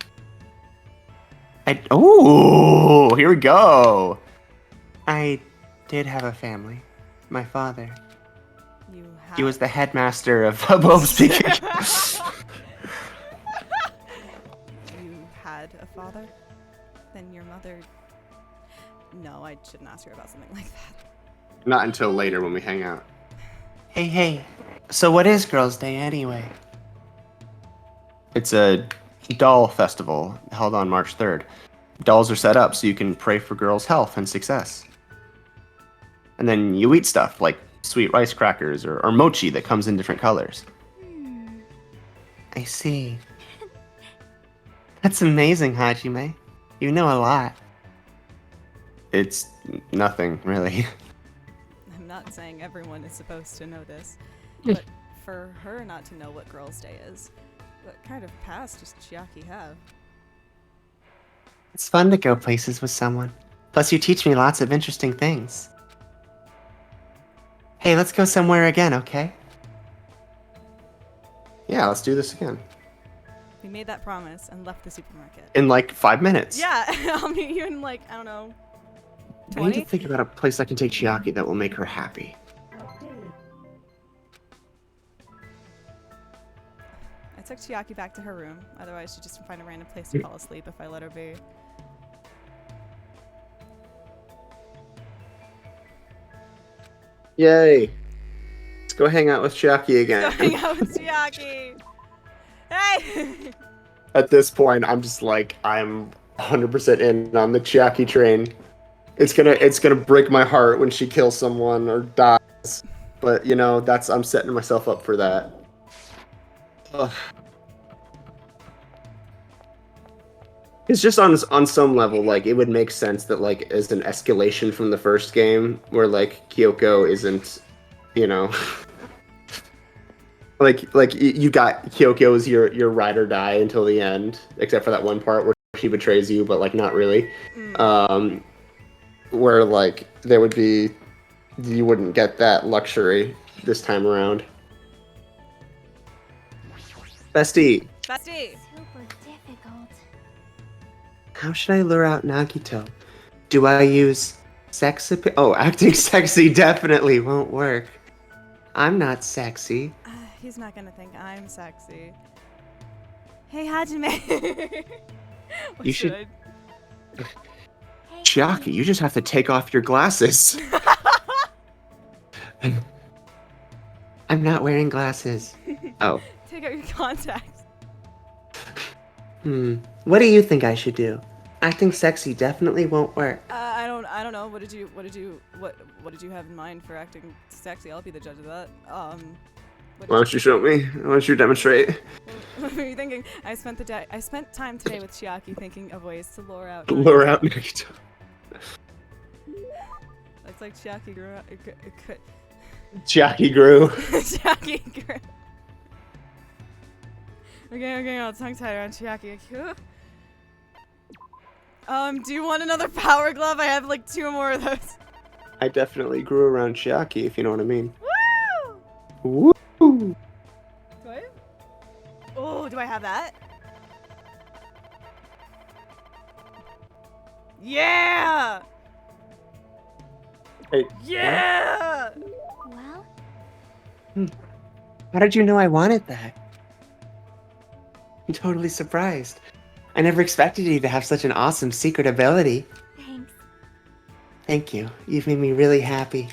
Speaker 2: Oh, here we go.
Speaker 6: I did have a family. My father.
Speaker 1: you have...
Speaker 2: He was the headmaster of Bob's Speaking.
Speaker 1: You had a father? Then your mother... No, I shouldn't ask her about something like that.
Speaker 2: Not until later when we hang out.
Speaker 6: Hey. So what is Girls' Day anyway?
Speaker 2: It's a doll festival held on March 3rd. Dolls are set up so you can pray for girls' health and success. And then you eat stuff like sweet rice crackers or mochi that comes in different colors.
Speaker 6: I see. That's amazing, Hajime. You know a lot.
Speaker 2: It's nothing, really.
Speaker 1: I'm not saying everyone is supposed to know this, but for her not to know what Girls' Day is, what kind of past does Chiaki have?
Speaker 6: It's fun to go places with someone. Plus, you teach me lots of interesting things. Hey, let's go somewhere again, okay?
Speaker 2: Yeah, let's do this again.
Speaker 1: We made that promise and left the supermarket.
Speaker 2: In like 5 minutes.
Speaker 1: Yeah, I'll meet you in like, I don't know,
Speaker 2: I need to
Speaker 1: 20?
Speaker 2: think about a place I can take Chiaki that will make her happy.
Speaker 1: I took Chiaki back to her room, otherwise she'd just find a random place to fall asleep if I let her be.
Speaker 2: Yay. Let's go hang out with Chiaki again.
Speaker 1: Going out with Chiaki! Hey!
Speaker 2: At this point, I'm just like, I'm 100% in on the Chiaki train. It's gonna break my heart when she kills someone or dies. But, you know, I'm setting myself up for that. Ugh. It's just on some level, like, it would make sense that, like, as an escalation from the first game, where, like, Kyoko isn't, you know... like you got Kyoko as your ride or die until the end, except for that one part where she betrays you, but, like, not really. Where, like, there would be... You wouldn't get that luxury this time around. Bestie!
Speaker 1: Bestie!
Speaker 8: Super difficult.
Speaker 6: How should I lure out Nagito? Do I use sex appeal? Oh, acting sexy definitely won't work. I'm not sexy.
Speaker 1: He's not gonna think I'm sexy. Hey, Hajime!
Speaker 2: You should-
Speaker 8: Hey,
Speaker 2: Chiaki, you just have to take off your glasses.
Speaker 6: I'm not wearing glasses.
Speaker 2: Oh.
Speaker 1: Take out your contacts.
Speaker 6: What do you think I should do? Acting sexy definitely won't work.
Speaker 1: I don't know. What did you have in mind for acting sexy? I'll be the judge of that.
Speaker 2: Why don't you show me? Why don't you demonstrate?
Speaker 1: What were you thinking? I spent time today with Chiaki thinking of ways to lure out.
Speaker 2: Lure out Nagito.
Speaker 1: Looks like Chiaki grew up.
Speaker 2: Jackie grew.
Speaker 1: Chiaki grew. Okay, I'll tongue tie around Chiaki. Do you want another power glove? I have like 2 more of those.
Speaker 2: I definitely grew around Chiaki, if you know what I mean.
Speaker 1: Woo!
Speaker 2: Woo!
Speaker 1: What? Oh, do I have that? Yeah!
Speaker 2: Hey,
Speaker 1: Yeah!
Speaker 8: Well,
Speaker 6: How did you know I wanted that? I'm totally surprised. I never expected you to have such an awesome secret ability.
Speaker 8: thanks.
Speaker 6: Thank you. You've made me really happy.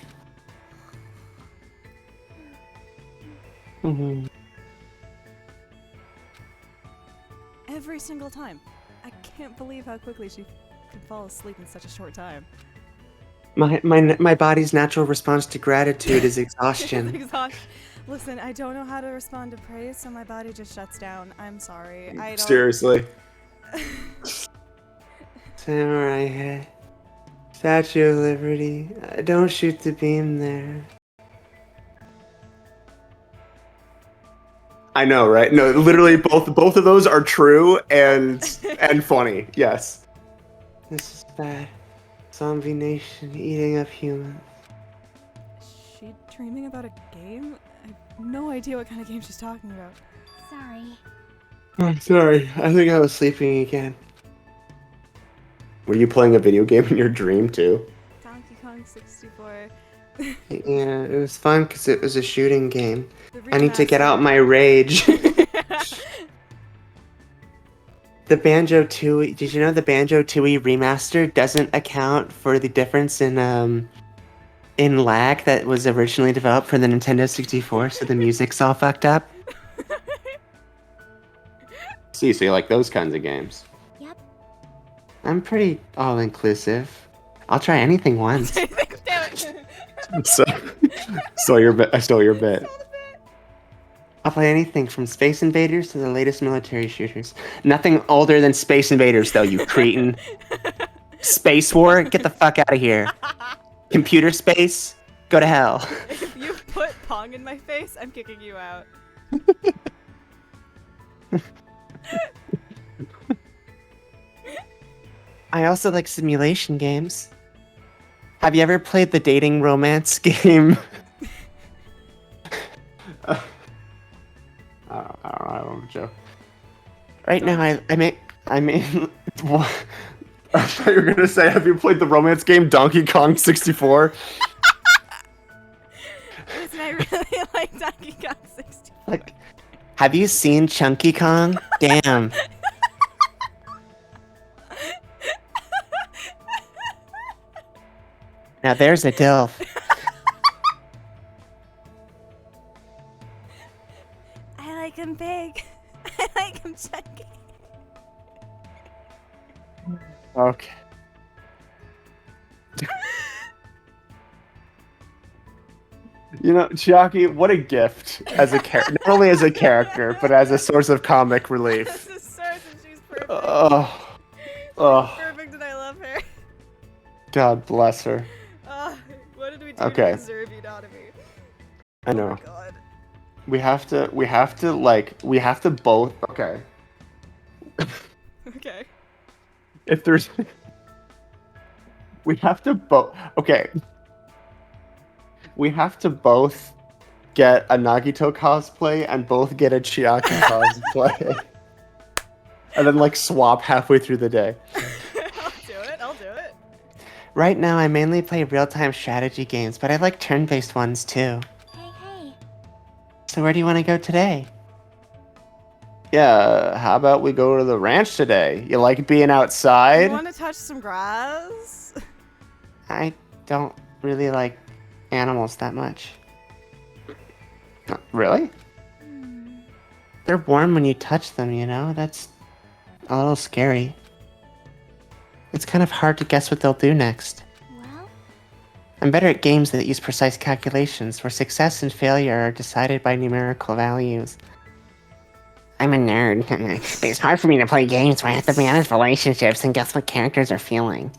Speaker 6: Mhm.
Speaker 1: Every single time. I can't believe how quickly she could fall asleep in such a short time.
Speaker 6: My body's natural response to gratitude is exhaustion.
Speaker 1: Exhaustion. Listen, I don't know how to respond to praise, so my body just shuts down. I'm sorry. I don't.
Speaker 2: Seriously.
Speaker 6: Samurai head. Statue of Liberty. Don't shoot the beam there.
Speaker 2: I know, right? No, literally both of those are true and funny. Yes.
Speaker 6: This is bad. Zombie nation eating up humans.
Speaker 1: Is she dreaming about a game? I have no idea what kind of game she's talking about.
Speaker 8: Sorry.
Speaker 6: I'm sorry. I think I was sleeping again.
Speaker 2: Were you playing a video game in your dream too?
Speaker 1: Donkey Kong 64.
Speaker 6: Yeah, it was fun because it was a shooting game.
Speaker 1: The
Speaker 6: I need to get
Speaker 1: remaster.
Speaker 6: out my rage. The Banjo Tooie. Did you know the Banjo Tooie remaster doesn't account for the difference in lag that was originally developed for the Nintendo 64? So the music's all fucked up.
Speaker 2: See, so you like those kinds of games?
Speaker 8: Yep.
Speaker 6: I'm pretty all inclusive. I'll try anything once.
Speaker 1: Damn it.
Speaker 2: So, stole your bit. I stole your bit.
Speaker 6: I'll play anything from Space Invaders to the latest military shooters. Nothing older than Space Invaders, though, you cretin. Space War? Get the fuck out of here. Computer space? Go to hell.
Speaker 1: If you put Pong in my face, I'm kicking you out.
Speaker 6: I also like simulation games. Have you ever played the dating romance game?
Speaker 2: I don't know, Joe.
Speaker 6: Right now, I mean,
Speaker 2: What? I thought you were gonna say, have you played the romance game Donkey Kong 64?
Speaker 1: Listen, I really like Donkey Kong 64.
Speaker 6: like, have you seen Chunky Kong? Damn. Now there's a DILF.
Speaker 7: I like him big. I like him chunky.
Speaker 2: Okay. You know, Chiaki, what a gift as a character. Not only as a character, but as a source of comic relief.
Speaker 1: This is so and she's perfect.
Speaker 2: Oh,
Speaker 1: Perfect, and I love her.
Speaker 2: God bless her.
Speaker 1: What did we do
Speaker 2: Okay.
Speaker 1: to deserve you, not me?
Speaker 2: I
Speaker 1: Oh
Speaker 2: know.
Speaker 1: my god.
Speaker 2: We have to both. Okay.
Speaker 1: Okay.
Speaker 2: If there's, we have to both. Okay. We have to both get a Nagito cosplay and both get a Chiaki cosplay, and then like swap halfway through the day.
Speaker 1: I'll do it.
Speaker 6: Right now, I mainly play real-time strategy games, but I like turn-based ones too.
Speaker 8: Hey.
Speaker 6: So where do you want to go today?
Speaker 2: Yeah, how about we go to the ranch today? You like being
Speaker 1: You
Speaker 2: outside?
Speaker 1: want to touch some grass?
Speaker 6: I don't really like animals that much.
Speaker 2: Really?
Speaker 6: They're warm when you touch them, you know? That's a little scary. It's kind of hard to guess what they'll do next.
Speaker 8: Well,
Speaker 6: I'm better at games that use precise calculations, where success and failure are decided by numerical values. I'm a nerd. It's hard for me to play games where I have to manage relationships and guess what characters are feeling.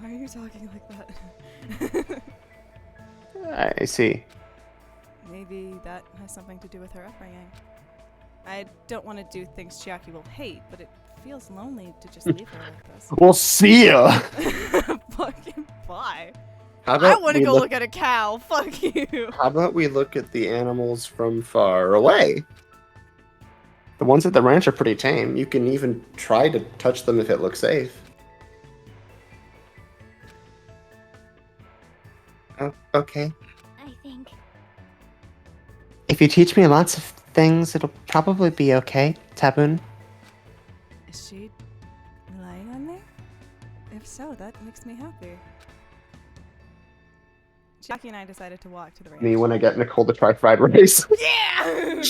Speaker 1: Why are you talking like that?
Speaker 2: I see.
Speaker 1: Maybe that has something to do with her upbringing. I don't want to do things Chiaki will hate, but it feels lonely to just leave her like this.
Speaker 2: We'll see ya!
Speaker 1: Fucking bye.
Speaker 2: How
Speaker 1: I
Speaker 2: about
Speaker 1: want to
Speaker 2: we
Speaker 1: go
Speaker 2: look-
Speaker 1: look at a cow. Fuck you.
Speaker 2: How about we look at the animals from far away? The ones at the ranch are pretty tame. You can even try to touch them if it looks safe. Oh, okay.
Speaker 8: I think.
Speaker 6: If you teach me lots of things, it'll probably be okay, Tabun.
Speaker 1: Is she lying on me? If so, that makes me happy. Chiaki and I decided to walk to the ranch.
Speaker 2: Me when I get Nicole to try fried rice.
Speaker 1: Yeah!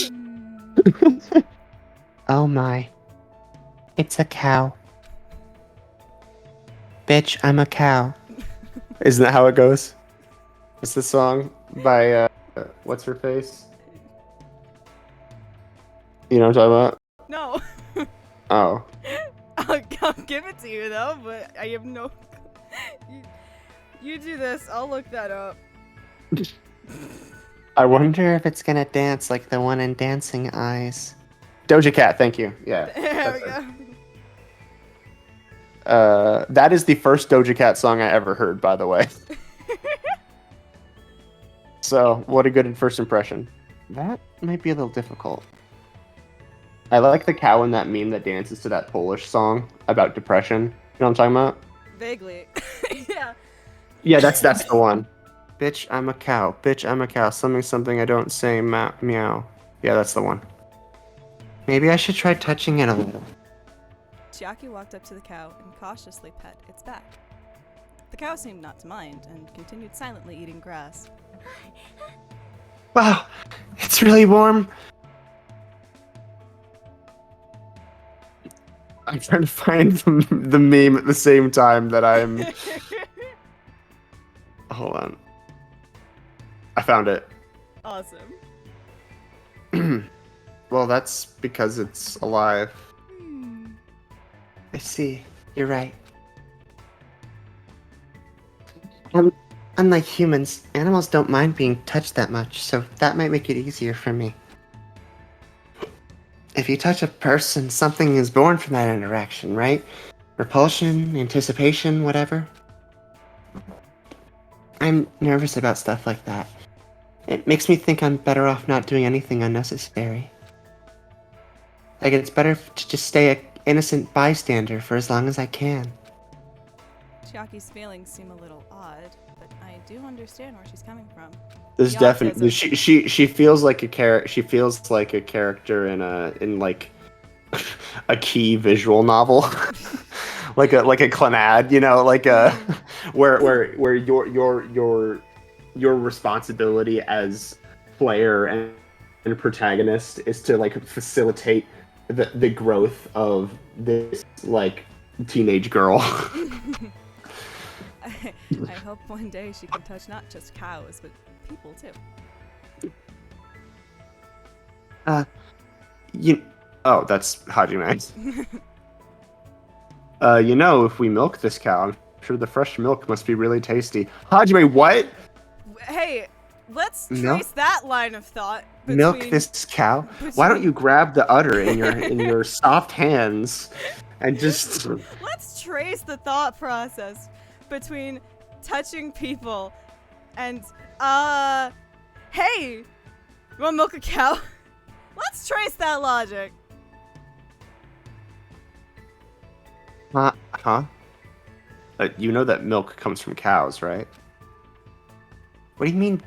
Speaker 6: Oh my. It's a cow. Bitch, I'm a cow.
Speaker 2: Isn't that how it goes? It's the song by, what's her face? You know what I'm talking
Speaker 1: No.
Speaker 2: about? Oh.
Speaker 1: I'll give it to you though, but I have no. You do this. I'll look that up.
Speaker 6: I wonder if it's gonna dance like the one in Dancing Eyes.
Speaker 2: Doja Cat, thank you. Yeah.
Speaker 1: There we
Speaker 2: that's
Speaker 1: go.
Speaker 2: her. That is the first Doja Cat song I ever heard, by the way. So, what a good first impression.
Speaker 6: That might be a little difficult.
Speaker 2: I like the cow in that meme that dances to that Polish song about depression. You know what I'm talking about?
Speaker 1: Vaguely. Yeah.
Speaker 2: Yeah, that's the one.
Speaker 6: Bitch, I'm a cow. Bitch, I'm a cow. Something I don't say, meow.
Speaker 2: Yeah, that's the one.
Speaker 6: Maybe I should try touching it a little.
Speaker 1: Chiaki walked up to the cow and cautiously pet its back. The cow seemed not to mind and continued silently eating grass.
Speaker 6: Wow, it's really warm.
Speaker 2: I'm trying to find the meme at the same time that I'm... Hold on. I found it.
Speaker 1: Awesome.
Speaker 2: Well, that's because it's alive.
Speaker 6: I see. You're right. Unlike humans, animals don't mind being touched that much, so that might make it easier for me. If you touch a person, something is born from that interaction, right? Repulsion, anticipation, whatever. I'm nervous about stuff like that. It makes me think I'm better off not doing anything unnecessary. Like, it's better to just stay an innocent bystander for as long as I can.
Speaker 1: Chiaki's feelings seem a little odd, but I do understand where she's coming from.
Speaker 2: There's
Speaker 1: The
Speaker 2: definitely
Speaker 1: autism.
Speaker 2: she feels like a character. She feels like a character in like a key visual novel, like a Clannad, you know, like a where your responsibility as player and protagonist is to like facilitate the growth of this like teenage girl.
Speaker 1: I hope one day she can touch not just cows, but people too.
Speaker 2: Oh, that's Hajime. You know, if we milk this cow, I'm sure the fresh milk must be really tasty. Hajime, what?
Speaker 1: Hey, let's
Speaker 6: Milk?
Speaker 1: trace that line of thought.
Speaker 6: Milk
Speaker 1: between-
Speaker 6: this cow? Why don't you grab the udder in your soft hands and just...
Speaker 1: Let's trace the thought process between touching people and, hey, you wanna milk a cow? Let's trace that logic.
Speaker 6: Huh?
Speaker 2: You know that milk comes from cows, right?
Speaker 6: What do you mean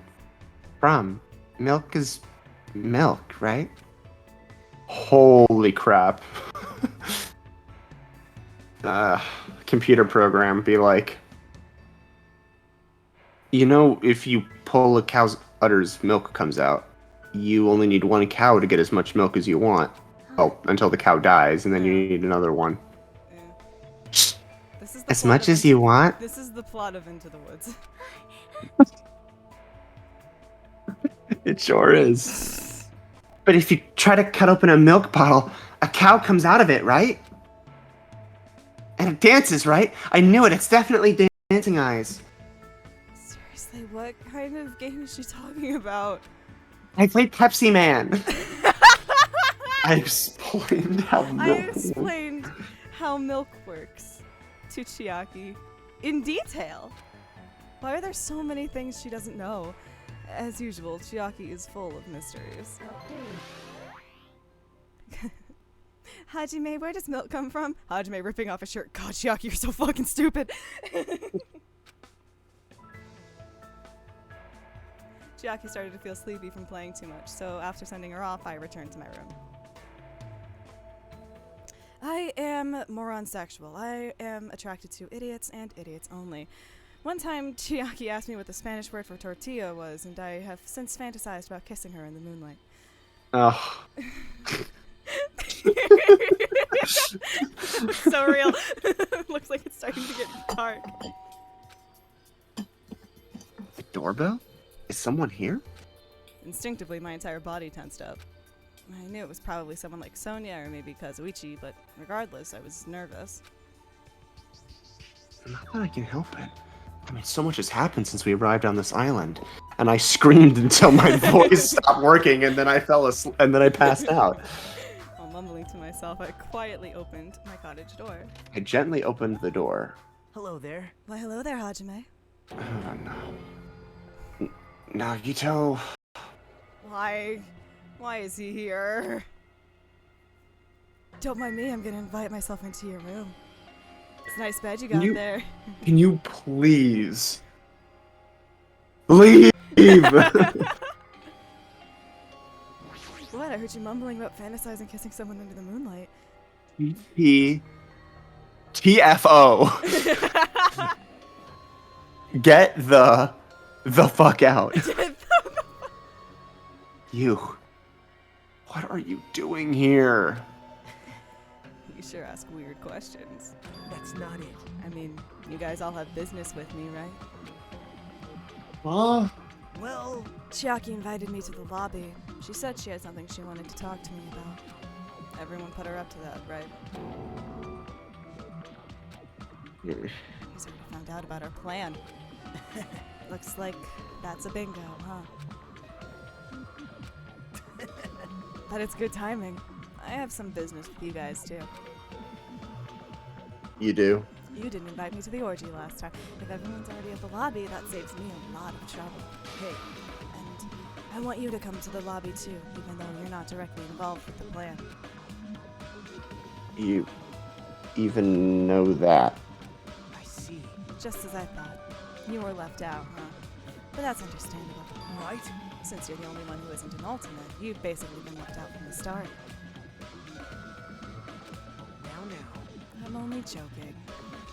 Speaker 6: from? Milk is milk, right?
Speaker 2: Holy crap. Computer program be like, you know, if you pull a cow's udders, milk comes out. You only need one cow to get as much milk as you want. Oh, until the cow dies, and then you need another one.
Speaker 1: This is the
Speaker 6: As
Speaker 1: plot
Speaker 6: much
Speaker 1: of
Speaker 6: as you want?
Speaker 1: This is the plot of Into the Woods.
Speaker 2: It sure is.
Speaker 6: But if you try to cut open a milk bottle, a cow comes out of it, right? And it dances, right? I knew it. It's definitely Dancing Eyes.
Speaker 1: Seriously. Seriously, what kind of game is she talking about?
Speaker 2: I played Pepsi Man. I explained how
Speaker 1: I
Speaker 2: milk works.
Speaker 1: explained how milk works to Chiaki in detail. Why are there so many things she doesn't know? As usual, Chiaki is full of mysteries. Hajime, where does milk come from? Hajime ripping off a shirt. God, Chiaki, you're so fucking stupid. Chiaki started to feel sleepy from playing too much, so after sending her off, I returned to my room. I am moron sexual. I am attracted to idiots and idiots only. One time, Chiaki asked me what the Spanish word for tortilla was, and I have since fantasized about kissing her in the moonlight.
Speaker 2: Oh.
Speaker 1: Looks so real. Looks like it's starting to get dark.
Speaker 2: The doorbell? Is someone here?
Speaker 1: Instinctively, my entire body tensed up. I knew it was probably someone like Sonia or maybe Kazuichi, but regardless, I was nervous.
Speaker 2: Not that I can help it. I mean, so much has happened since we arrived on this island, and I screamed until my voice stopped working, and then I fell asleep, and then I passed out.
Speaker 1: While mumbling to myself, I quietly opened my cottage door.
Speaker 2: I gently opened the door.
Speaker 4: Hello there.
Speaker 1: Why, hello there, Hajime.
Speaker 2: Oh no. Nagito.
Speaker 1: Why is he here? Don't mind me, I'm gonna invite myself into your room. It's a nice bed you got there.
Speaker 2: Can you please leave?
Speaker 1: What? I heard you mumbling about fantasizing kissing someone under the moonlight.
Speaker 2: TFO. Get the fuck out. You. What are you doing here?
Speaker 1: You sure ask weird questions.
Speaker 4: That's not it.
Speaker 1: I mean, you guys all have business with me, right?
Speaker 2: Huh?
Speaker 4: Well,
Speaker 1: Chiaki invited me to the lobby. She said she had something she wanted to talk to me about. Everyone put her up to that, right? He's already found out about our plan. Looks like that's a bingo, huh? But it's good timing. I have some business with you guys, too.
Speaker 2: You do?
Speaker 1: You didn't invite me to the orgy last time. If everyone's already at the lobby, that saves me a lot of trouble. Hey, and I want you to come to the lobby, too, even though you're not directly involved with the plan.
Speaker 2: You even know that?
Speaker 4: I see.
Speaker 1: Just as I thought. You were left out, huh? But that's understandable.
Speaker 4: Right?
Speaker 1: Since you're the only one who isn't an ultimate, you've basically been left out from the start.
Speaker 4: Now.
Speaker 1: I'm only joking.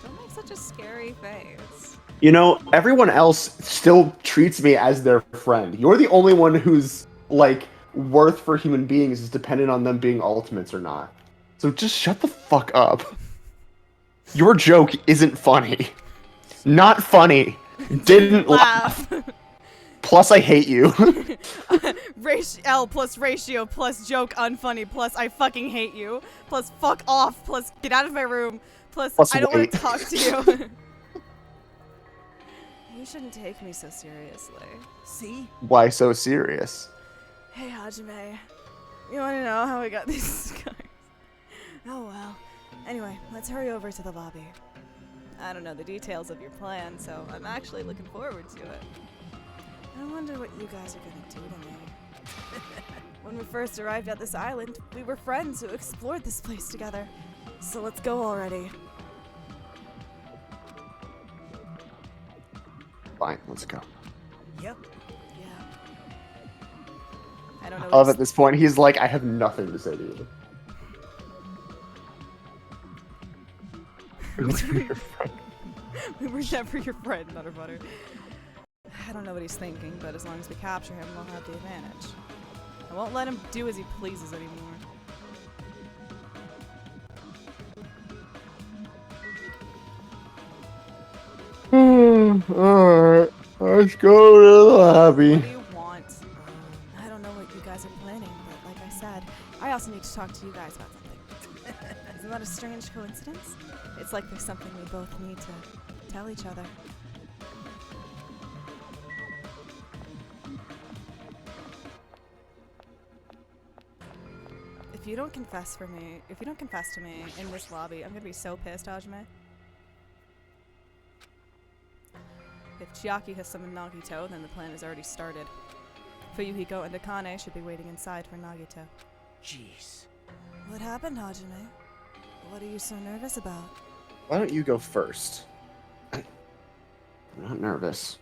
Speaker 1: Don't make such a scary face.
Speaker 2: You know, everyone else still treats me as their friend. You're the only one whose, like, worth for human beings is dependent on them being ultimates or not. So just shut the fuck up. Your joke isn't funny. Not funny. Didn't laugh. Plus, I hate you.
Speaker 1: L plus ratio plus joke unfunny plus I fucking hate you plus fuck off plus get out of my room plus I don't want to talk to you. You shouldn't take me so seriously.
Speaker 4: See?
Speaker 2: Why so serious?
Speaker 1: Hey Hajime, you want to know how I got these scars? Oh well. Anyway, let's hurry over to the lobby. I don't know the details of your plan, so I'm actually looking forward to it. I wonder what you guys are gonna do to me. When we first arrived at this island, we were friends who explored this place together. So let's go already.
Speaker 2: Fine, let's go.
Speaker 4: Yep.
Speaker 1: Yeah. I don't know.
Speaker 2: I love at this point, he's like, I have nothing to say to you.
Speaker 1: We were never your friend, Butter Butter. I don't know what he's thinking, but as long as we capture him, we'll have the advantage. I won't let him do as he pleases anymore.
Speaker 2: Alright, let's go to the lobby.
Speaker 1: What do you want? I don't know what you guys are planning, but like I said, I also need to talk to you guys about something. Isn't that a strange coincidence? It's like there's something we both need to tell each other. If you don't confess to me in this lobby, I'm gonna be so pissed, Hajime. If Chiaki has summoned Nagito, then the plan has already started. Fuyuhiko and Akane should be waiting inside for Nagito.
Speaker 4: Jeez.
Speaker 7: What happened, Hajime? What are you so nervous about?
Speaker 2: Why don't you go first? I'm not nervous.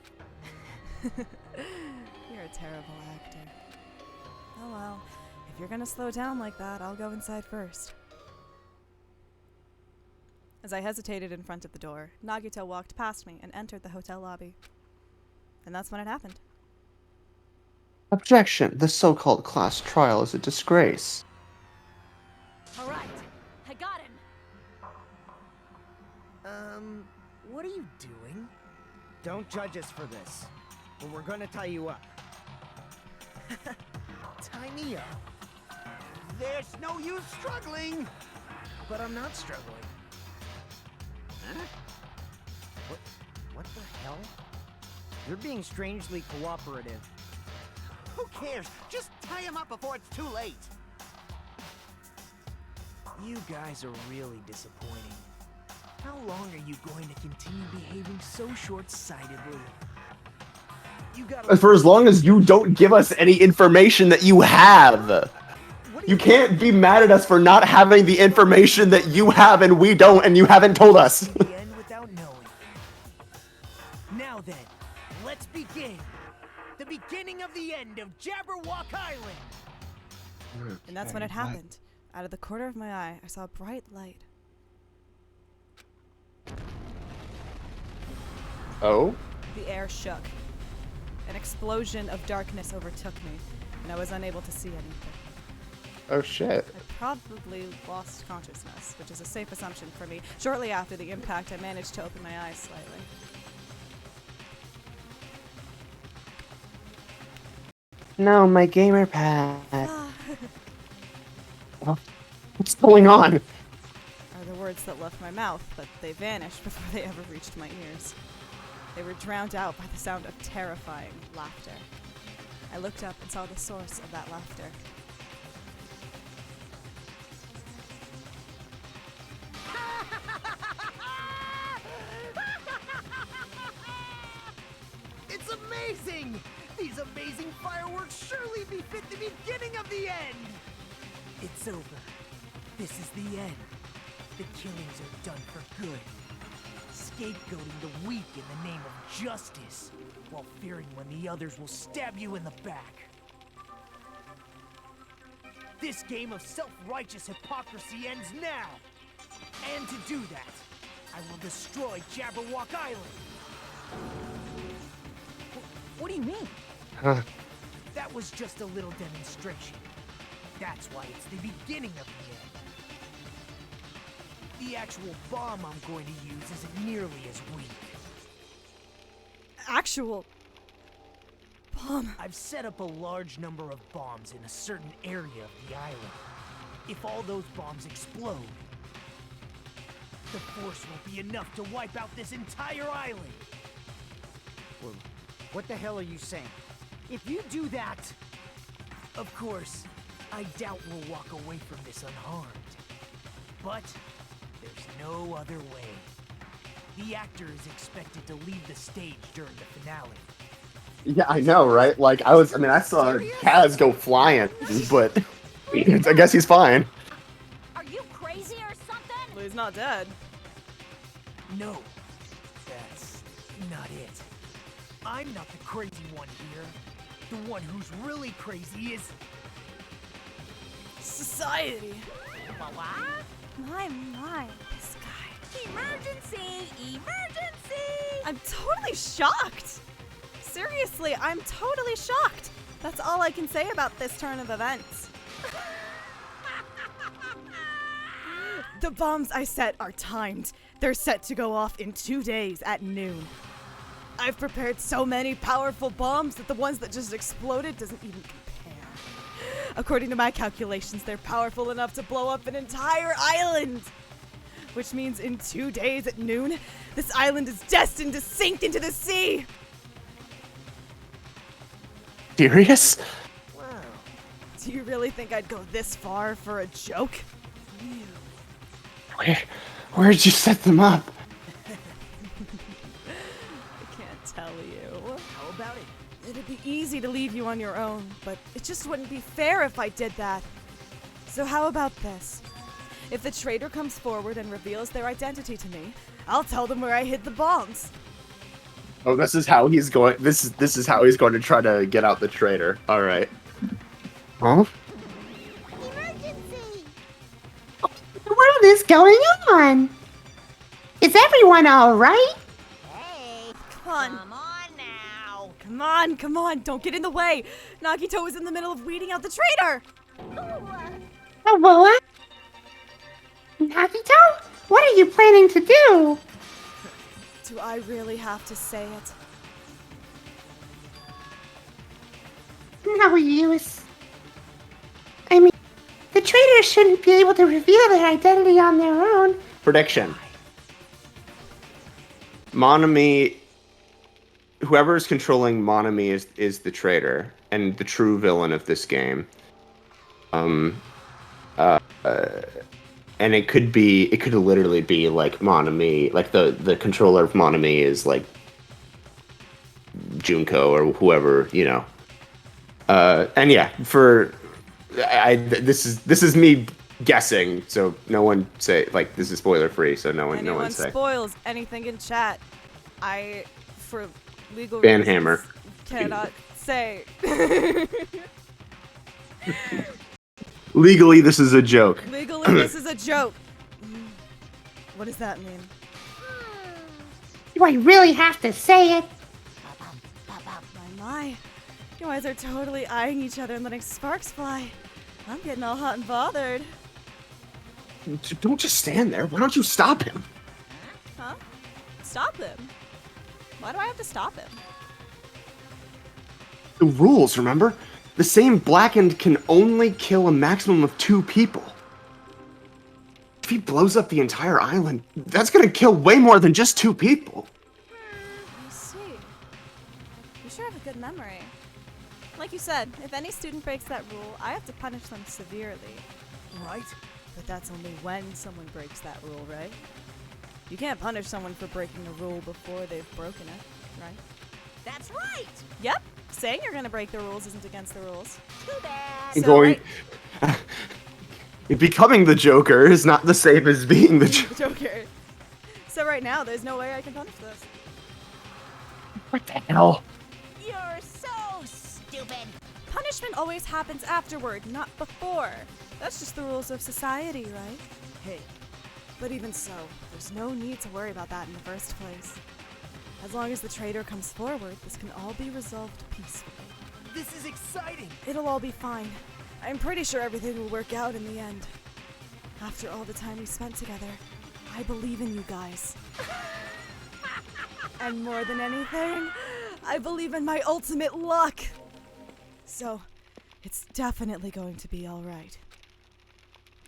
Speaker 1: You're a terrible actor. Oh well, if you're gonna slow down like that, I'll go inside first. As I hesitated in front of the door, Nagito walked past me and entered the hotel lobby. And that's when it happened.
Speaker 2: Objection. The so-called class trial is a disgrace.
Speaker 5: All right, I got him.
Speaker 4: What are you doing? Don't judge us for this, or we're gonna tie you up. Tie me up? There's no use struggling! But I'm not struggling. Huh? What the hell? You're being strangely cooperative. Who cares? Just tie him up before it's too late! You guys are really disappointing. How long are you going to continue behaving so short-sightedly? You gotta...
Speaker 2: For as long as you don't give us any information that you have. You can't be mad at us for not having the information that you have and we don't, and you haven't told us.
Speaker 4: The end without knowing. Now then, let's begin. The beginning of the end of Jabberwock Island.
Speaker 1: And that's when it happened. Out of the corner of my eye, I saw a bright light.
Speaker 2: Oh?
Speaker 1: The air shook. An explosion of darkness overtook me, and I was unable to see anything.
Speaker 2: Oh shit.
Speaker 1: I probably lost consciousness, which is a safe assumption for me. Shortly after the impact, I managed to open my eyes slightly.
Speaker 2: No, my gamer pad. What's going on?
Speaker 1: Are the words that left my mouth, but they vanished before they ever reached my ears. They were drowned out by the sound of terrifying laughter. I looked up and saw the source of that laughter.
Speaker 4: It's amazing! These amazing fireworks surely befit the beginning of the end! It's over. This is the end. The killings are done for good. Scapegoating the weak in the name of justice, while fearing when the others will stab you in the back. This game of self-righteous hypocrisy ends now! And to do that, I will destroy Jabberwock Island! What do you mean?
Speaker 2: Huh.
Speaker 4: That was just a little demonstration. That's why it's the beginning of the end. The actual bomb I'm going to use isn't nearly as weak.
Speaker 1: Actual bomb.
Speaker 4: I've set up a large number of bombs in a certain area of the island. If all those bombs explode, the force will be enough to wipe out this entire island. Well, what the hell are you saying? If you do that, of course, I doubt we'll walk away from this unharmed. But there's no other way. The actor is expected to leave the stage during the finale.
Speaker 2: Yeah, I know, right? Like, I saw Kaz go flying, but I guess he's fine.
Speaker 5: Are you crazy or something?
Speaker 1: Well, he's not dead.
Speaker 4: No, that's not it. I'm not the crazy one here. The one who's really crazy is...
Speaker 1: Society.
Speaker 7: My, this guy.
Speaker 5: Emergency! Emergency!
Speaker 1: I'm totally shocked. Seriously, I'm totally shocked. That's all I can say about this turn of events. The bombs I set are timed. They're set to go off in 2 days at noon. I've prepared so many powerful bombs that the ones that just exploded doesn't even compare. According to my calculations, they're powerful enough to blow up an entire island. Which means in 2 days at noon, this island is destined to sink into the sea.
Speaker 2: Serious?
Speaker 4: Wow.
Speaker 1: Do you really think I'd go this far for a joke?
Speaker 2: Where'd you set them up?
Speaker 1: I can't tell you.
Speaker 4: How about it?
Speaker 1: It'd be easy to leave you on your own, but it just wouldn't be fair if I did that. So how about this? If the traitor comes forward and reveals their identity to me, I'll tell them where I hid the bombs.
Speaker 2: Oh, this is how he's going. This is how he's going to try to get out the traitor. All right. Huh?
Speaker 8: Emergency!
Speaker 6: What the world is going on? Is everyone alright?
Speaker 5: Hey,
Speaker 1: Come on.
Speaker 5: come on now.
Speaker 1: Come on, don't get in the way. Nagito is in the middle of weeding out the traitor.
Speaker 6: Oh, well, Nagito? What are you planning to do?
Speaker 1: Do I really have to say it?
Speaker 6: No use. I mean, the traitors shouldn't be able to reveal their identity on their own.
Speaker 2: Prediction. Monami, whoever is controlling Monami is the traitor and the true villain of this game. And it could literally be like Monami, like the controller of Monami is like Junko or whoever, you know. And yeah, this is me guessing, so no one say, like, this is spoiler free, so no one say.
Speaker 1: Spoils anything in chat, I, for legal
Speaker 2: Banhammer.
Speaker 1: reasons, cannot say.
Speaker 2: Legally, this is a joke.
Speaker 1: Legally, this is a joke. What does that mean?
Speaker 6: Do I really have to say it?
Speaker 1: My. You guys are totally eyeing each other and letting sparks fly. I'm getting all hot and bothered.
Speaker 2: Don't just stand there. Why don't you stop him?
Speaker 1: Huh? Stop him? Why do I have to stop him?
Speaker 2: The rules, remember? The same blackened can only kill a maximum of 2 people. If he blows up the entire island, that's gonna kill way more than just 2 people.
Speaker 1: I see. You sure have a good memory. Like you said, if any student breaks that rule, I have to punish them severely.
Speaker 4: Right?
Speaker 1: But that's only when someone breaks that rule, right? You can't punish someone for breaking a rule before they've broken it, right?
Speaker 5: That's right.
Speaker 1: Yep. Saying you're gonna break the rules isn't against the rules.
Speaker 5: Too bad.
Speaker 1: So,
Speaker 2: Becoming the Joker is not the same as being the Joker.
Speaker 1: Joker. So right now, there's no way I can punish this.
Speaker 2: What the hell?
Speaker 5: You're so stupid.
Speaker 1: Punishment always happens afterward, not before. That's just the rules of society, right?
Speaker 4: Hey,
Speaker 1: But even so, there's no need to worry about that in the first place. As long as the traitor comes forward, this can all be resolved peacefully.
Speaker 4: this is exciting!
Speaker 1: It'll all be fine. I'm pretty sure everything will work out in the end. After all the time we spent together, I believe in you guys. And more than anything, I believe in my ultimate luck. So, it's definitely going to be alright.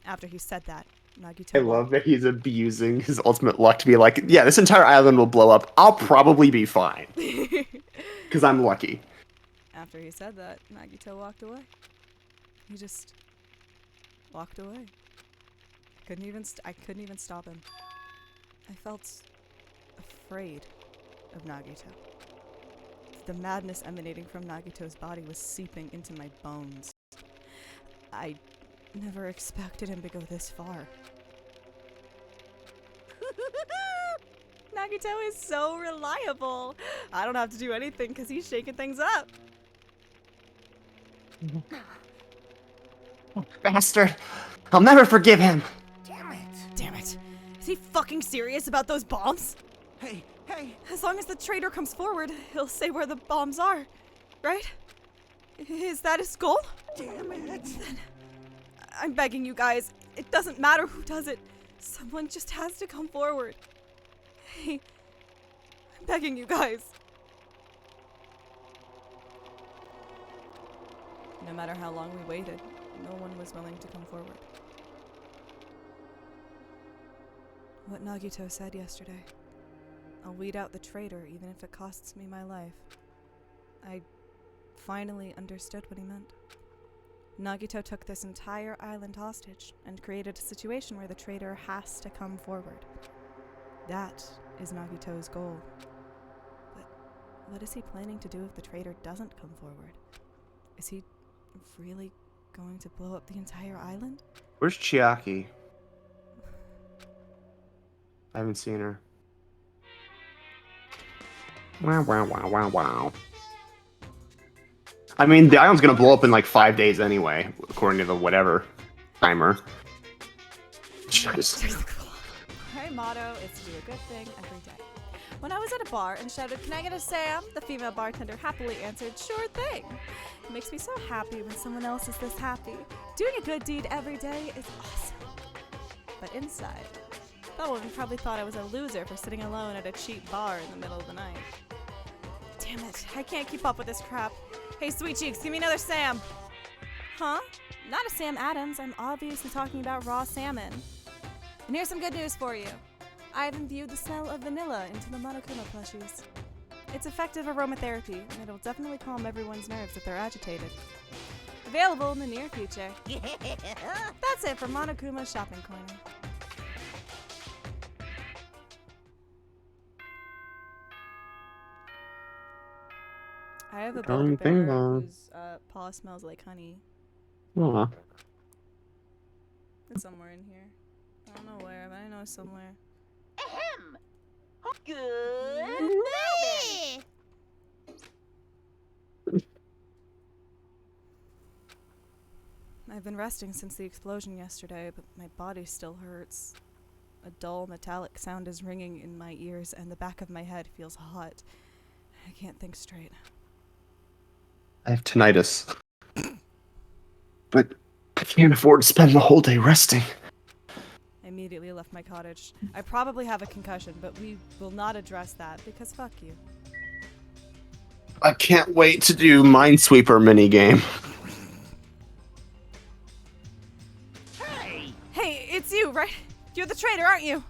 Speaker 1: After he said that, Nagito...
Speaker 2: I love that he's abusing his ultimate luck to be like, yeah, this entire island will blow up. I'll probably be fine. Because I'm lucky.
Speaker 1: After he said that, Nagito walked away. He just walked away. I couldn't even stop him. I felt afraid of Nagito. The madness emanating from Nagito's body was seeping into my bones. I never expected him to go this far. Nagito is so reliable. I don't have to do anything because he's shaking things up.
Speaker 2: Bastard. I'll never forgive him.
Speaker 4: Damn it!
Speaker 1: Damn it. Is he fucking serious about those bombs?
Speaker 4: Hey!
Speaker 1: As long as the traitor comes forward, he'll say where the bombs are, right? Is that his goal?
Speaker 4: Damn it!
Speaker 1: Then I'm begging you guys, it doesn't matter who does it. Someone just has to come forward. Hey, I'm begging you guys. No matter how long we waited, no one was willing to come forward. What Nagito said yesterday. I'll weed out the traitor even if it costs me my life. I finally understood what he meant.
Speaker 7: Nagito took this entire island hostage and created a situation where the traitor has to come forward. That is Nagito's goal. But what is he planning to do if the traitor doesn't come forward? Is he really going to blow up the entire island?
Speaker 2: Where's Chiaki? I haven't seen her. Wow, wow, wow, wow, wow. I mean, the island's gonna blow up in like 5 days anyway, according to the whatever timer. Just...
Speaker 7: My motto is to do a good thing every day. When I was at a bar and shouted, "Can I get a Sam?" the female bartender happily answered, "Sure thing." It makes me so happy when someone else is this happy. Doing a good deed every day is awesome. But inside, that woman probably thought I was a loser for sitting alone at a cheap bar in the middle of the night. Damn it, I can't keep up with this crap. Hey, sweet cheeks, give me another Sam. Huh? Not a Sam Adams. I'm obviously talking about raw salmon. And here's some good news for you. I've imbued the smell of vanilla into the Monokuma plushies. It's effective aromatherapy, and it'll definitely calm everyone's nerves if they're agitated. Available in the near future. That's it for Monokuma's shopping corner. I have a
Speaker 2: Darn
Speaker 7: Build-A-Bear
Speaker 2: thing, Mom.
Speaker 7: whose paw smells like honey.
Speaker 2: Aw.
Speaker 7: It's somewhere in here. I don't know where, but I know it's somewhere.
Speaker 5: Ahem! Good morning!
Speaker 7: I've been resting since the explosion yesterday, but my body still hurts. A dull metallic sound is ringing in my ears, and the back of my head feels hot. I can't think straight.
Speaker 2: I have tinnitus. But I can't afford to spend the whole day resting.
Speaker 7: I immediately left my cottage. I probably have a concussion, but we will not address that because fuck you.
Speaker 2: I can't wait to do Minesweeper minigame.
Speaker 7: Hey, it's you, right? You're the traitor, aren't you?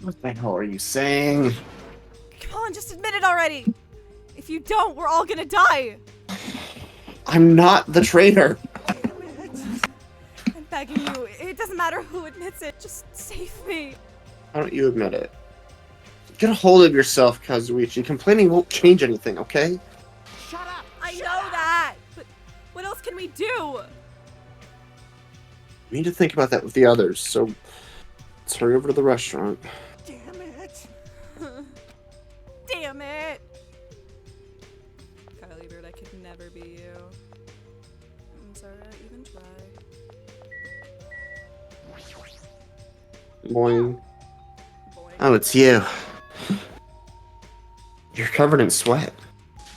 Speaker 2: What the hell are you saying?
Speaker 7: Come on, just admit it already. If you don't, we're all gonna die.
Speaker 2: I'm not the traitor.
Speaker 7: I'm begging you. It doesn't matter who admits it. Just save me.
Speaker 2: Why don't you admit it? Get a hold of yourself, Kazuichi. Complaining won't change anything, okay?
Speaker 5: Shut up!
Speaker 7: I know that, but what else can we do?
Speaker 2: We need to think about that with the others, so let's hurry over to the restaurant.
Speaker 4: Damn it!
Speaker 7: Damn it! Kylie Bird, I could never be you. I'm sorry I even tried.
Speaker 2: Boing.
Speaker 7: Boy.
Speaker 2: Oh, it's you. You're covered in sweat.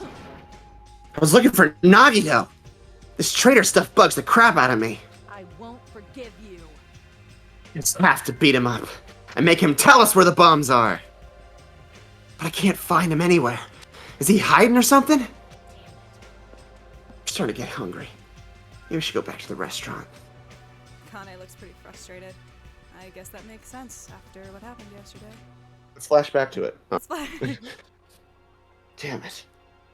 Speaker 2: I was looking for Nagito. This traitor stuff bugs the crap out of me.
Speaker 5: I won't forgive you.
Speaker 2: I just have to beat him up and make him tell us where the bombs are. But I can't find him anywhere. Is he hiding or something? I'm starting to get hungry. Maybe we should go back to the restaurant.
Speaker 7: Kane looks pretty frustrated. I guess that makes sense after what happened yesterday.
Speaker 2: Let's flash back to it. Oh,
Speaker 7: It's fine.
Speaker 2: damn it.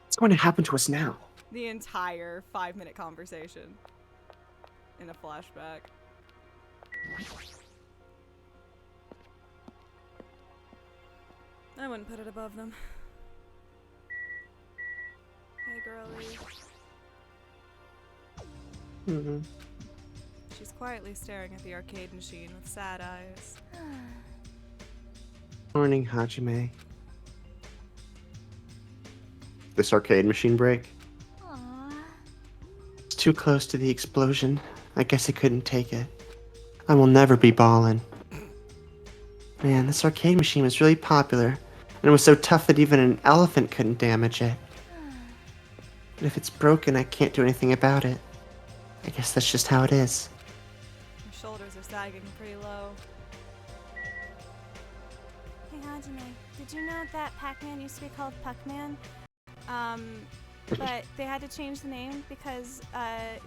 Speaker 2: What's going to happen to us now?
Speaker 7: The entire 5-minute conversation in a flashback. I wouldn't put it above them. Hey, girlie.
Speaker 2: Mm-hmm.
Speaker 7: She's quietly staring at the arcade machine with sad eyes.
Speaker 2: Morning, Hajime. This arcade machine break?
Speaker 8: Aww.
Speaker 2: It's too close to the explosion. I guess I couldn't take it. I will never be ballin'. Man, this arcade machine was really popular, and it was so tough that even an elephant couldn't damage it. But if it's broken, I can't do anything about it. I guess that's just how it is.
Speaker 7: Her shoulders are sagging pretty low.
Speaker 8: Hey, Hajime, did you know that Pac-Man used to be called Puck-Man?
Speaker 7: But they had to change the name because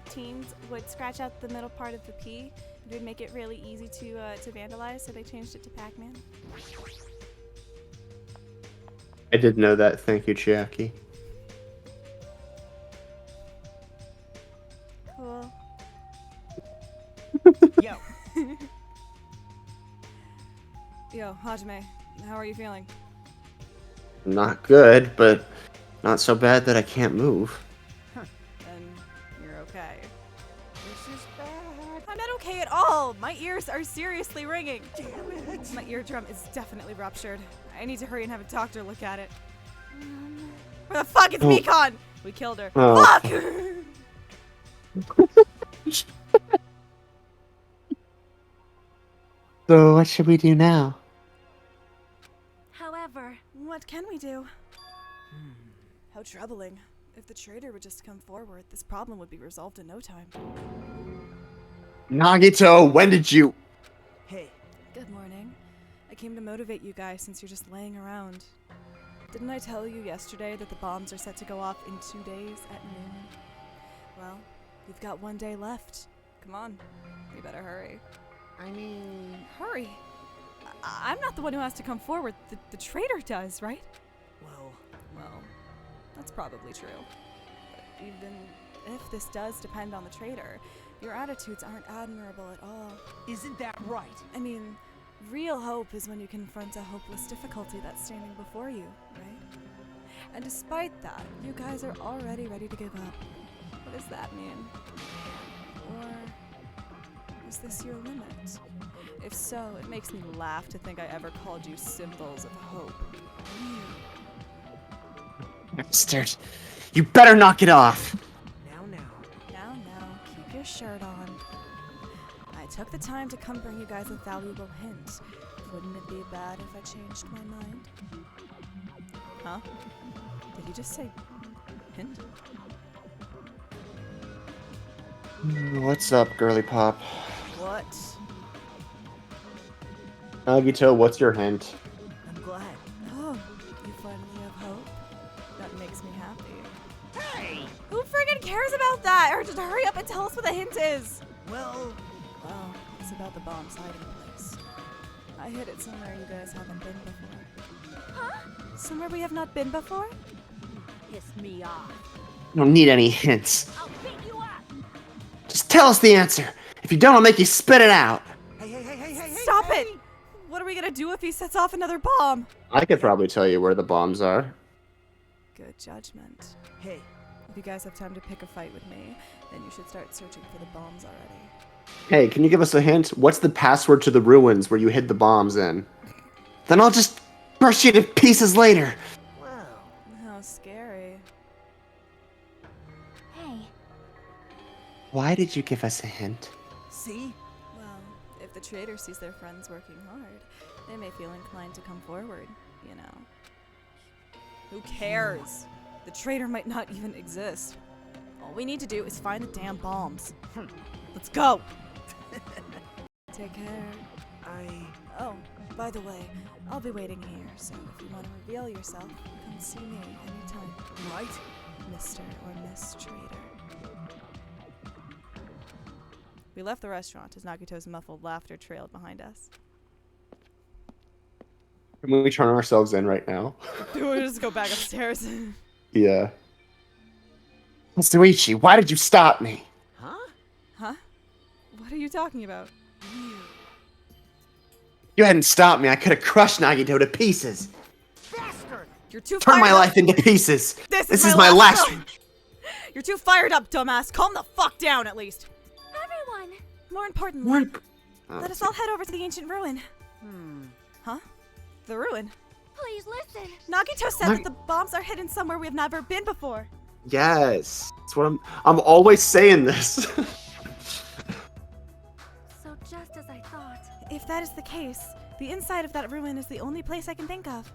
Speaker 7: teens would scratch out the middle part of the P. It would make it really easy to vandalize, so they changed it to Pac-Man.
Speaker 2: I did know that. Thank you, Chiaki.
Speaker 7: Cool.
Speaker 4: Yo,
Speaker 1: Yo, Hajime, how are you feeling?
Speaker 2: Not good, but not so bad that I can't move.
Speaker 1: And you're okay.
Speaker 4: this is bad.
Speaker 7: I'm not okay at all. My ears are seriously ringing.
Speaker 4: Damn it.
Speaker 1: My eardrum is definitely ruptured. I need to hurry and have a doctor look at it. Where the fuck is Mikon? We killed her.
Speaker 2: Oh.
Speaker 1: Fuck!
Speaker 6: So what should we do now?
Speaker 8: However,
Speaker 7: What can we do?
Speaker 1: How troubling. If the traitor would just come forward, this problem would be resolved in no time.
Speaker 2: Nagito, when did you...
Speaker 4: Hey,
Speaker 1: Good morning. I came to motivate you guys since you're just laying around. Didn't I tell you yesterday that the bombs are set to go off in 2 days at noon? Well, you've got 1 day left. Come on, we better hurry.
Speaker 4: I mean...
Speaker 1: Hurry! I'm not the one who has to come forward. The traitor does, right?
Speaker 4: Well,
Speaker 1: That's probably true. But even if this does depend on the traitor, your attitudes aren't admirable at all.
Speaker 4: isn't that right?
Speaker 1: I mean, real hope is when you confront a hopeless difficulty that's standing before you, right? And despite that, you guys are already ready to give up. What does that mean? Or is this your limit? If so, it makes me laugh to think I ever called you symbols of hope.
Speaker 2: Bastard. You better knock it off!
Speaker 1: Now, keep your shirt on. I took the time to come bring you guys a valuable hint. Wouldn't it be bad if I changed my mind? Huh? Did you just say hint?
Speaker 2: What's up, girly pop?
Speaker 1: What?
Speaker 2: Nagito, what's your hint?
Speaker 4: I'm glad.
Speaker 1: Oh, you finally have hope? That makes me happy.
Speaker 4: Hey!
Speaker 1: Who friggin' cares about that? Or just hurry up and tell us what the hint is!
Speaker 4: Well,
Speaker 1: Well, it's about the bomb's hiding place. I hid it somewhere you guys haven't been before.
Speaker 8: huh?
Speaker 1: Somewhere we have not been before?
Speaker 8: Pissed me off.
Speaker 2: You don't need any hints.
Speaker 8: I'll beat you up.
Speaker 2: Just tell us the answer. If you don't, I'll make you spit it out.
Speaker 4: hey,
Speaker 1: Stop
Speaker 4: hey.
Speaker 1: it! What are we gonna do if he sets off another bomb?
Speaker 2: I could probably tell you where the bombs are.
Speaker 1: Good judgment.
Speaker 4: Hey,
Speaker 1: If you guys have time to pick a fight with me, then you should start searching for the bombs already.
Speaker 2: Hey, can you give us a hint? What's the password to the ruins where you hid the bombs in? Then I'll just crush you to pieces later.
Speaker 4: well,
Speaker 1: How scary.
Speaker 8: Hey,
Speaker 2: Why did you give us a hint?
Speaker 4: see?
Speaker 1: Well, if the traitor sees their friends working hard, they may feel inclined to come forward, you know. Who cares? The traitor might not even exist. All we need to do is find the damn bombs. Let's go! Take care. Oh, by the way, I'll be waiting here, so if you want to reveal yourself, come see me anytime,
Speaker 4: Right?
Speaker 1: Mr. or Miss Traitor. We left the restaurant as Nagito's muffled laughter trailed behind us.
Speaker 2: Can we turn ourselves in right now?
Speaker 1: Do we just go back upstairs?
Speaker 2: Yeah. Mitsuichi, why did you stop me?
Speaker 1: Huh? What are you talking about?
Speaker 2: You hadn't stopped me, I could have crushed Nagito to pieces.
Speaker 4: Bastard!
Speaker 1: You're too
Speaker 2: Turn
Speaker 1: fired
Speaker 2: my
Speaker 1: up.
Speaker 2: life into pieces.
Speaker 1: This
Speaker 2: is my last.
Speaker 1: round. You're too fired up, dumbass. Calm the fuck down, at least.
Speaker 8: everyone.
Speaker 1: More importantly,
Speaker 2: What?
Speaker 1: let us all head over to the ancient ruin. Huh? The ruin?
Speaker 8: Please listen.
Speaker 1: Nagito said
Speaker 2: What?
Speaker 1: that the bombs are hidden somewhere we've never been before.
Speaker 2: Yes. That's what I'm always saying this.
Speaker 8: So just as I thought.
Speaker 1: If that is the case, the inside of that ruin is the only place I can think of.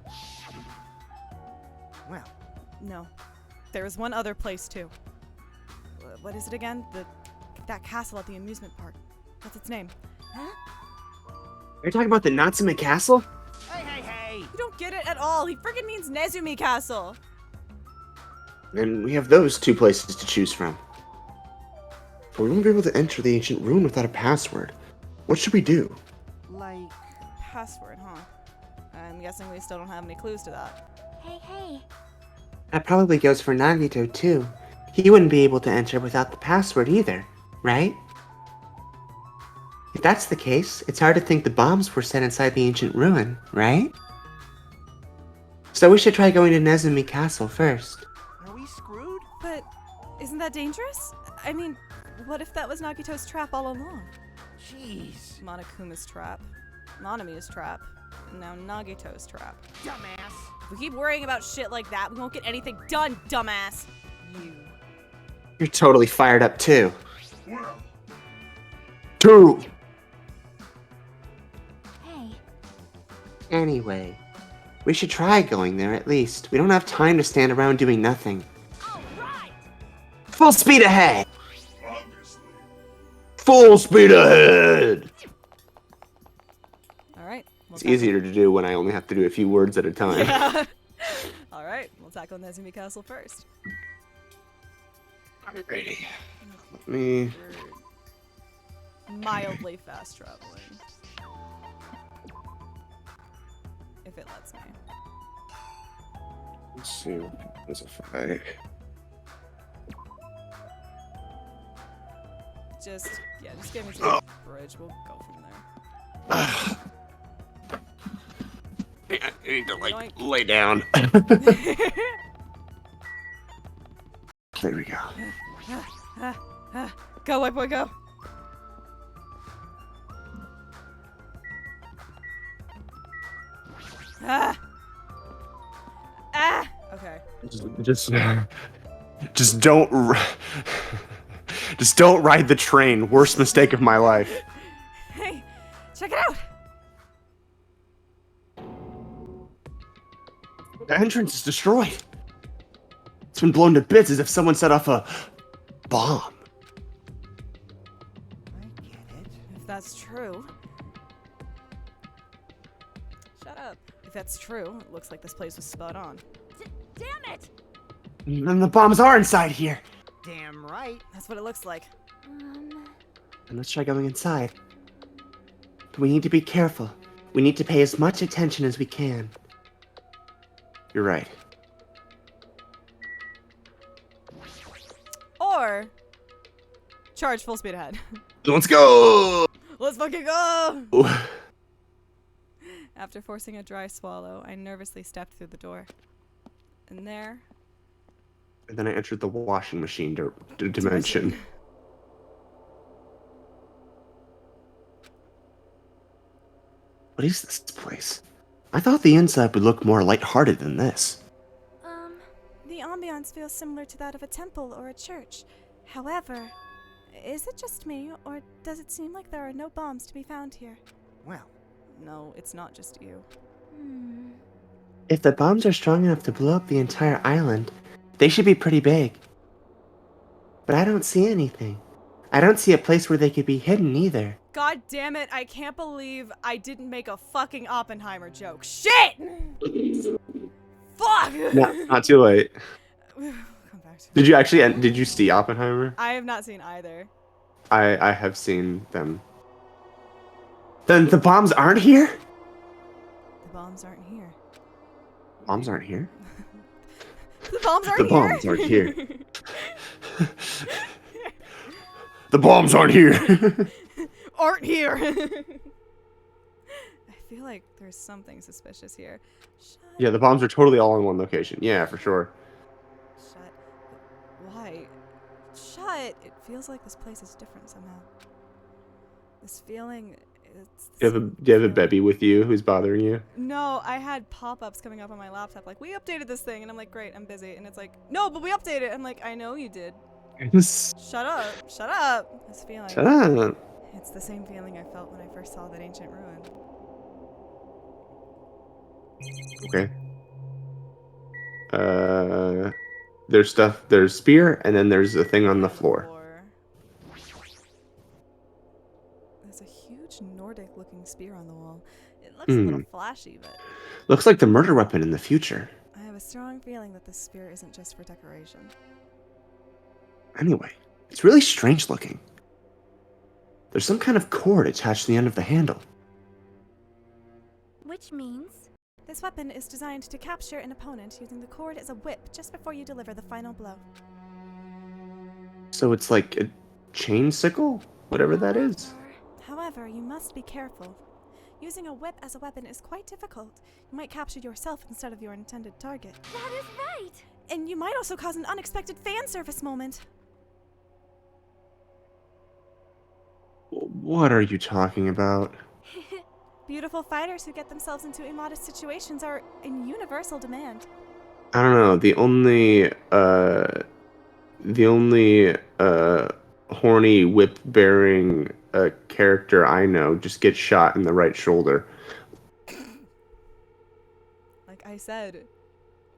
Speaker 4: Well,
Speaker 1: No. There is one other place, too. What is it again? That castle at the amusement park. What's its name?
Speaker 2: Are you talking about the Natsume Castle?
Speaker 4: hey!
Speaker 1: You don't get it at all. He friggin' means Nezumi Castle.
Speaker 2: And we have those two places to choose from. But we won't be able to enter the ancient ruin without a password. What should we do?
Speaker 4: Like,
Speaker 1: Password, huh? I'm guessing we still don't have any clues to that.
Speaker 8: Hey.
Speaker 6: That probably goes for Nagito too. He wouldn't be able to enter without the password either. right? If that's the case, it's hard to think the bombs were set inside the ancient ruin, right? So we should try going to Nezumi Castle first.
Speaker 4: Are we screwed?
Speaker 7: But isn't that dangerous? I mean, what if that was Nagito's trap all along?
Speaker 4: Jeez.
Speaker 7: Monokuma's trap, Nanami's trap, and now Nagito's trap.
Speaker 4: Dumbass.
Speaker 7: If we keep worrying about shit like that, we won't get anything done, dumbass. You.
Speaker 6: You're totally fired up too.
Speaker 3: Well,
Speaker 6: 2.
Speaker 8: Hey,
Speaker 6: Anyway, we should try going there at least. We don't have time to stand around doing nothing. Full speed ahead!
Speaker 3: obviously.
Speaker 6: Full speed ahead!
Speaker 7: All right.
Speaker 6: It's easier to do when I only have to do a few words at a time.
Speaker 7: Yeah. All right. We'll tackle Nezumi Castle first.
Speaker 6: Alrighty. Let me...
Speaker 7: We're mildly fast traveling. If it lets me.
Speaker 6: Let's see what happens if I...
Speaker 7: Just get me to the bridge. We'll go from there.
Speaker 6: I need to,
Speaker 7: Yoink.
Speaker 6: lay down. There we go.
Speaker 7: Go, white boy, go. Okay.
Speaker 2: Just don't. Just don't ride the train. Worst mistake of my life.
Speaker 7: Hey, check it out.
Speaker 2: The entrance is destroyed. It's been blown to bits as if someone set off a bomb.
Speaker 4: I get it.
Speaker 7: If that's true. Shut up. If that's true, it looks like this place was spot on.
Speaker 8: damn it!
Speaker 2: And the bombs are inside here.
Speaker 4: Damn right.
Speaker 7: That's what it looks like.
Speaker 6: And let's try going inside. But we need to be careful. We need to pay as much attention as we can.
Speaker 2: You're right.
Speaker 7: Or charge full speed ahead.
Speaker 2: Let's go.
Speaker 7: Let's fucking go! After forcing a dry swallow, I nervously stepped through the door. And there...
Speaker 2: And then I entered the washing machine dimension.
Speaker 6: What is this place? I thought the inside would look more lighthearted than this.
Speaker 8: The ambiance feels similar to that of a temple or a church. However, is it just me, or does it seem like there are no bombs to be found here?
Speaker 4: Well,
Speaker 7: No, it's not just you.
Speaker 6: If the bombs are strong enough to blow up the entire island, they should be pretty big. But I don't see anything. I don't see a place where they could be hidden either.
Speaker 7: God damn it, I can't believe I didn't make a fucking Oppenheimer joke. Shit! Fuck!
Speaker 2: Not too late.
Speaker 7: Come back to
Speaker 2: Did you actually? Did you see Oppenheimer?
Speaker 7: I have not seen either.
Speaker 2: I have seen them.
Speaker 6: Then the bombs aren't here?
Speaker 7: The bombs aren't here.
Speaker 2: Bombs aren't here.
Speaker 7: The bombs aren't
Speaker 2: The
Speaker 7: here!
Speaker 2: bombs aren't here. The bombs aren't here.
Speaker 7: Aren't here! I feel like there's something suspicious here. Shut.
Speaker 2: Yeah, the bombs are totally all in one location. Yeah, for sure.
Speaker 7: Shut. Why? Shut! It feels like this place is different somehow. This feeling... It's
Speaker 2: Do you have a baby with you who's bothering you?
Speaker 7: No, I had pop-ups coming up on my laptop like, we updated this thing, and I'm like, great, I'm busy. And it's like, no, but we updated it. I'm like, I know you did. Shut up. Shut up. This feeling.
Speaker 2: Shut up.
Speaker 7: It's the same feeling I felt when I first saw that ancient ruin.
Speaker 2: Okay. There's stuff. There's spear, and then there's a thing on the floor.
Speaker 7: There's a huge Nordic-looking spear on the wall. It looks a little flashy, but
Speaker 6: Looks like the murder weapon in the future.
Speaker 7: I have a strong feeling that this spear isn't just for decoration.
Speaker 6: Anyway, it's really strange looking. There's some kind of cord attached to the end of the handle.
Speaker 8: Which means? This weapon is designed to capture an opponent using the cord as a whip just before you deliver the final blow.
Speaker 6: So it's like
Speaker 2: chain sickle, whatever that is.
Speaker 8: However, you must be careful. Using a whip as a weapon is quite difficult. You might capture yourself instead of your intended target.
Speaker 9: That is right!
Speaker 8: And you might also cause an unexpected fan service moment.
Speaker 2: What are you talking about?
Speaker 8: Beautiful fighters who get themselves into immodest situations are in universal demand.
Speaker 2: I don't know. The only horny whip bearing character I know just gets shot in the right shoulder.
Speaker 1: Like I said,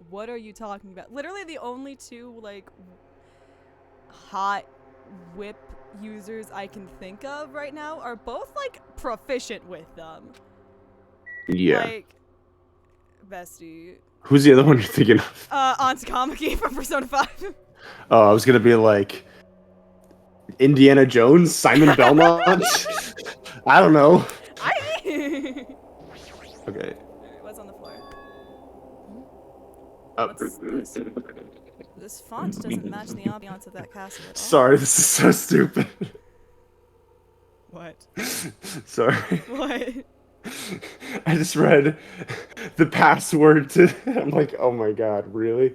Speaker 1: what are you talking about? Literally the only two, like, hot whip users I can think of right now are both, like, proficient with them.
Speaker 2: Yeah.
Speaker 1: Like, bestie.
Speaker 2: Who's the other one you're thinking of?
Speaker 1: Aunt Kamaki from Persona 5.
Speaker 2: Oh, I was gonna be like Indiana Jones, Simon Belmont. I don't know. Okay.
Speaker 1: What's on the floor?
Speaker 2: What's
Speaker 1: this? This font doesn't match the ambiance of that castle at all.
Speaker 2: Sorry, this is so stupid.
Speaker 1: What?
Speaker 2: Sorry.
Speaker 1: What?
Speaker 2: I just read the password to. I'm like, oh my god, really?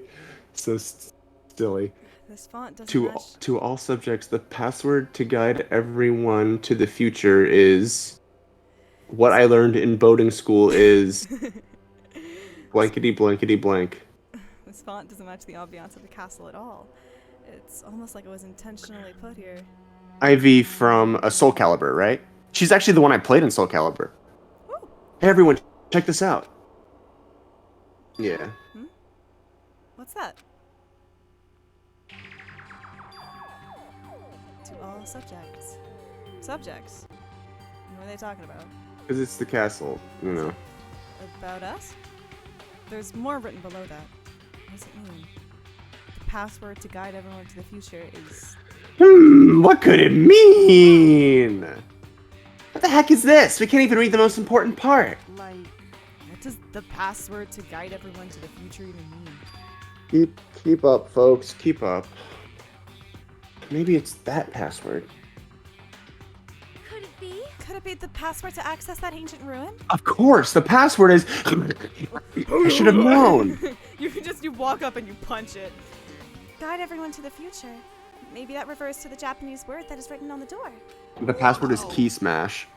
Speaker 2: So silly.
Speaker 1: This font doesn't match.
Speaker 2: To all subjects, the password to guide everyone to the future is. What I learned in boating school is. Blankety blankety blank.
Speaker 1: This font doesn't match the ambiance of the castle at all. It's almost like it was intentionally put here.
Speaker 2: Ivy from Soul Calibur, right? She's actually the one I played in Soul Calibur. Hey everyone, check this out. Yeah.
Speaker 1: What's that? To all subjects. Subjects? What are they talking about?
Speaker 2: Because it's the castle, you know.
Speaker 1: About us? There's more written below that. What does it mean? The password to guide everyone to the future is...
Speaker 2: What could it mean? What the heck is this? We can't even read the most important part.
Speaker 1: Like, what does the password to guide everyone to the future even mean?
Speaker 2: Keep up, folks. Keep up. Maybe it's that password.
Speaker 9: Could it be?
Speaker 8: Could it be the password to access that ancient ruin?
Speaker 2: Of course, the password is... I should have known.
Speaker 1: You walk up and you punch it.
Speaker 8: Guide everyone to the future. Maybe that refers to the Japanese word that is written on the door.
Speaker 2: The password is key smash.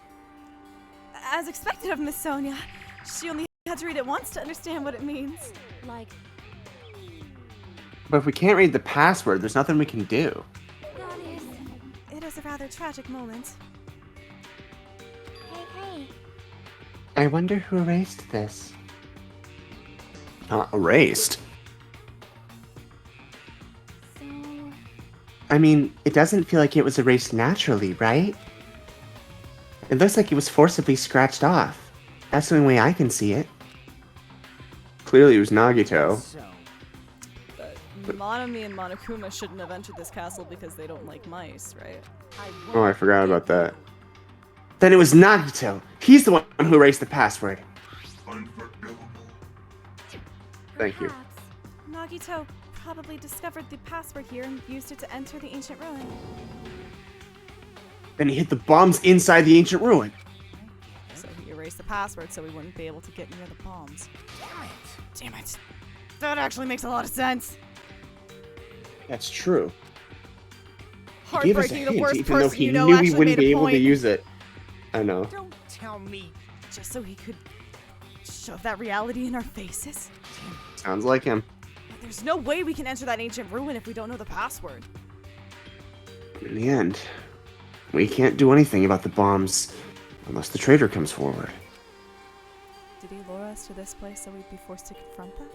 Speaker 8: As expected of Miss Sonia, she only had to read it once to understand what it means.
Speaker 9: Like,
Speaker 2: But if we can't read the password, there's nothing we can do.
Speaker 9: that is...
Speaker 8: It is a rather tragic moment.
Speaker 9: Hey.
Speaker 6: I wonder who erased this.
Speaker 2: Erased?
Speaker 9: So...
Speaker 6: I mean, it doesn't feel like it was erased naturally, right? It looks like it was forcibly scratched off. That's the only way I can see it.
Speaker 2: Clearly it was Nagito.
Speaker 4: So,
Speaker 1: Monami and Monokuma shouldn't have entered this castle because they don't like mice, right?
Speaker 2: Oh, I forgot about that.
Speaker 6: Then it was Nagito. He's the one who erased the password.
Speaker 3: Unforgivable.
Speaker 2: Thank you.
Speaker 9: perhaps.
Speaker 8: Nagito probably discovered the password here and used it to enter the ancient ruin.
Speaker 2: Then he hid the bombs inside the ancient ruin.
Speaker 1: So he erased the password so we wouldn't be able to get near the bombs. Damn it. That actually makes a lot of sense.
Speaker 2: That's true. He gave us a
Speaker 1: Heartbreaking, the
Speaker 2: hint,
Speaker 1: worst
Speaker 2: even though
Speaker 1: person
Speaker 2: he
Speaker 1: you know
Speaker 2: knew we
Speaker 1: actually
Speaker 2: wouldn't
Speaker 1: made
Speaker 2: be
Speaker 1: a
Speaker 2: able to
Speaker 1: point.
Speaker 2: use it. I know.
Speaker 4: don't tell me.
Speaker 1: Just so he could shove that reality in our faces?
Speaker 2: Sounds like him.
Speaker 1: There's no way we can enter that ancient ruin if we don't know the password.
Speaker 2: In the end, we can't do anything about the bombs unless the traitor comes forward.
Speaker 1: Did he lure us to this place so we'd be forced to confront that?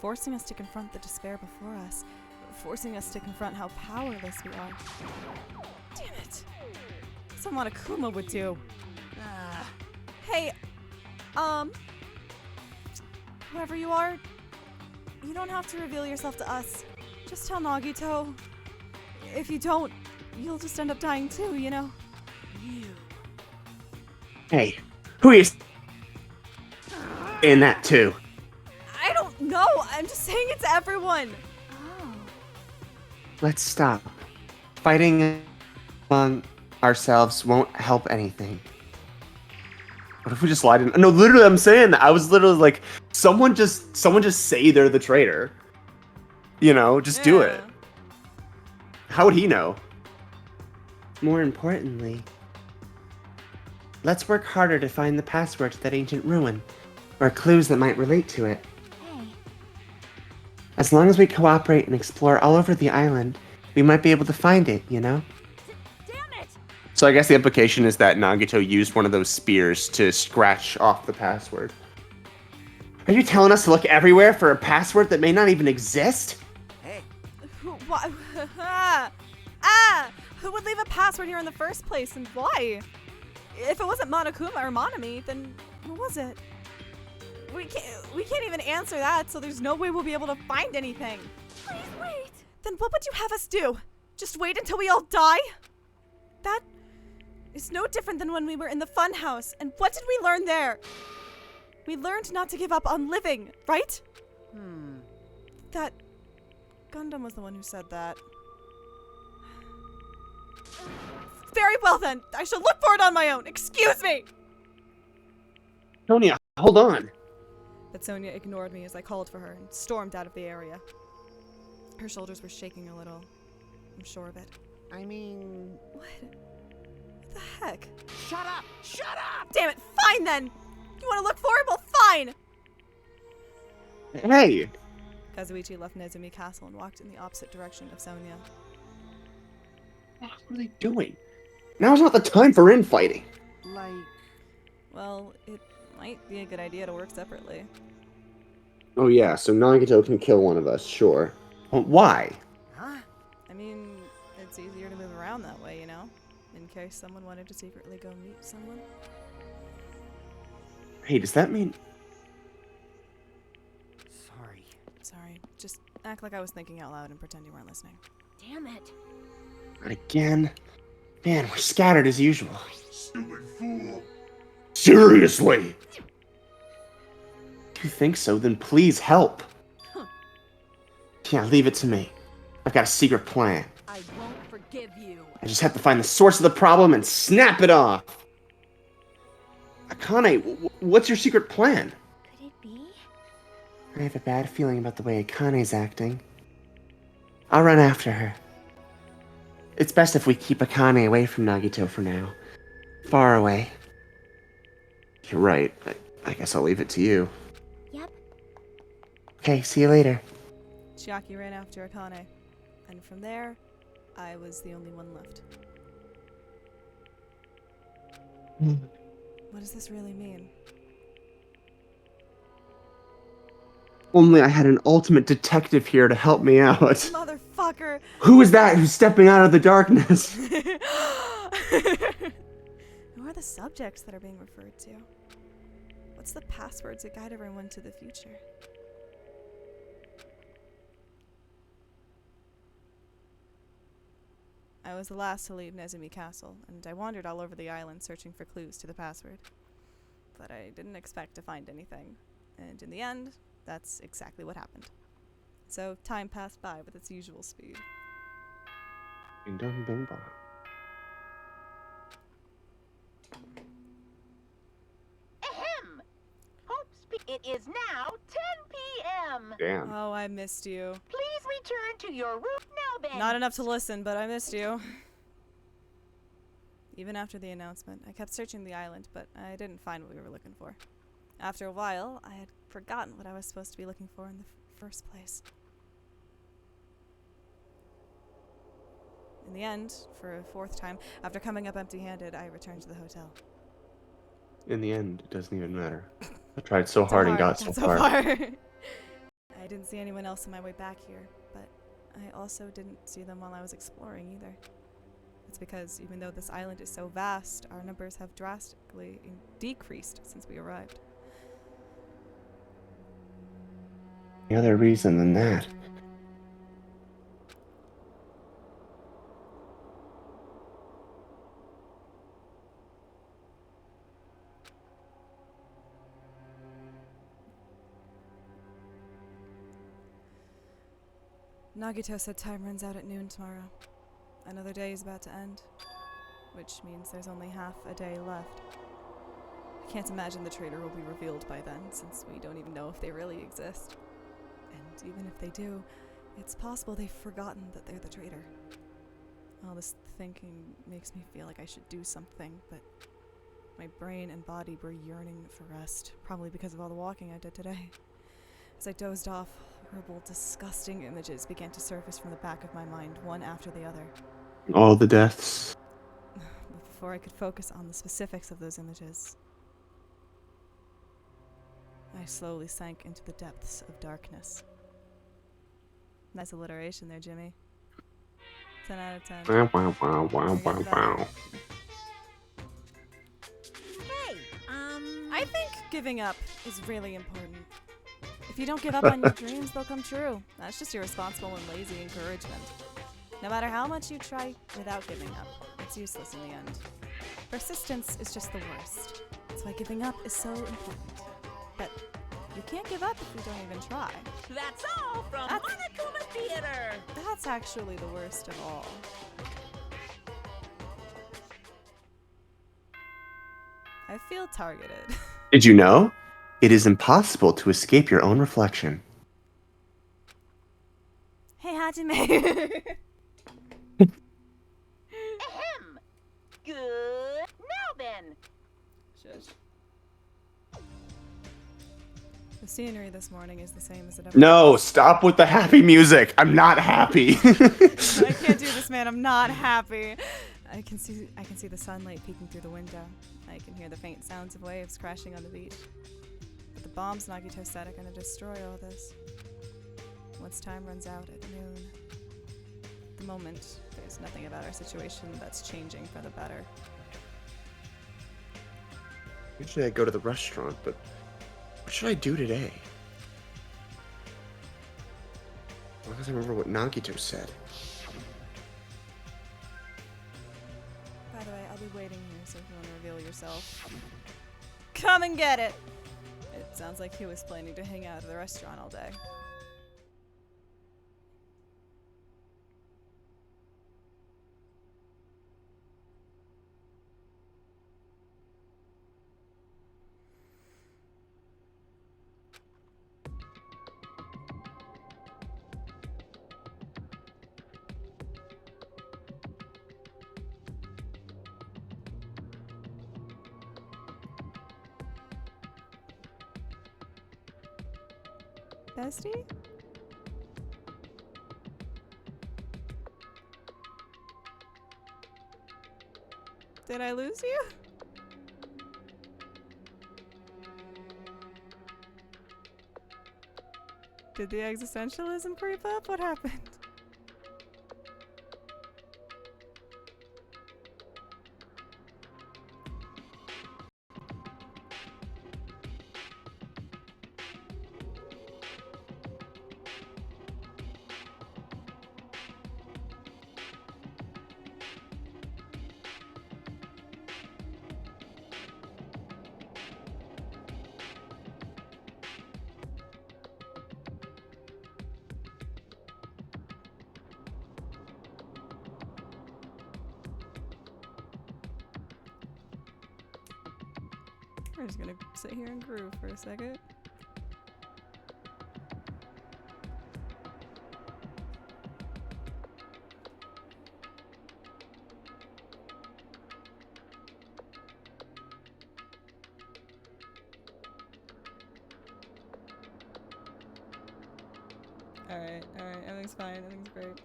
Speaker 1: Forcing us to confront the despair before us. Forcing us to confront how powerless we are. Damn it. That's what Monokuma would do. Hey, whoever you are, you don't have to reveal yourself to us. Just tell Nagito. If you don't, you'll just end up dying too, you know?
Speaker 6: Hey, who is in that too?
Speaker 1: I don't know. I'm just saying it to everyone.
Speaker 9: Oh.
Speaker 6: Let's stop fighting
Speaker 2: among ourselves won't help anything. What if we just lied? No, literally, I'm saying that. I was literally like, someone just say they're the traitor. You know, just do it. How would he know?
Speaker 6: More importantly, let's work harder to find the password to that ancient ruin, or clues that might relate to it.
Speaker 9: Hey,
Speaker 6: As long as we cooperate and explore all over the island, we might be able to find it, you know?
Speaker 9: damn it!
Speaker 2: So I guess the implication is that Nagito used one of those spears to scratch off the password.
Speaker 6: Are you telling us to look everywhere for a password that may not even exist?
Speaker 4: Hey,
Speaker 7: What? Who would leave a password here in the first place, and why? If it wasn't Monokuma or Monami, then who was it? We can't even answer that, so there's no way we'll be able to find anything.
Speaker 9: Please wait!
Speaker 7: Then what would you have us do? Just wait until we all die? That is no different than when we were in the funhouse. And what did we learn there? We learned not to give up on living, right? That Gundam was the one who said that. Very well then. I shall look for it on my own. Excuse me.
Speaker 2: Sonia, hold on.
Speaker 7: But Sonia ignored me as I called for her and stormed out of the area. Her shoulders were shaking a little. I'm sure of it.
Speaker 4: I mean...
Speaker 7: What the heck?
Speaker 4: Shut up! Shut up!
Speaker 7: Damn it! Fine then! You want to look for it? Well, fine!
Speaker 2: Hey!
Speaker 7: Kazuichi left Nezumi Castle and walked in the opposite direction of Sonia.
Speaker 2: What are they doing? Now's not the time for infighting.
Speaker 4: Like...
Speaker 7: Well, it might be a good idea to work separately.
Speaker 2: Oh yeah, so Nagito can kill one of us, sure. But why?
Speaker 4: Huh?
Speaker 7: I mean, it's easier to move around that way, you know? In case someone wanted to secretly go meet someone.
Speaker 2: Hey, does that mean...
Speaker 4: Sorry.
Speaker 7: Sorry, just act like I was thinking out loud and pretend you weren't listening.
Speaker 9: Damn it.
Speaker 2: Not again? Man, we're scattered as usual.
Speaker 3: Stupid fool.
Speaker 2: Seriously? If you think so, then please help. Yeah, leave it to me. I've got a secret plan.
Speaker 9: I won't forgive you.
Speaker 2: I just have to find the source of the problem and snap it off. Akane, what's your secret plan?
Speaker 9: Could it be?
Speaker 6: I have a bad feeling about the way Akane's acting. I'll run after her. It's best if we keep Akane away from Nagito for now. Far away.
Speaker 2: You're right. I guess I'll leave it to you.
Speaker 9: Yep.
Speaker 6: Okay, see you later.
Speaker 7: Chiaki ran after Akane, and from there, I was the only one left. What does this really mean?
Speaker 2: Only I had an ultimate detective here to help me out.
Speaker 7: Motherfucker!
Speaker 2: Who is that who's stepping out of the darkness?
Speaker 7: Who are the subjects that are being referred to? What's the password to guide everyone to the future? I was the last to leave Nezumi Castle, and I wandered all over the island searching for clues to the password. But I didn't expect to find anything, and in the end, that's exactly what happened. So time passed by with its usual speed.
Speaker 2: Ding dong ding dong.
Speaker 5: Ahem! It is now 10 p.m.
Speaker 2: Damn.
Speaker 7: Oh, I missed you.
Speaker 5: Please return to your room now, Ben.
Speaker 7: Not enough to listen, but I missed you. Even after the announcement, I kept searching the island, but I didn't find what we were looking for. After a while, I had forgotten what I was supposed to be looking for in the first place. In the end, for a fourth time, after coming up empty-handed, I returned to the hotel.
Speaker 2: In the end, it doesn't even matter. I tried so hard and got so far.
Speaker 7: I didn't see anyone else on my way back here, but I also didn't see them while I was exploring either. It's because even though this island is so vast, our numbers have drastically decreased since we arrived.
Speaker 2: Any other reason than that?
Speaker 7: Nagito said time runs out at noon tomorrow. Another day is about to end. which means there's only half a day left. I can't imagine the traitor will be revealed by then, since we don't even know if they really exist. And even if they do, it's possible they've forgotten that they're the traitor. All this thinking makes me feel like I should do something, but my brain and body were yearning for rest, probably because of all the walking I did today. As I dozed off, horrible, disgusting images began to surface from the back of my mind, one after the other.
Speaker 2: All the deaths.
Speaker 7: But before I could focus on the specifics of those images, I slowly sank into the depths of darkness. Nice alliteration there, Jimmy. 10 out of 10.
Speaker 2: Wow, wow, wow, wow, wow, wow.
Speaker 5: Hey,
Speaker 7: I think giving up is really important. If you don't give up on your dreams, they'll come true. That's just irresponsible and lazy encouragement. No matter how much you try without giving up, it's useless in the end. Persistence is just the worst. That's why giving up is so important. But you can't give up if you don't even try.
Speaker 5: that's all from Monokuma Theater.
Speaker 7: That's actually the worst of all. I feel targeted.
Speaker 2: Did you know? It is impossible to escape your own reflection.
Speaker 7: Hey, Hajime!
Speaker 5: Ahem. Good. Now then.
Speaker 7: Shush. The scenery this morning is the same as it ever
Speaker 2: No,
Speaker 7: was.
Speaker 2: stop with the happy music. I'm not happy.
Speaker 7: I can't do this, man. I'm not happy. I can see the sunlight peeking through the window. I can hear the faint sounds of waves crashing on the beach. But the bombs Nagito said are gonna destroy all this. Once time runs out at noon. At the moment, there's nothing about our situation that's changing for the better.
Speaker 2: Usually I go to the restaurant, but what should I do today? As long as I remember what Nagito said.
Speaker 7: By the way, I'll be waiting here, so if you want to reveal yourself, come and get it! It sounds like he was planning to hang out at the restaurant all day. Bestie? Did I lose you? Did the existentialism creep up? What happened? We're just gonna sit here and groove for a second. Alright, everything's fine, everything's great.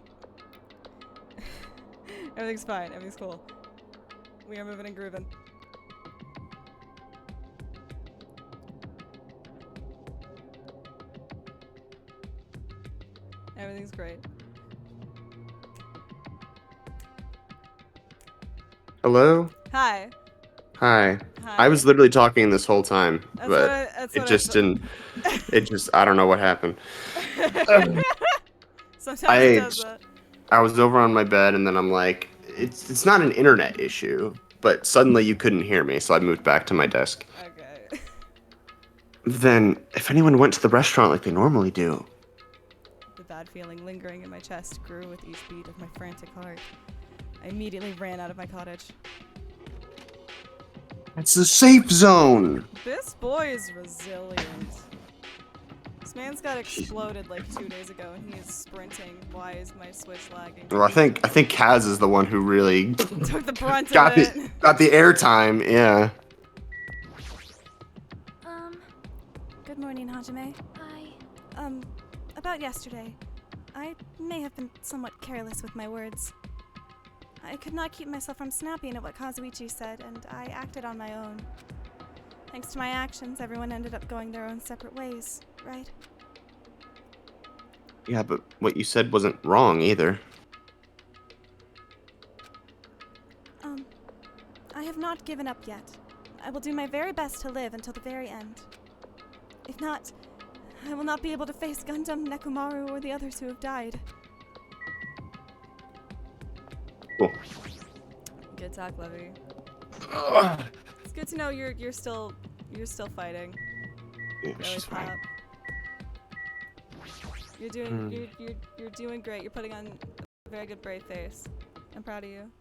Speaker 7: Everything's fine, everything's cool. We are moving and grooving. Everything's great.
Speaker 2: Hello?
Speaker 7: Hi.
Speaker 2: Hi.
Speaker 7: Hi.
Speaker 2: I was literally talking this whole time,
Speaker 7: That's
Speaker 2: but
Speaker 7: that's
Speaker 2: it
Speaker 7: what
Speaker 2: just
Speaker 7: I
Speaker 2: didn't. It just, I don't know what happened.
Speaker 7: Sometimes
Speaker 2: I-
Speaker 7: it does that.
Speaker 2: I was over on my bed, and then I'm like, it's not an internet issue, but suddenly you couldn't hear me, so I moved back to my desk.
Speaker 7: Okay.
Speaker 2: Then, if anyone went to the restaurant like they normally do,
Speaker 7: The bad feeling lingering in my chest grew with each beat of my frantic heart.
Speaker 1: I immediately ran out of my cottage.
Speaker 2: It's the safe zone.
Speaker 1: This boy is resilient. This man's got exploded like 2 days ago and he is sprinting. Why is my Switch lagging?
Speaker 2: Well, I think Kaz is the one who really
Speaker 1: Took the brunt
Speaker 2: got
Speaker 1: of it.
Speaker 2: got the airtime. Yeah.
Speaker 8: Good morning, Hajime. About yesterday. I may have been somewhat careless with my words. I could not keep myself from snapping at what Kazuichi said, and I acted on my own. Thanks to my actions, everyone ended up going their own separate ways, right?
Speaker 2: Yeah, but what you said wasn't wrong either.
Speaker 8: I have not given up yet. I will do my very best to live until the very end. If not, I will not be able to face Gundam, Nekomaru, or the others who have died.
Speaker 2: Cool.
Speaker 1: Good talk, Levy. It's good to know you're still fighting.
Speaker 2: Yeah,
Speaker 1: Really,
Speaker 2: she's fine.
Speaker 1: Pop. You're doing you're doing great. You're putting on a very good brave face. I'm proud of you.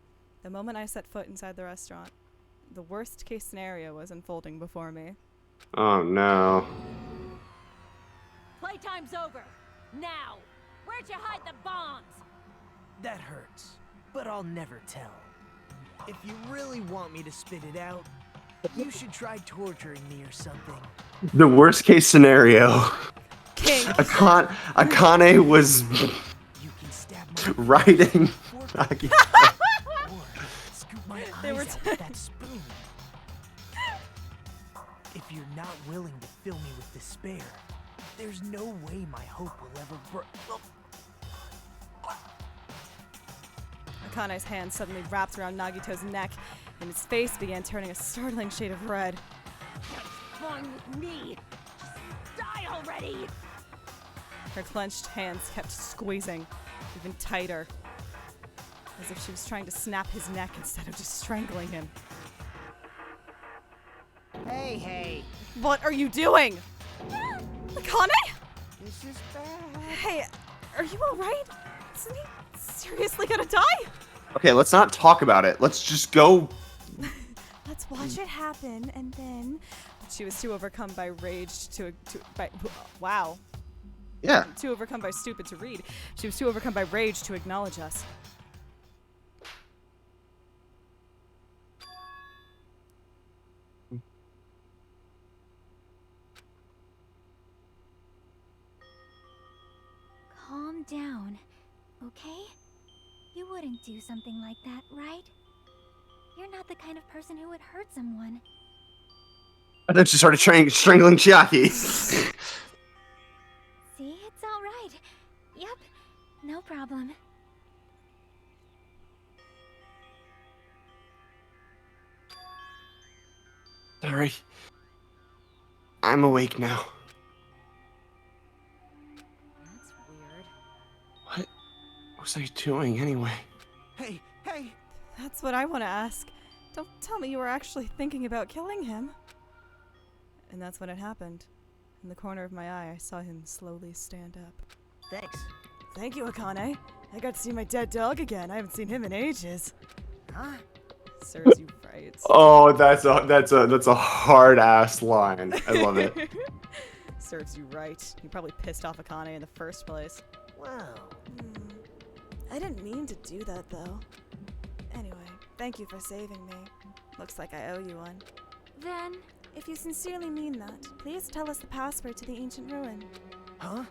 Speaker 1: The moment I set foot inside the restaurant, the worst case scenario was unfolding before me.
Speaker 2: Oh no.
Speaker 9: Playtime's over. Now! Where'd you hide the bombs?
Speaker 4: That hurts, but I'll never tell. If you really want me to spit it out, you should try torturing me or something.
Speaker 2: The worst case scenario.
Speaker 1: King.
Speaker 2: Akane was
Speaker 4: You can stab my
Speaker 2: writing.
Speaker 4: or scoop my
Speaker 1: They were
Speaker 4: eyes out with that spoon. If you're not willing to fill me with despair, there's no way my hope will ever
Speaker 1: Akane's hand suddenly wrapped around Nagito's neck, and his face began turning a startling shade of red.
Speaker 9: What's wrong with me? Just die already!
Speaker 1: Her clenched hands kept squeezing, even tighter, as if she was trying to snap his neck instead of just strangling him.
Speaker 4: Hey,
Speaker 1: What are you doing? Akane?
Speaker 4: this is bad.
Speaker 1: Hey, are you alright? Isn't he seriously gonna die?
Speaker 2: Okay, let's not talk about it. Let's just go.
Speaker 8: Let's watch it happen, and then...
Speaker 1: She was too overcome by rage wow.
Speaker 2: Yeah.
Speaker 1: Too overcome by stupid to read. She was too overcome by rage to acknowledge us.
Speaker 9: Calm down, okay? You wouldn't do something like that, right? You're not the kind of person who would hurt someone.
Speaker 2: And then she started strangling Chiaki.
Speaker 9: See, it's all right. Yep, no problem.
Speaker 2: Sorry. I'm awake now.
Speaker 9: That's weird.
Speaker 2: What was I doing anyway?
Speaker 4: Hey!
Speaker 1: That's what I want to ask. Don't tell me you were actually thinking about killing him. And that's when it happened. In the corner of my eye, I saw him slowly stand up.
Speaker 4: Thanks.
Speaker 1: Thank you, Akane. I got to see my dead dog again. I haven't seen him in ages.
Speaker 4: Huh?
Speaker 1: Serves you right.
Speaker 2: Oh, that's a hard ass line. I love it.
Speaker 1: Serves you right. You probably pissed off Akane in the first place.
Speaker 4: Wow.
Speaker 8: I didn't mean to do that, though. Anyway, thank you for saving me. Looks like I owe you one.
Speaker 9: Then,
Speaker 8: If you sincerely mean that, please tell us the password to the ancient ruin.
Speaker 4: Huh?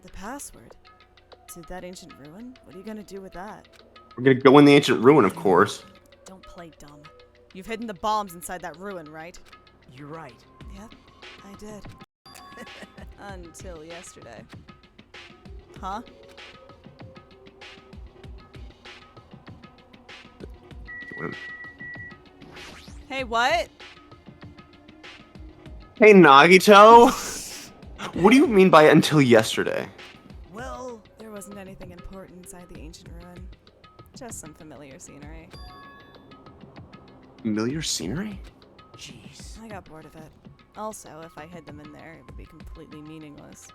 Speaker 1: The password? To that ancient ruin? What are you gonna do with that?
Speaker 2: We're gonna go in the ancient ruin, of course.
Speaker 1: Don't play dumb. You've hidden the bombs inside that ruin, right?
Speaker 4: You're right.
Speaker 1: Yep, I did. Until yesterday. Huh? Hey, what?
Speaker 2: Hey, Nagito. What do you mean by until yesterday?
Speaker 4: Well,
Speaker 1: There wasn't anything important inside the ancient ruin. Just some familiar scenery.
Speaker 2: Familiar scenery?
Speaker 4: jeez.
Speaker 1: I got bored of it. Also, if I hid them in there, it would be completely meaningless.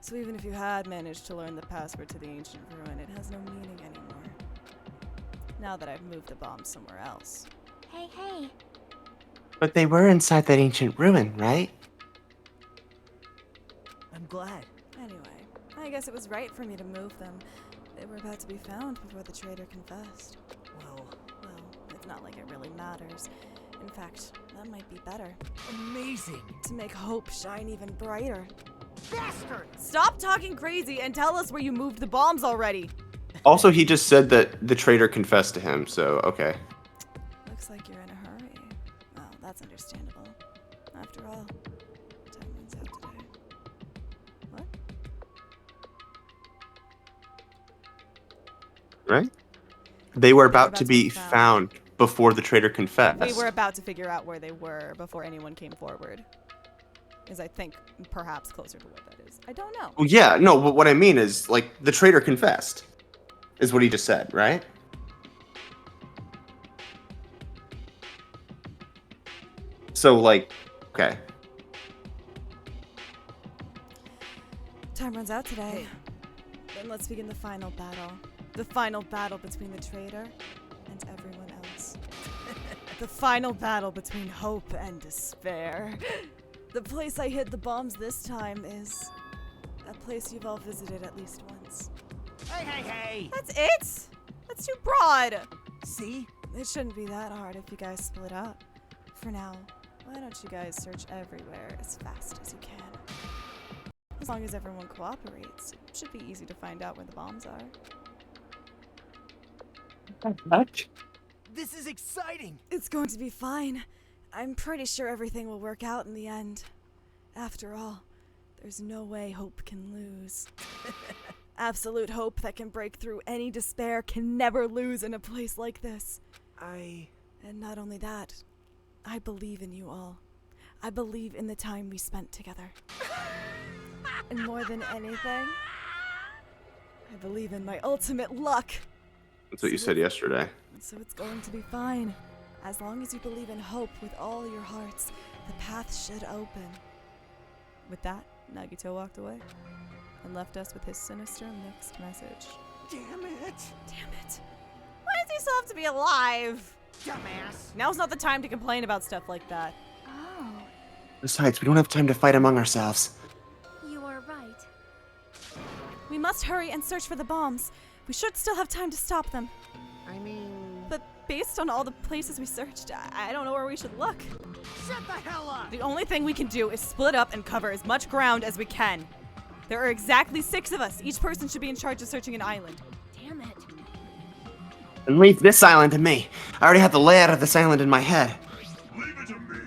Speaker 1: So even if you had managed to learn the password to the ancient ruin, it has no meaning anymore. now that I've moved the bombs somewhere else.
Speaker 9: Hey, hey.
Speaker 6: But they were inside that ancient ruin, right?
Speaker 4: I'm glad.
Speaker 1: Anyway, I guess it was right for me to move them. They were about to be found before the traitor confessed.
Speaker 4: Well,
Speaker 1: Well, it's not like it really matters. In fact, that might be better.
Speaker 4: amazing.
Speaker 1: To make hope shine even brighter.
Speaker 4: Bastard!
Speaker 1: Stop talking crazy and tell us where you moved the bombs already!
Speaker 2: Also, he just said that the traitor confessed to him, so okay.
Speaker 1: Looks like you're in a hurry. Well, that's understandable. After all, time runs out today. What?
Speaker 2: Right? They were about to be found before the traitor confessed.
Speaker 1: We were about to figure out where they were before anyone came forward. Is I think perhaps closer to what that is. I don't know.
Speaker 2: Well, yeah, no, but what I mean is, like, the traitor confessed. Is what he just said, right? So, like, okay.
Speaker 1: Time runs out today. Then let's begin the final battle. The final battle between the traitor and everyone else. The final battle between hope and despair. The place I hid the bombs this time is a place you've all visited at least once.
Speaker 4: Hey, hey, hey!
Speaker 1: That's it? That's too broad.
Speaker 4: See?
Speaker 1: It shouldn't be that hard if you guys split up. For now, why don't you guys search everywhere as fast as you can? As long as everyone cooperates, it should be easy to find out where the bombs are.
Speaker 6: What?
Speaker 4: This is exciting!
Speaker 1: It's going to be fine. I'm pretty sure everything will work out in the end. After all, there's no way hope can lose. Absolute hope that can break through any despair can never lose in a place like this. And not only that, I believe in you all. I believe in the time we spent together. And more than anything, I believe in my ultimate luck.
Speaker 2: That's what you said yesterday.
Speaker 1: So it's going to be fine. As long as you believe in hope with all your hearts, the path should open. With that, Nagito walked away and left us with his sinister mixed message.
Speaker 4: Damn it!
Speaker 1: Damn it. Why does he still have to be alive?
Speaker 4: Dumbass!
Speaker 1: Now's not the time to complain about stuff like that.
Speaker 9: Oh,
Speaker 6: Besides, we don't have time to fight among ourselves.
Speaker 9: you are right.
Speaker 1: We must hurry and search for the bombs. We should still have time to stop them.
Speaker 4: I mean...
Speaker 1: But based on all the places we searched, I don't know where we should look.
Speaker 4: Shut the hell up!
Speaker 1: The only thing we can do is split up and cover as much ground as we can. There are exactly 6 of us. Each person should be in charge of searching an island.
Speaker 9: Damn it.
Speaker 6: And leave this island to me. I already have the layout of this island in my head.
Speaker 3: Leave it to me.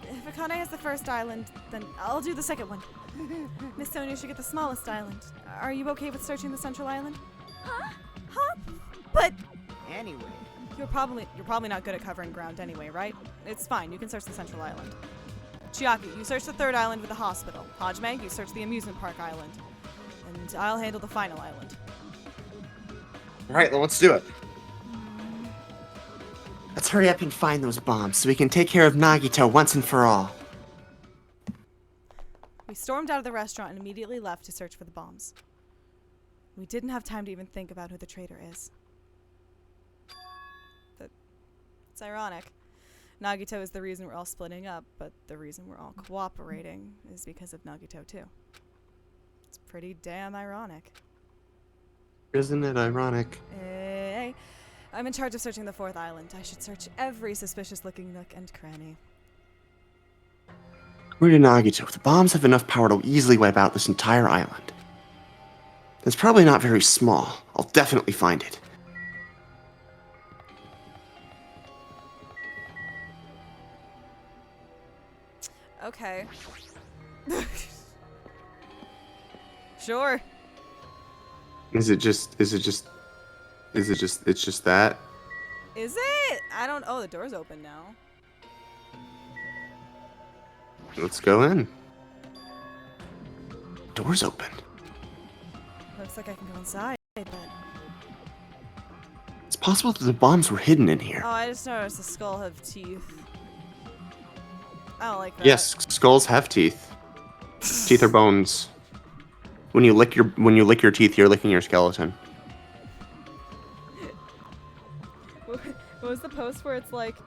Speaker 1: If Akane has the first island, then I'll do the second one. Miss Sonia should get the smallest island. Are you okay with searching the central island?
Speaker 9: Huh?
Speaker 1: Huh? But
Speaker 4: Anyway,
Speaker 1: you're probably not good at covering ground anyway, right? It's fine. You can search the central island. Chiaki, you search the third island with the hospital. Hajime, you search the amusement park island. And I'll handle the final island.
Speaker 2: Alright, then let's do it.
Speaker 6: Let's hurry up and find those bombs so we can take care of Nagito once and for all.
Speaker 1: We stormed out of the restaurant and immediately left to search for the bombs. We didn't have time to even think about who the traitor is. It's ironic. Nagito is the reason we're all splitting up, but the reason we're all cooperating is because of Nagito too. It's pretty damn ironic.
Speaker 2: Isn't it ironic?
Speaker 1: Hey, I'm in charge of searching the 4th island. I should search every suspicious-looking nook and cranny.
Speaker 6: According to Nagito, the bombs have enough power to easily wipe out this entire island. It's probably not very small. I'll definitely find it.
Speaker 1: Okay. Sure.
Speaker 2: It's just that?
Speaker 1: Is it? I don't. Oh, the door's open now.
Speaker 2: Let's go in.
Speaker 6: Door's open.
Speaker 1: Looks like I can go inside, but.
Speaker 6: It's possible that the bombs were hidden in here.
Speaker 1: Oh, I just noticed the skull have teeth. I don't like that.
Speaker 2: Yes, skulls have teeth. Teeth are bones. When you lick your teeth, you're licking your skeleton.
Speaker 7: What was the post where it's like,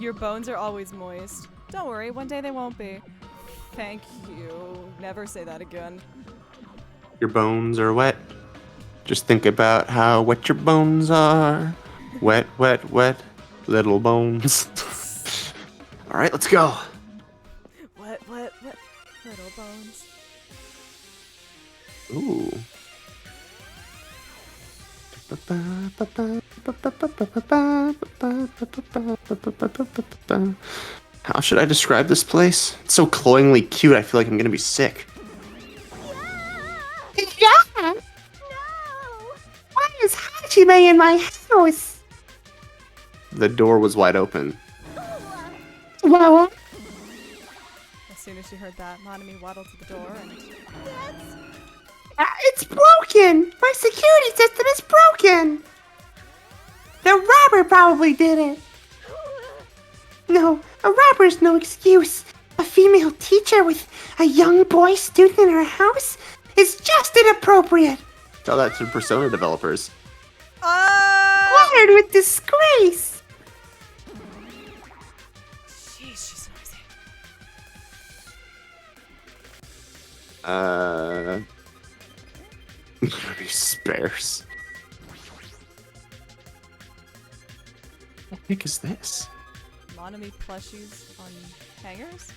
Speaker 7: your bones are always moist? Don't worry, one day they won't be. Thank you. Never say that again.
Speaker 2: Your bones are wet. Just think about how wet your bones are. Wet, wet, wet, little bones. All right, let's go.
Speaker 7: What, little bones.
Speaker 2: Ooh. How should I describe this place? It's so cloyingly cute, I feel like I'm gonna be sick.
Speaker 6: Yeah! No! Why is Hajime in my house?
Speaker 2: The door was wide open.
Speaker 6: Well,
Speaker 7: As soon as she heard that, Monami waddled to the door and...
Speaker 6: it's broken! My security system is broken! The robber probably did it. No, a robber's no excuse. A female teacher with a young boy student in her house is just inappropriate.
Speaker 2: Tell that to Persona developers.
Speaker 6: Honored with disgrace.
Speaker 7: Jeez, she's noisy.
Speaker 2: Spares. What the heck is this?
Speaker 7: Monami plushies on hangers?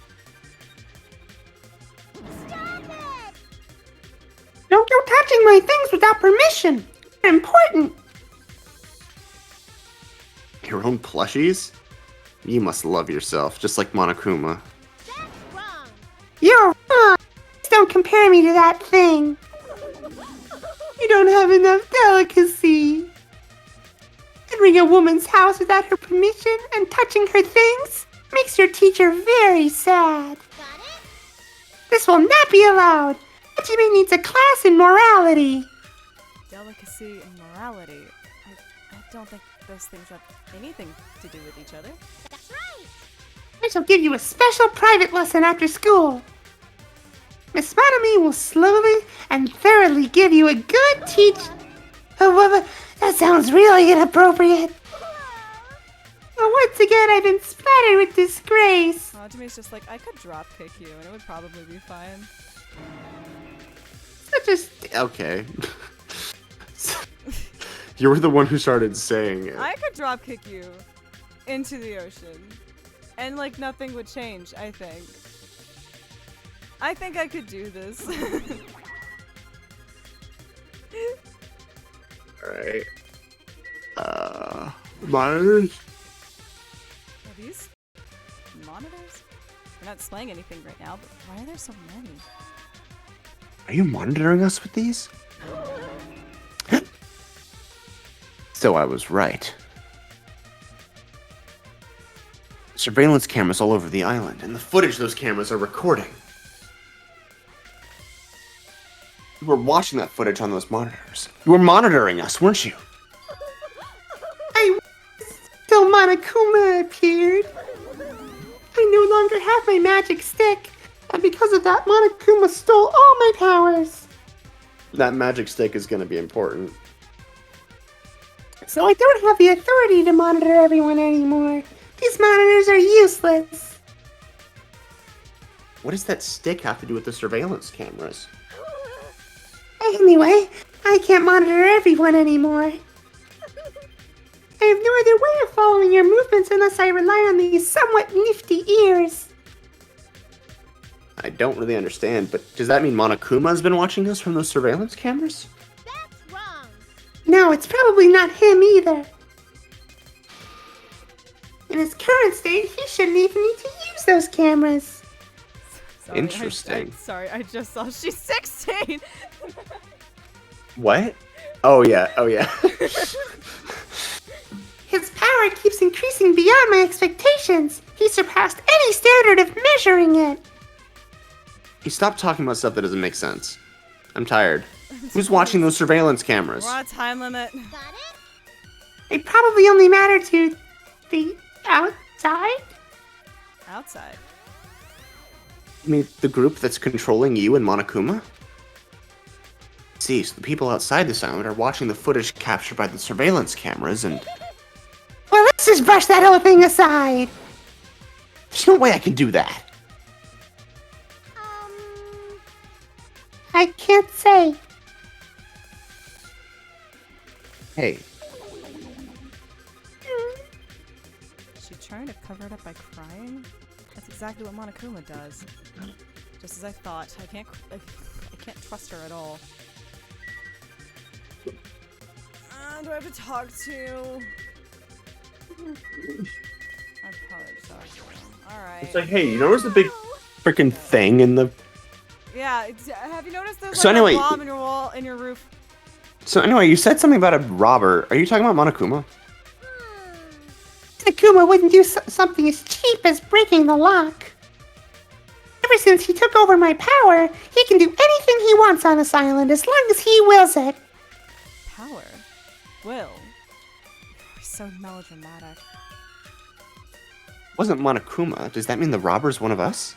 Speaker 6: Don't go touching my things without permission. They're important.
Speaker 2: Your own plushies? You must love yourself, just like Monokuma.
Speaker 6: You're wrong. Please don't compare me to that thing. You don't have enough delicacy. Entering a woman's house without her permission and touching her things makes your teacher very sad. This will not be allowed. Hajime needs a class in morality.
Speaker 7: Delicacy and morality. I don't think those things have anything to do with each other.
Speaker 6: I shall give you a special private lesson after school. Miss Monami will slowly and thoroughly give you a good teach. That sounds really inappropriate. Once again, I've been splattered with disgrace.
Speaker 7: Hajime's just like, I could drop kick you and it would probably be fine.
Speaker 2: Okay. You were the one who started saying it.
Speaker 7: I could drop kick you into the ocean and like nothing would change, I think. I think I could do this.
Speaker 2: Alright. Monitors?
Speaker 7: Are these monitors? We're not displaying anything right now, but why are there so many?
Speaker 2: Are you monitoring us with these? So I was right. Surveillance cameras all over the island, and the footage those cameras are recording. You were watching that footage on those monitors. You were monitoring us, weren't you?
Speaker 6: Till Monokuma appeared. I no longer have my magic stick, and because of that, Monokuma stole all my powers.
Speaker 2: That magic stick is going to be important.
Speaker 6: So I don't have the authority to monitor everyone anymore. These monitors are useless.
Speaker 2: What does that stick have to do with the surveillance cameras?
Speaker 6: Anyway, I can't monitor everyone anymore. I have no other way of following your movements unless I rely on these somewhat nifty ears.
Speaker 2: I don't really understand, but does that mean Monokuma's been watching us from those surveillance cameras?
Speaker 9: That's wrong.
Speaker 6: No, it's probably not him either. In his current state, he shouldn't even need to use those cameras.
Speaker 7: Sorry,
Speaker 2: Interesting.
Speaker 7: Sorry, I just saw she's 16!
Speaker 2: What? Oh yeah.
Speaker 6: His power keeps increasing beyond my expectations. He surpassed any standard of measuring it.
Speaker 2: Hey, stop talking about stuff that doesn't make sense. I'm tired. Who's watching those surveillance cameras?
Speaker 7: We're on a time limit.
Speaker 9: Got it?
Speaker 6: They probably only matter to the outside.
Speaker 7: Outside.
Speaker 2: You mean the group that's controlling you and Monokuma? See, so the people outside this island are watching the footage captured by the surveillance cameras and...
Speaker 6: Well, Let's just brush that whole thing aside.
Speaker 2: There's no way I can do that.
Speaker 6: I can't say.
Speaker 2: Hey,
Speaker 1: Is she trying to cover it up by crying? That's exactly what Monokuma does. Just as I thought. I can't trust her at all. Do I have to talk to? I'd probably talk to him. Alright.
Speaker 2: it's like, hey, you notice the big freaking thing in the...
Speaker 1: Yeah, have you noticed there's
Speaker 2: So
Speaker 1: like
Speaker 2: anyway-
Speaker 1: a bomb in your wall, in your roof?
Speaker 2: So anyway, you said something about a robber. Are you talking about Monokuma?
Speaker 6: Akuma wouldn't do something as cheap as breaking the lock. Ever since he took over my power, he can do anything he wants on this island as long as he wills it.
Speaker 1: Power? Will? You're so melodramatic.
Speaker 2: Wasn't Monokuma. Does that mean the robber's one of us?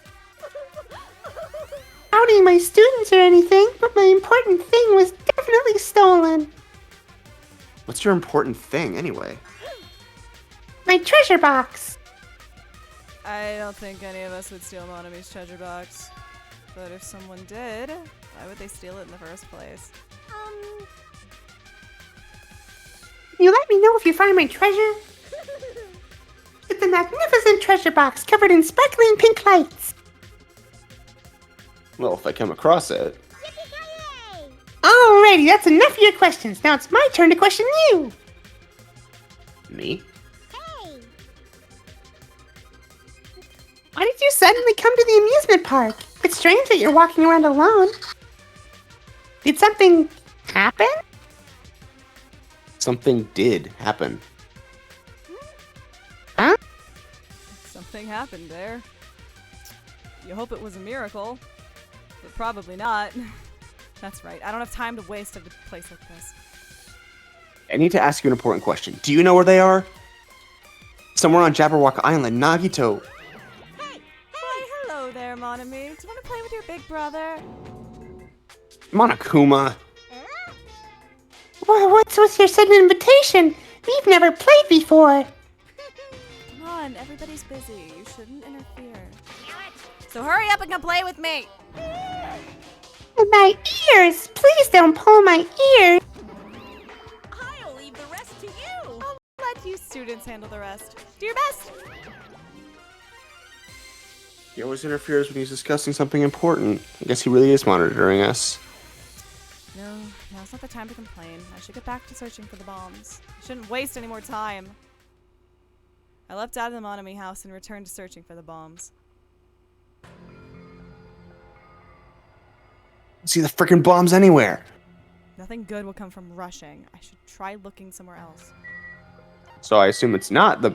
Speaker 6: Outing my students or anything, but my important thing was definitely stolen.
Speaker 2: What's your important thing, anyway?
Speaker 6: My treasure box.
Speaker 1: I don't think any of us would steal Monami's treasure box. But if someone did, why would they steal it in the first place?
Speaker 6: You let me know if you find my treasure? It's a magnificent treasure box covered in sparkling pink lights.
Speaker 2: Well, if I come across it.
Speaker 6: Alrighty, that's enough of your questions. Now it's my turn to question you.
Speaker 2: Me?
Speaker 6: Why did you suddenly come to the amusement park? It's strange that you're walking around alone. Did something happen?
Speaker 2: Something did happen.
Speaker 6: Huh?
Speaker 1: Something happened there. You hope it was a miracle, but probably not. That's right, I don't have time to waste at a place like this.
Speaker 2: I need to ask you an important question. Do you know where they are? Somewhere on Jabberwock Island, Nagito.
Speaker 1: Why, hello there, Monami. Do you want to play with your big brother?
Speaker 2: Monokuma.
Speaker 6: Well, what's with your sudden invitation? We've never played before.
Speaker 1: Come on, everybody's busy. You shouldn't interfere. So hurry up and come play with me!
Speaker 6: My ears! Please don't pull my ears!
Speaker 5: I'll leave the rest to you.
Speaker 1: I'll let you students handle the rest. Do your best!
Speaker 2: He always interferes when he's discussing something important. I guess he really is monitoring us.
Speaker 1: No, now's not the time to complain. I should get back to searching for the bombs. I shouldn't waste any more time. I left out of the Monami house and returned to searching for the bombs.
Speaker 2: See the freaking bombs anywhere.
Speaker 1: Nothing good will come from rushing. I should try looking somewhere else.
Speaker 2: So I assume it's not the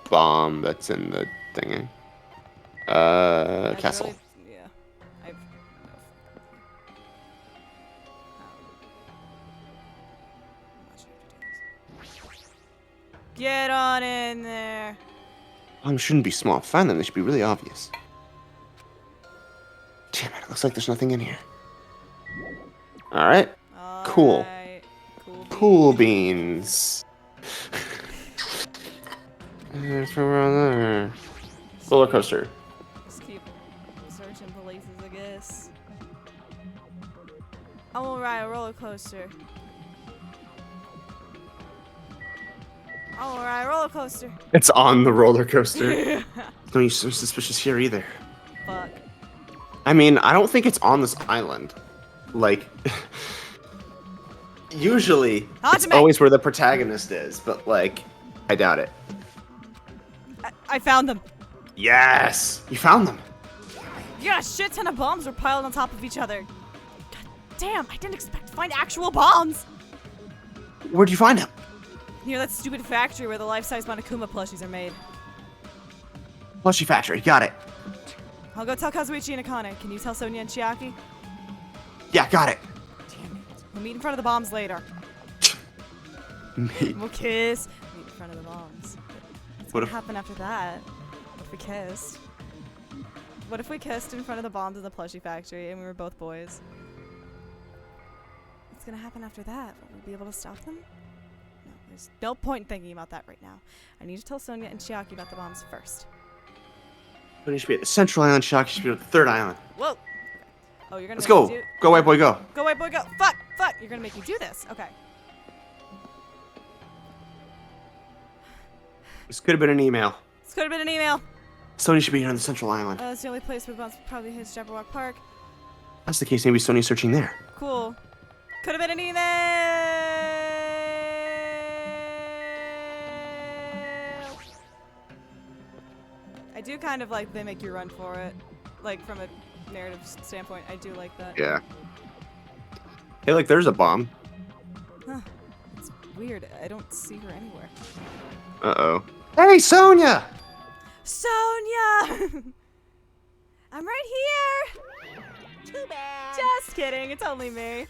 Speaker 2: bomb that's in the thingy.
Speaker 1: I
Speaker 2: Castle.
Speaker 1: really- yeah. I've I'm not sure how to do this. Get on in there.
Speaker 2: Bombs shouldn't be small. Find them. They should be really obvious. Damn it. It looks like there's nothing in here. Alright. Cool.
Speaker 1: Alright, cool.
Speaker 2: Cool beans. There's one around there. Roller coaster.
Speaker 1: Just keep searching places, I guess. I will ride a roller coaster. I will ride a roller coaster.
Speaker 2: It's on the roller coaster. Don't be so suspicious here either.
Speaker 1: Fuck.
Speaker 2: I mean, I don't think it's on this island. Like, usually it's
Speaker 1: Hajime!
Speaker 2: always where the protagonist is, but like, I doubt it.
Speaker 1: I found them.
Speaker 2: Yes! You found them.
Speaker 1: Yeah, a shit ton of bombs were piled on top of each other. God damn, I didn't expect to find actual bombs.
Speaker 2: Where'd you find them?
Speaker 1: Near that stupid factory where the life-size Monokuma plushies are made.
Speaker 2: Plushie Factory, got it.
Speaker 1: I'll go tell Kazuichi and Akane. Can you tell Sonia and Chiaki?
Speaker 2: Yeah, got it.
Speaker 1: Damn it. We'll meet in front of the bombs later.
Speaker 2: Mate.
Speaker 1: We'll kiss. Meet in front of the bombs. What's
Speaker 2: What
Speaker 1: gonna
Speaker 2: if-
Speaker 1: happen after that? What if we kissed? What if we kissed in front of the bombs in the plushie factory and we were both boys? What's gonna happen after that? Will we be able to stop them? No, we
Speaker 7: There's no point in thinking about that right now. I need to tell Sonia and Chiaki about the bombs first.
Speaker 2: Sonia should be at the central island. Chiaki should be at the third island.
Speaker 7: Whoa! Okay. Oh, you're gonna
Speaker 2: Let's
Speaker 7: make
Speaker 2: go.
Speaker 7: me do...
Speaker 2: Go, white boy, go.
Speaker 7: Go, white boy, go! Fuck! Fuck! You're gonna make me do this. Okay.
Speaker 2: This could have been an email.
Speaker 7: This could have been an email.
Speaker 2: Sonia should be here on the central island.
Speaker 7: It's the only place where the bombs probably hit Jabberwock Park.
Speaker 2: If that's the case, maybe Sonia's searching there.
Speaker 7: Cool. Could have been an email! I do kind of like they make you run for it. Like, from a narrative standpoint, I do like that.
Speaker 2: Yeah. Hey, look, there's a bomb.
Speaker 7: Huh. It's weird. I don't see her anywhere.
Speaker 2: Uh-oh. Hey, Sonia!
Speaker 7: Sonia! I'm right here!
Speaker 5: Too bad.
Speaker 7: Just kidding, it's only me.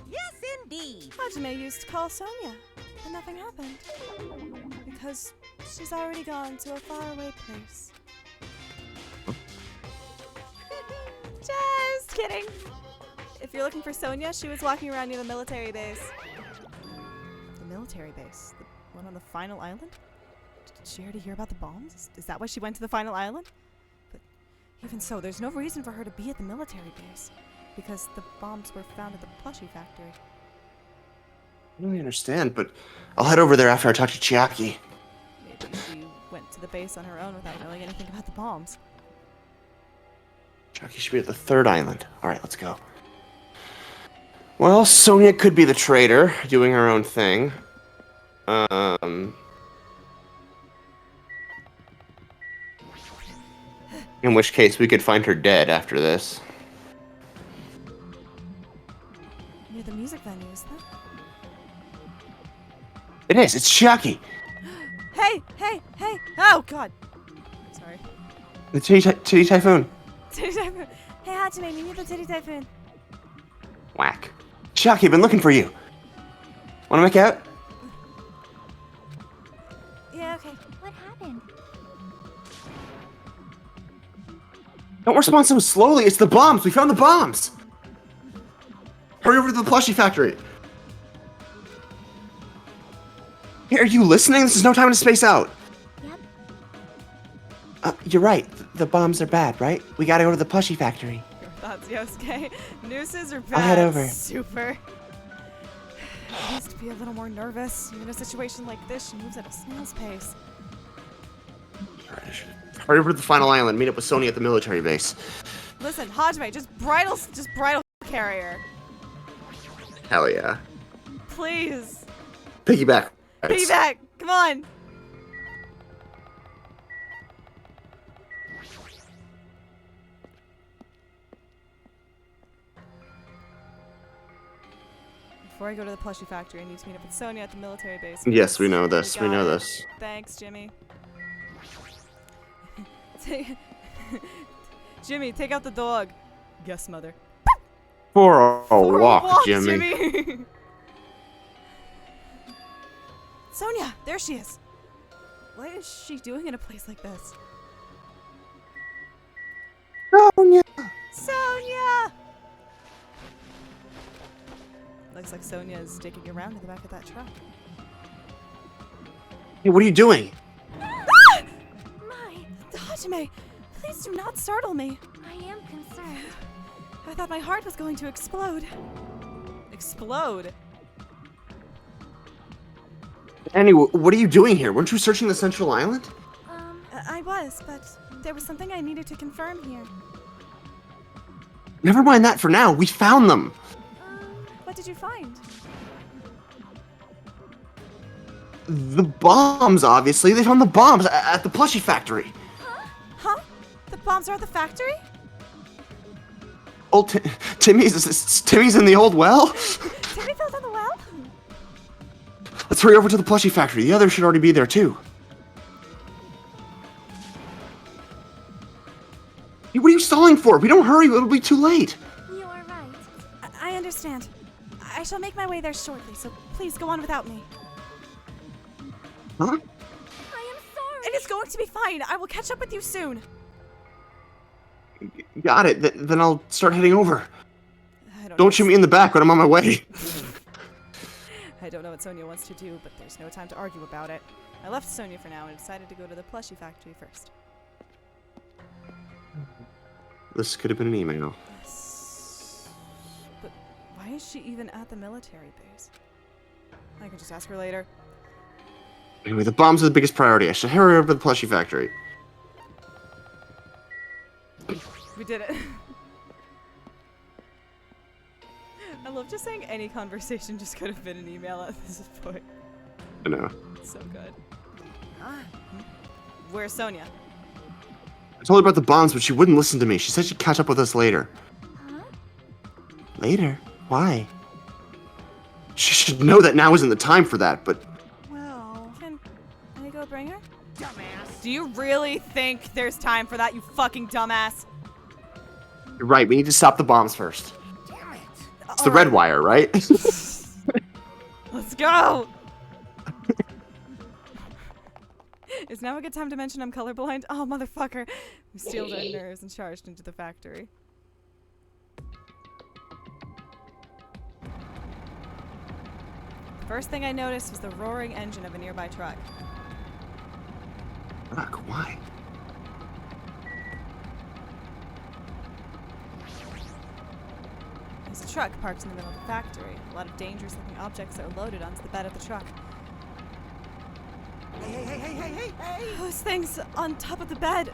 Speaker 5: Yes, indeed.
Speaker 7: Hajime used to call Sonia, but nothing happened. Because she's already gone to a faraway place. Just kidding. If you're looking for Sonia, she was walking around near the military base. The military base? The one on the final island? Did she already hear about the bombs? Is that why she went to the final island? But even so, there's no reason for her to be at the military base. Because the bombs were found at the plushie factory.
Speaker 2: I don't really understand, but I'll head over there after I talk to Chiaki.
Speaker 7: Maybe she went to the base on her own without knowing anything about the bombs.
Speaker 2: Chiaki should be at the third island. Alright, let's go. Well, Sonia could be the traitor, doing her own thing. In which case, we could find her dead after this.
Speaker 7: Near the music venue, is that?
Speaker 2: It is! It's Chiaki!
Speaker 7: Hey! Hey! Hey! Oh, God! Sorry.
Speaker 2: The Titty Typhoon.
Speaker 7: Titty Typhoon! Hey, Hajime, meet me at the Titty Typhoon.
Speaker 2: Whack. Chiaki, I've been looking for you. Wanna make out?
Speaker 7: Yeah, okay.
Speaker 9: What happened?
Speaker 2: Don't respond so slowly, it's the bombs! We found the bombs! Hurry over to the plushie factory! Hey, are you listening? This is no time to space out!
Speaker 9: Yep.
Speaker 2: You're right. The bombs are bad, right? We gotta go to the plushie factory.
Speaker 7: Your thoughts, Yosuke? Nooses are bad.
Speaker 2: I'll head over.
Speaker 7: Super. I used to be a little more nervous. In a situation like this, she moves at a snail's pace.
Speaker 2: Hurry over to the final island. Meet up with Sonia at the military base.
Speaker 7: Listen, Hajime, just bridal carrier.
Speaker 2: Hell yeah.
Speaker 7: Please.
Speaker 2: Piggyback.
Speaker 7: Piggyback, come on. Before I go to the plushie factory, I need to meet up with Sonia at the military base.
Speaker 2: Yes, we know this. We
Speaker 7: got
Speaker 2: know
Speaker 7: it.
Speaker 2: this.
Speaker 7: Thanks, Jimmy. Jimmy, take out the dog. Yes, mother.
Speaker 2: For a
Speaker 7: For a
Speaker 2: walk, Jimmy.
Speaker 7: Sonia, there she is. What is she doing in a place like this?
Speaker 2: Sonia!
Speaker 7: Sonia! Looks like Sonia is sticking around in the back of that truck.
Speaker 2: Hey, what are you doing?
Speaker 7: Ah! My Hajime, please do not startle me.
Speaker 9: I am concerned.
Speaker 7: I thought my heart was going to explode. Explode?
Speaker 2: Annie, what are you doing here? Weren't you searching the central island?
Speaker 7: I was, but there was something I needed to confirm here.
Speaker 2: Never mind that for now. We found them.
Speaker 7: What did you find?
Speaker 2: The bombs, obviously. They found the bombs at the plushie factory.
Speaker 7: Huh? The bombs are at the factory?
Speaker 2: Oh, Timmy's in the old well?
Speaker 7: Timmy fell down the well?
Speaker 2: Let's hurry over to the plushie factory. The others should already be there, too. Hey, what are you stalling for? If we don't hurry, it'll be too late.
Speaker 9: You are right.
Speaker 7: I understand. I shall make my way there shortly, so please go on without me.
Speaker 2: Huh?
Speaker 9: I am sorry.
Speaker 7: It is going to be fine. I will catch up with you soon.
Speaker 2: Got it. Then I'll start heading over.
Speaker 7: I
Speaker 2: Don't shoot me in the back when I'm on my way.
Speaker 1: I don't know what Sonia wants to do, but there's no time to argue about it. I left Sonia for now and decided to go to the plushie factory first.
Speaker 2: This could have been an email.
Speaker 1: But why is she even at the military base? I can just ask her later.
Speaker 2: Anyway, the bombs are the biggest priority. I should hurry over to the plushie factory.
Speaker 1: We did it. I love just saying any conversation just could have been an email at this point.
Speaker 2: I know.
Speaker 1: So good. Where's Sonia?
Speaker 2: I told her about the bombs, but she wouldn't listen to me. She said she'd catch up with us later.
Speaker 9: Huh?
Speaker 2: Later? Why? She should know that now isn't the time for that, but...
Speaker 1: Well... Can I go bring her?
Speaker 4: Dumbass.
Speaker 1: Do you really think there's time for that, you fucking dumbass?
Speaker 2: You're right, we need to stop the bombs first.
Speaker 4: Damn it.
Speaker 2: It's the red wire, right?
Speaker 1: Let's go! Is now a good time to mention I'm colorblind? Oh, motherfucker. We steeled our nerves and charged into the factory. First thing I noticed was the roaring engine of a nearby truck.
Speaker 2: Fuck, why?
Speaker 1: There's a truck parked in the middle of the factory. A lot of dangerous-looking objects are loaded onto the bed of the truck.
Speaker 4: Hey!
Speaker 1: Those things on top of the bed.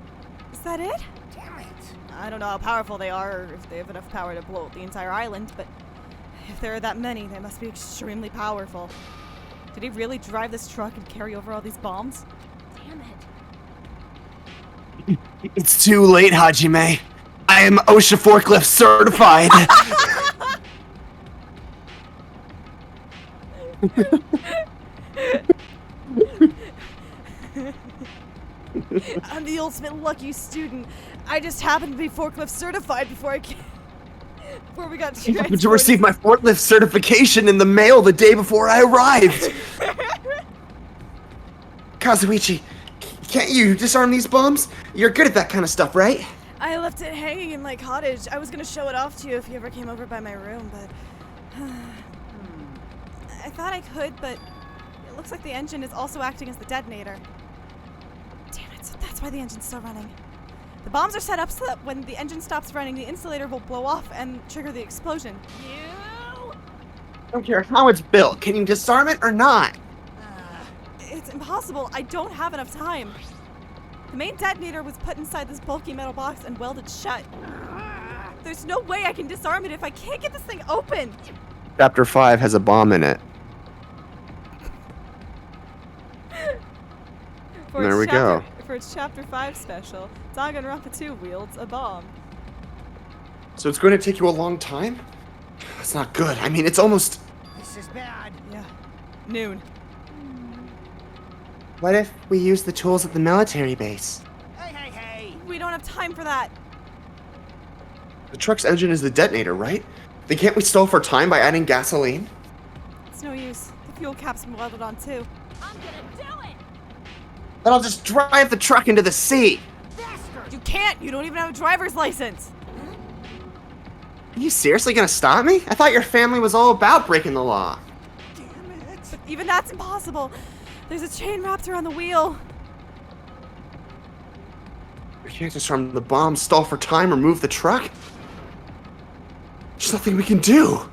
Speaker 1: Is that it?
Speaker 4: Damn it.
Speaker 1: I don't know how powerful they are, or if they have enough power to blow up the entire island, but if there are that many, they must be extremely powerful. Did he really drive this truck and carry over all these bombs?
Speaker 9: Damn it.
Speaker 2: It's too late, Hajime. I am OSHA forklift certified.
Speaker 1: I'm the ultimate lucky student. I just happened to be forklift certified before we got
Speaker 2: Happened to receive my forklift certification in the mail the day before I arrived. Kazuichi, can't you disarm these bombs? You're good at that kind of stuff, right?
Speaker 1: I left it hanging in my cottage. I was gonna show it off to you if you ever came over by my room, but I thought I could, but it looks like the engine is also acting as the detonator. Damn it, so that's why the engine's still running. The bombs are set up so that when the engine stops running, the insulator will blow off and trigger the explosion.
Speaker 2: I don't care how it's built. Can you disarm it or not?
Speaker 1: It's impossible. I don't have enough time. The main detonator was put inside this bulky metal box and welded shut. There's no way I can disarm it if I can't get this thing open.
Speaker 2: Chapter 5 has a bomb in it. There we go.
Speaker 1: For its Chapter 5 special, Danganronpa 2 wields a bomb.
Speaker 2: So it's going to take you a long time? That's not good. I mean, it's almost...
Speaker 4: This is bad.
Speaker 1: Yeah. Noon.
Speaker 6: What if we use the tools at the military base?
Speaker 4: Hey!
Speaker 1: We don't have time for that.
Speaker 2: The truck's engine is the detonator, right? Then can't we stall for time by adding gasoline?
Speaker 1: It's no use. The fuel cap's been welded on too.
Speaker 9: I'm gonna do it!
Speaker 2: Then I'll just drive the truck into the sea.
Speaker 4: Bastard!
Speaker 1: You can't! You don't even have a driver's license!
Speaker 2: Are you seriously gonna stop me? I thought your family was all about breaking the law.
Speaker 4: Damn it!
Speaker 1: But even that's impossible. There's a chain wrapped around the wheel.
Speaker 2: We can't disarm the bomb, stall for time, or move the truck. There's nothing we can do.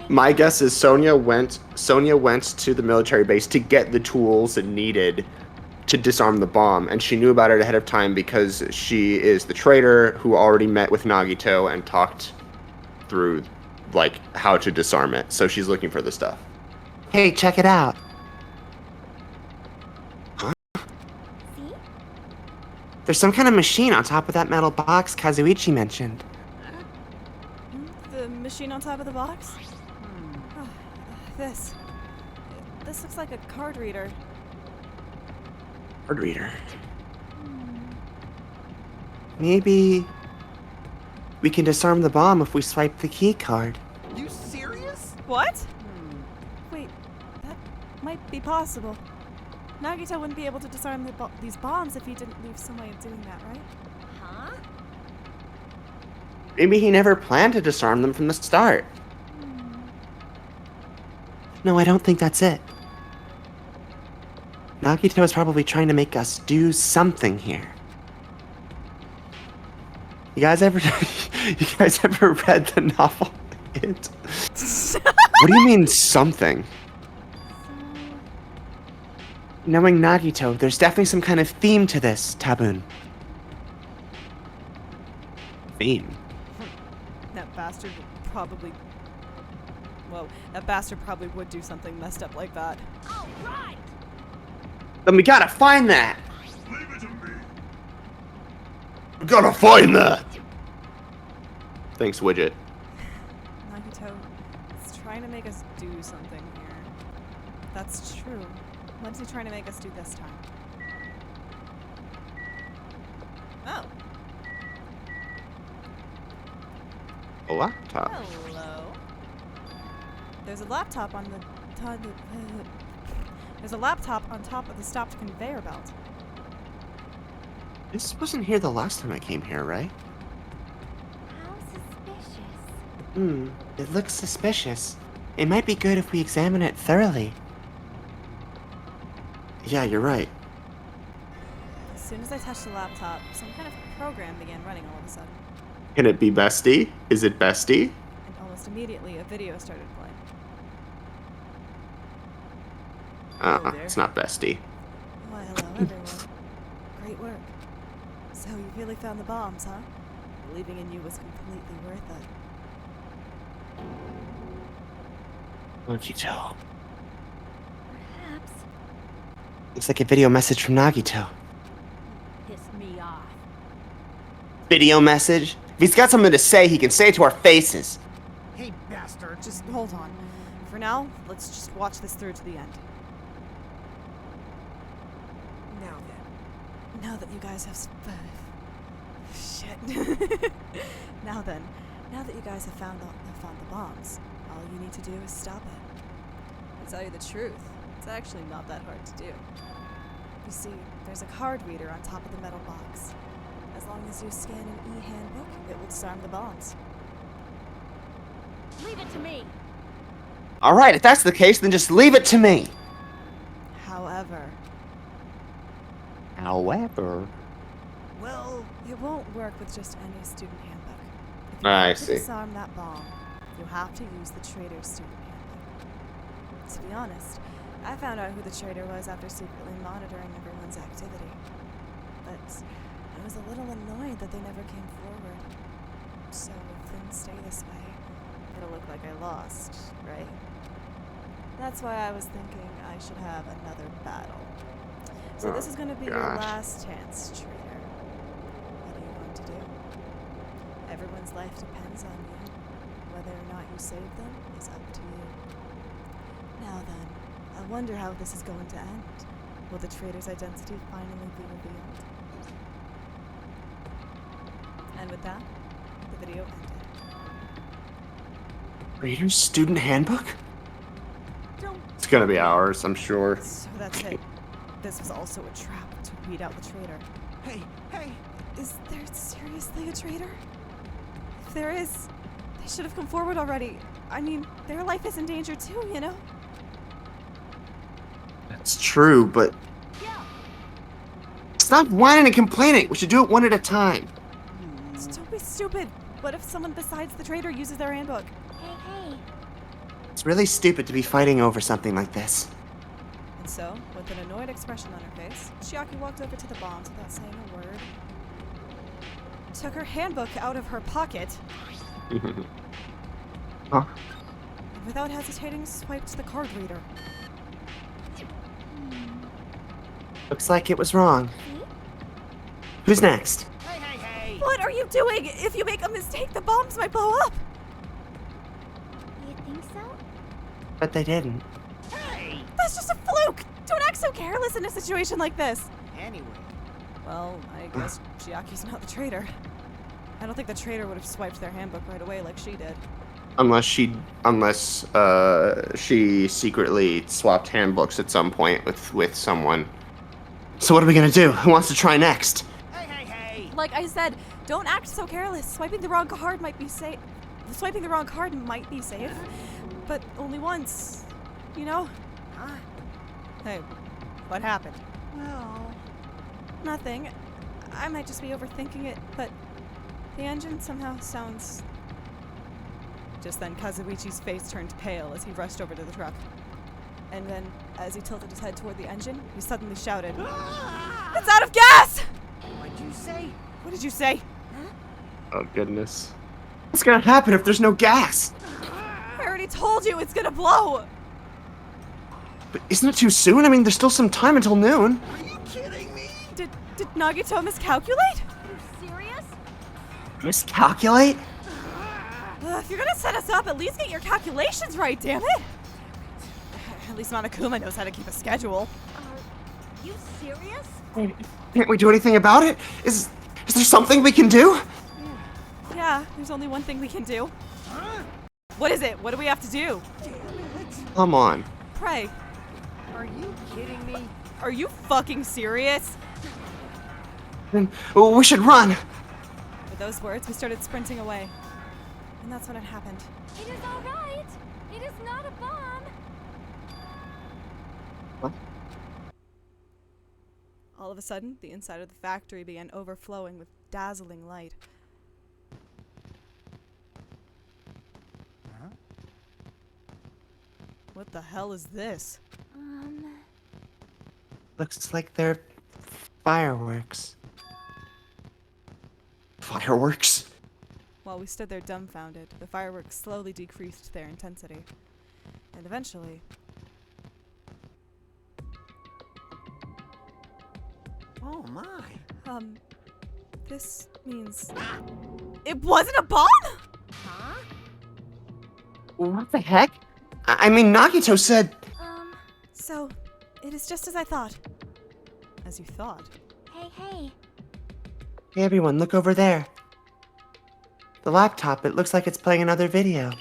Speaker 2: My guess is Sonia went to the military base to get the tools it needed to disarm the bomb, and she knew about it ahead of time because she is the traitor who already met with Nagito and talked through like how to disarm it. So she's looking for the stuff.
Speaker 6: Hey, check it out.
Speaker 9: See?
Speaker 6: There's some kind of machine on top of that metal box Kazuichi mentioned.
Speaker 1: The machine on top of the box? Oh, this. This looks like a card reader.
Speaker 2: Card reader.
Speaker 6: Maybe we can disarm the bomb if we swipe the key card.
Speaker 4: You serious?
Speaker 1: What? Wait, that might be possible. Nagito wouldn't be able to disarm these bombs if he didn't leave some way of doing that, right?
Speaker 9: Huh?
Speaker 6: Maybe he never planned to disarm them from the start. No, I don't think that's it. Nagito is probably trying to make us do something here. You guys ever read the novel It? What do you mean something? Knowing Nagito, there's definitely some kind of theme to this, Tabun. Theme?
Speaker 1: That bastard would probably... Well, that bastard probably would do something messed up like that.
Speaker 5: All right.
Speaker 6: Then we gotta find that!
Speaker 3: Leave it to me.
Speaker 2: We gotta find that! Thanks, Widget.
Speaker 1: Nagito is trying to make us do something here. That's true. What is he trying to make us do this time? Oh.
Speaker 2: A laptop.
Speaker 1: Hello. There's a laptop on the there's a laptop on top of the stopped conveyor belt.
Speaker 6: This wasn't here the last time I came here, right?
Speaker 9: How suspicious.
Speaker 6: It looks suspicious. It might be good if we examine it thoroughly. Yeah, you're right.
Speaker 1: As soon as I touched the laptop, some kind of program began running all of a sudden.
Speaker 2: Can it be Bestie? Is it Bestie?
Speaker 1: And almost immediately, a video started playing. There.
Speaker 2: It's not Bestie.
Speaker 1: Why, hello, everyone. Great work. So, you really found the bombs, huh? Believing in you was completely worth it.
Speaker 6: Nagito.
Speaker 9: Perhaps.
Speaker 6: Looks like a video message from Nagito.
Speaker 5: Piss me off.
Speaker 6: Video message? If he's got something to say, he can say it to our faces.
Speaker 4: Hey, bastard.
Speaker 1: Just hold on. For now, let's just watch this through to the end.
Speaker 4: Now then.
Speaker 1: Now that you guys have shit. Now then, now that you guys have found the bombs, all you need to do is stop it. To tell you the truth, it's actually not that hard to do. You see, there's a card reader on top of the metal box. As long as you scan an e-handbook, it will disarm the bombs.
Speaker 5: Leave it to me.
Speaker 6: Alright, if that's the case, then just leave it to me.
Speaker 1: However,
Speaker 4: Well,
Speaker 1: it won't work with just any student handbook. If you
Speaker 2: I
Speaker 1: want to
Speaker 2: see.
Speaker 1: disarm that bomb, you have to use the traitor's student handbook. To be honest, I found out who the traitor was after secretly monitoring everyone's activity. But I was a little annoyed that they never came forward. So if things stay this way, it'll look like I lost, right? That's why I was thinking I should have another battle. So this is going to be your
Speaker 2: gosh.
Speaker 1: last chance, traitor. What are you going to do? Everyone's life depends on you. Whether or not you save them is up to you. Now then, I wonder how this is going to end. Will the traitor's identity finally be revealed? And with that, the video ended.
Speaker 6: Reader's student handbook?
Speaker 2: It's gonna be ours, I'm sure.
Speaker 1: So that's it. This was also a trap to weed out the traitor.
Speaker 4: hey, hey.
Speaker 1: Is there seriously a traitor? If there is, they should have come forward already. I mean, their life is in danger too, you know?
Speaker 6: That's true, but... Stop whining and complaining! We should do it one at a time.
Speaker 1: Just don't be stupid. What if someone besides the traitor uses their handbook?
Speaker 9: Hey, hey.
Speaker 6: It's really stupid to be fighting over something like this.
Speaker 1: And so, with an annoyed expression on her face, Chiaki walked over to the bombs without saying a word. Took her handbook out of her pocket,
Speaker 6: Huh?
Speaker 1: and without hesitating, swiped the card reader.
Speaker 6: Looks like it was wrong. Who's next?
Speaker 4: Hey, hey, hey.
Speaker 1: What are you doing? If you make a mistake, the bombs might blow up!
Speaker 9: You think so?
Speaker 6: But they didn't.
Speaker 4: Hey.
Speaker 1: That's just a fluke! Don't act so careless in a situation like this!
Speaker 4: Anyway.
Speaker 1: Well, I guess Chiaki's not the traitor. I don't think the traitor would have swiped their handbook right away like she did.
Speaker 2: Unless she secretly swapped handbooks at some point with someone.
Speaker 6: So what are we gonna do? Who wants to try next?
Speaker 4: Hey, hey, hey.
Speaker 1: Like I said, don't act so careless. Swiping the wrong card might be safe. Swiping the wrong card might be safe, but only once. you know? Hey, what happened?
Speaker 8: Well, nothing. I might just be overthinking it, but the engine somehow sounds...
Speaker 1: Just then, Kazuichi's face turned pale as he rushed over to the truck. And then, as he tilted his head toward the engine, he suddenly shouted, "It's out of gas!"
Speaker 4: What'd you say?
Speaker 1: What did you say?
Speaker 2: Oh, goodness. What's gonna happen if there's no gas?
Speaker 1: I already told you it's gonna blow!
Speaker 2: But isn't it too soon? I mean, there's still some time until noon.
Speaker 4: Are you kidding me?
Speaker 1: Did Nagito miscalculate?
Speaker 9: You serious?
Speaker 2: Miscalculate?
Speaker 1: If you're gonna set us up, at least get your calculations right, damn it! At least Monokuma knows how to keep a schedule.
Speaker 9: Are you serious?
Speaker 2: Can't we do anything about it? Is there something we can do?
Speaker 1: Yeah, there's only one thing we can do. What is it? What do we have to do?
Speaker 2: Come on.
Speaker 1: Pray.
Speaker 4: Are you kidding me?
Speaker 1: Are you fucking serious?
Speaker 2: Then we should run.
Speaker 1: With those words, we started sprinting away. And that's when it happened.
Speaker 9: It is all right. It is not a bomb.
Speaker 2: What?
Speaker 1: All of a sudden, the inside of the factory began overflowing with dazzling light.
Speaker 4: Huh?
Speaker 1: What the hell is this?
Speaker 2: Looks like they're fireworks. Fireworks?
Speaker 1: While we stood there dumbfounded, the fireworks slowly decreased their intensity. And eventually...
Speaker 4: Oh my.
Speaker 1: This means... It wasn't a bomb?!
Speaker 9: Huh?
Speaker 2: What the heck? I mean, Nagito said...
Speaker 1: So, it is just as I thought. As you thought.
Speaker 9: Hey.
Speaker 2: Hey everyone, look over there. The laptop, it looks like it's playing another video.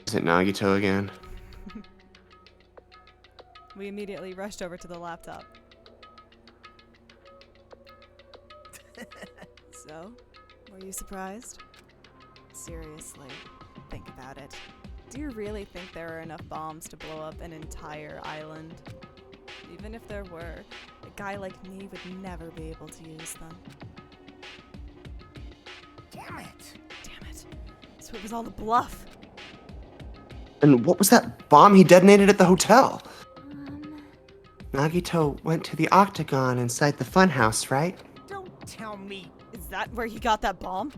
Speaker 2: Is it Nagito again?
Speaker 1: We immediately rushed over to the laptop. So, were you surprised? Seriously, think about it. Do you really think there are enough bombs to blow up an entire island? Even if there were, a guy like me would never be able to use them.
Speaker 4: Damn it.
Speaker 1: Damn it. So it was all a bluff.
Speaker 2: And what was that bomb he detonated at the hotel? Nagito went to the octagon inside the funhouse, right?
Speaker 4: Don't tell me.
Speaker 1: Is that where he got that bomb?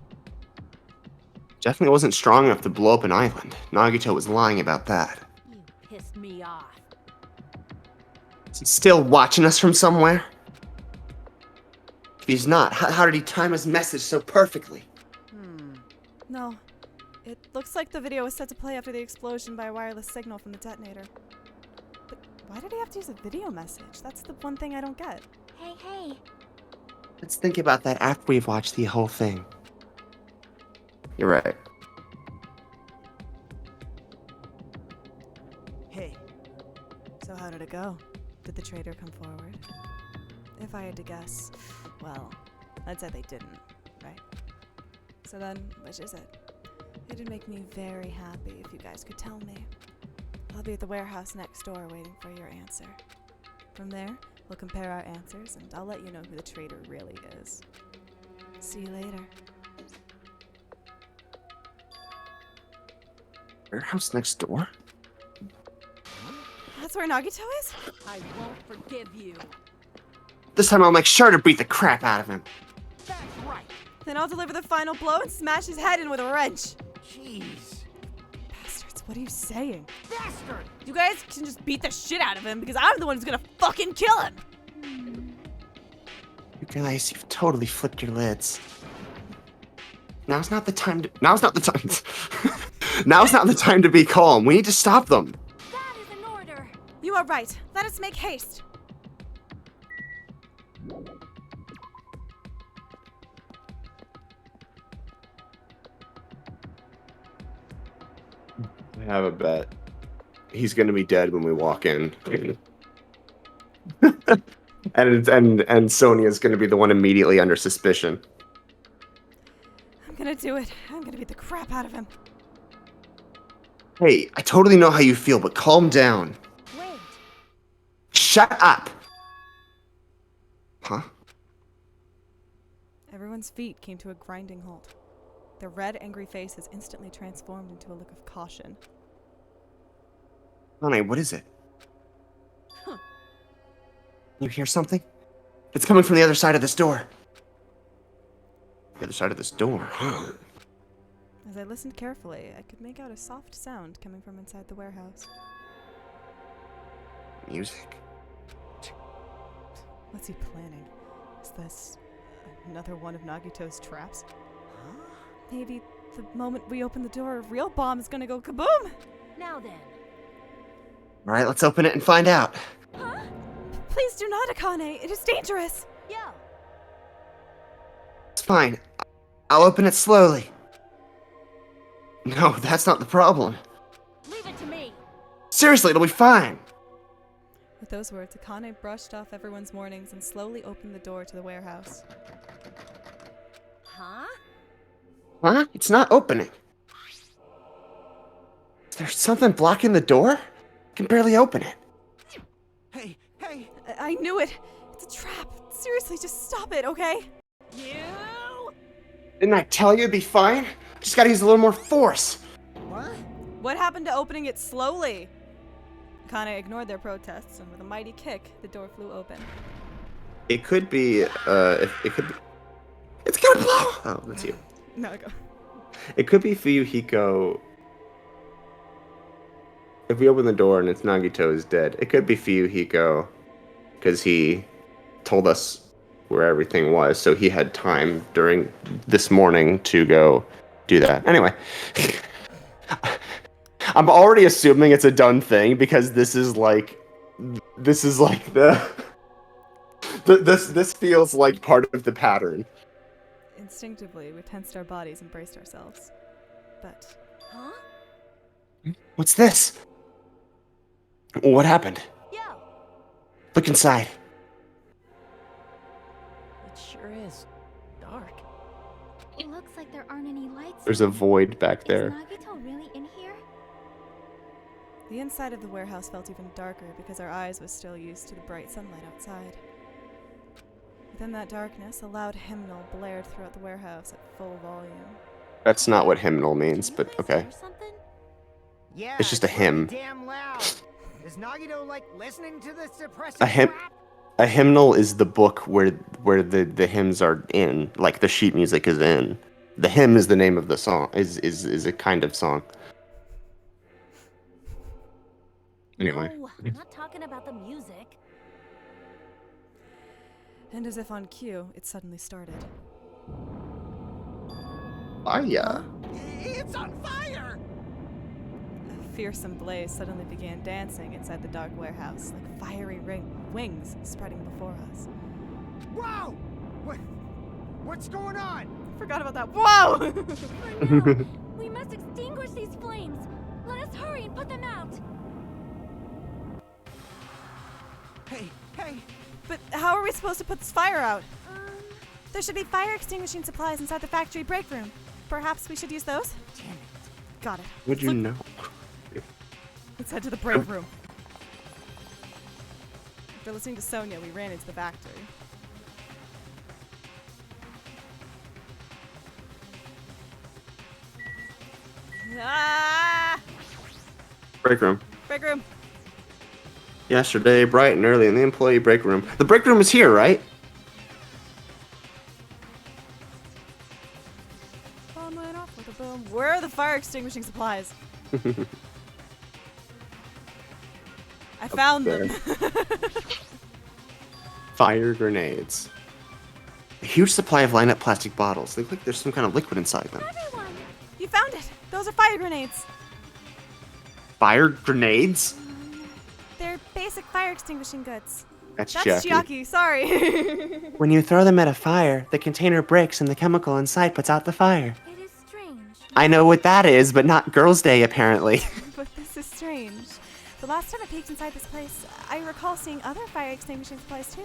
Speaker 2: Definitely wasn't strong enough to blow up an island. Nagito was lying about that.
Speaker 9: You pissed me off.
Speaker 2: Is he still watching us from somewhere? If he's not, how did he time his message so perfectly?
Speaker 1: No. It looks like the video was set to play after the explosion by a wireless signal from the detonator. But why did he have to use a video message? That's the one thing I don't get.
Speaker 9: Hey.
Speaker 2: Let's think about that after we've watched the whole thing. You're right.
Speaker 4: Hey.
Speaker 1: So how did it go? Did the traitor come forward? If I had to guess, well, I'd say they didn't, right? So then, which is it? It'd make me very happy if you guys could tell me. I'll be at the warehouse next door waiting for your answer. From there, we'll compare our answers and I'll let you know who the traitor really is. See you later.
Speaker 2: Warehouse next door?
Speaker 1: That's where Nagito is?
Speaker 9: I won't forgive you.
Speaker 2: This time I'll make sure to beat the crap out of him.
Speaker 4: That's right.
Speaker 1: Then I'll deliver the final blow and smash his head in with a wrench.
Speaker 4: Jeez.
Speaker 1: Bastards, what are you saying?
Speaker 4: Bastard!
Speaker 1: You guys can just beat the shit out of him because I'm the one who's gonna fucking kill him!
Speaker 2: You guys, you've totally flipped your lids. Now's not the time Now's not the time to be calm. We need to stop them.
Speaker 9: That is an order.
Speaker 8: You are right. Let us make haste.
Speaker 2: I have a bet. He's gonna be dead when we walk in. and Sonia's gonna be the one immediately under suspicion.
Speaker 1: I'm gonna do it. I'm gonna beat the crap out of him.
Speaker 2: Hey, I totally know how you feel, but calm down.
Speaker 9: Wait.
Speaker 2: Shut up! Huh?
Speaker 7: Everyone's feet came to a grinding halt. Their red, angry faces instantly transformed into a look of caution.
Speaker 2: Honey, what is it? You hear something? It's coming from the other side of this door. The other side of this door, huh?
Speaker 7: As I listened carefully, I could make out a soft sound coming from inside the warehouse.
Speaker 2: Music?
Speaker 7: What's he planning? Is this another one of Nagito's traps? Maybe the moment we open the door, a real bomb is gonna go kaboom!
Speaker 9: Now then.
Speaker 2: Alright, let's open it and find out.
Speaker 9: Huh?
Speaker 7: Please do not, Akane! It is dangerous!
Speaker 9: Yo.
Speaker 2: It's fine. I'll open it slowly. No, that's not the problem.
Speaker 9: Leave it to me.
Speaker 2: Seriously, it'll be fine.
Speaker 7: With those words, Akane brushed off everyone's warnings and slowly opened the door to the warehouse.
Speaker 9: Huh?
Speaker 2: Huh? It's not opening. Is there something blocking the door? I can barely open it.
Speaker 4: Hey, hey!
Speaker 7: I knew it! It's a trap! Seriously, just stop it, okay?
Speaker 9: You!
Speaker 2: Didn't I tell you it'd be fine? Just gotta use a little more force.
Speaker 4: What?
Speaker 7: What happened to opening it slowly? Akane ignored their protests, and with a mighty kick, the door flew open.
Speaker 2: It could be, it could be... It's gonna blow! Oh, that's you.
Speaker 7: No, go.
Speaker 2: It could be Fuyuhiko. If we open the door and it's Nagito is dead, it could be Fuyuhiko. Because he told us where everything was, so he had time during this morning to go do that. Anyway. I'm already assuming it's a done thing because this is like the this feels like part of the pattern.
Speaker 7: Instinctively, we tensed our bodies and braced ourselves. But
Speaker 9: Huh?
Speaker 2: What's this? What happened?
Speaker 9: Yo.
Speaker 2: Look inside.
Speaker 4: It sure is dark.
Speaker 9: It looks like there aren't any lights.
Speaker 2: There's a void back there.
Speaker 9: Is Nagito really in here?
Speaker 7: the inside of the warehouse felt even darker because our eyes were still used to the bright sunlight outside. Within that darkness, a loud hymnal blared throughout the warehouse at full volume.
Speaker 2: That's not what hymnal means,
Speaker 9: Did you
Speaker 2: but
Speaker 9: guys
Speaker 2: okay.
Speaker 9: hear something?
Speaker 4: Yeah,
Speaker 2: It's just a
Speaker 4: really
Speaker 2: hymn.
Speaker 4: Damn loud. Is Nagito like listening to this depressing
Speaker 2: A hymn.
Speaker 4: crap?
Speaker 2: A hymnal is the book where the hymns are in, like the sheet music is in. The hymn is the name of the song. Is a kind of song. Anyway.
Speaker 9: No, I'm not talking about the music.
Speaker 7: And as if on cue, it suddenly started.
Speaker 2: Yeah.
Speaker 4: It's on fire!
Speaker 7: A fearsome blaze suddenly began dancing inside the dark warehouse, like fiery wings spreading before us.
Speaker 4: Whoa! What's going on?
Speaker 7: Forgot about that. Whoa!
Speaker 9: I know. We must extinguish these flames. Let us hurry and put them out.
Speaker 4: Hey!
Speaker 7: But how are we supposed to put this fire out? There should be fire extinguishing supplies inside the factory break room. Perhaps we should use those?
Speaker 4: Damn it.
Speaker 7: Got it.
Speaker 2: Would you know?
Speaker 7: Let's head to the break room. After listening to Sonia, we ran into the factory. Ah!
Speaker 2: Break room.
Speaker 7: Break room.
Speaker 2: Yesterday, bright and early in the employee break room. The break room is here, right?
Speaker 7: Bomb went off with a boom. Where are the fire extinguishing supplies? I found them.
Speaker 2: Fire grenades. A huge supply of lined up plastic bottles. They look like there's some kind of liquid inside them.
Speaker 9: Everyone.
Speaker 7: You found it. Those are fire grenades.
Speaker 2: Fire grenades?
Speaker 7: They're basic fire extinguishing goods.
Speaker 2: That's
Speaker 7: That's
Speaker 2: Jackie.
Speaker 7: Chiaki, sorry.
Speaker 2: When you throw them at a fire, the container breaks and the chemical inside puts out the fire.
Speaker 9: It is strange.
Speaker 2: I know what that is, but not Girls' Day, apparently.
Speaker 7: But this is strange. The last time I peeked inside this place, I recall seeing other fire extinguishing supplies too.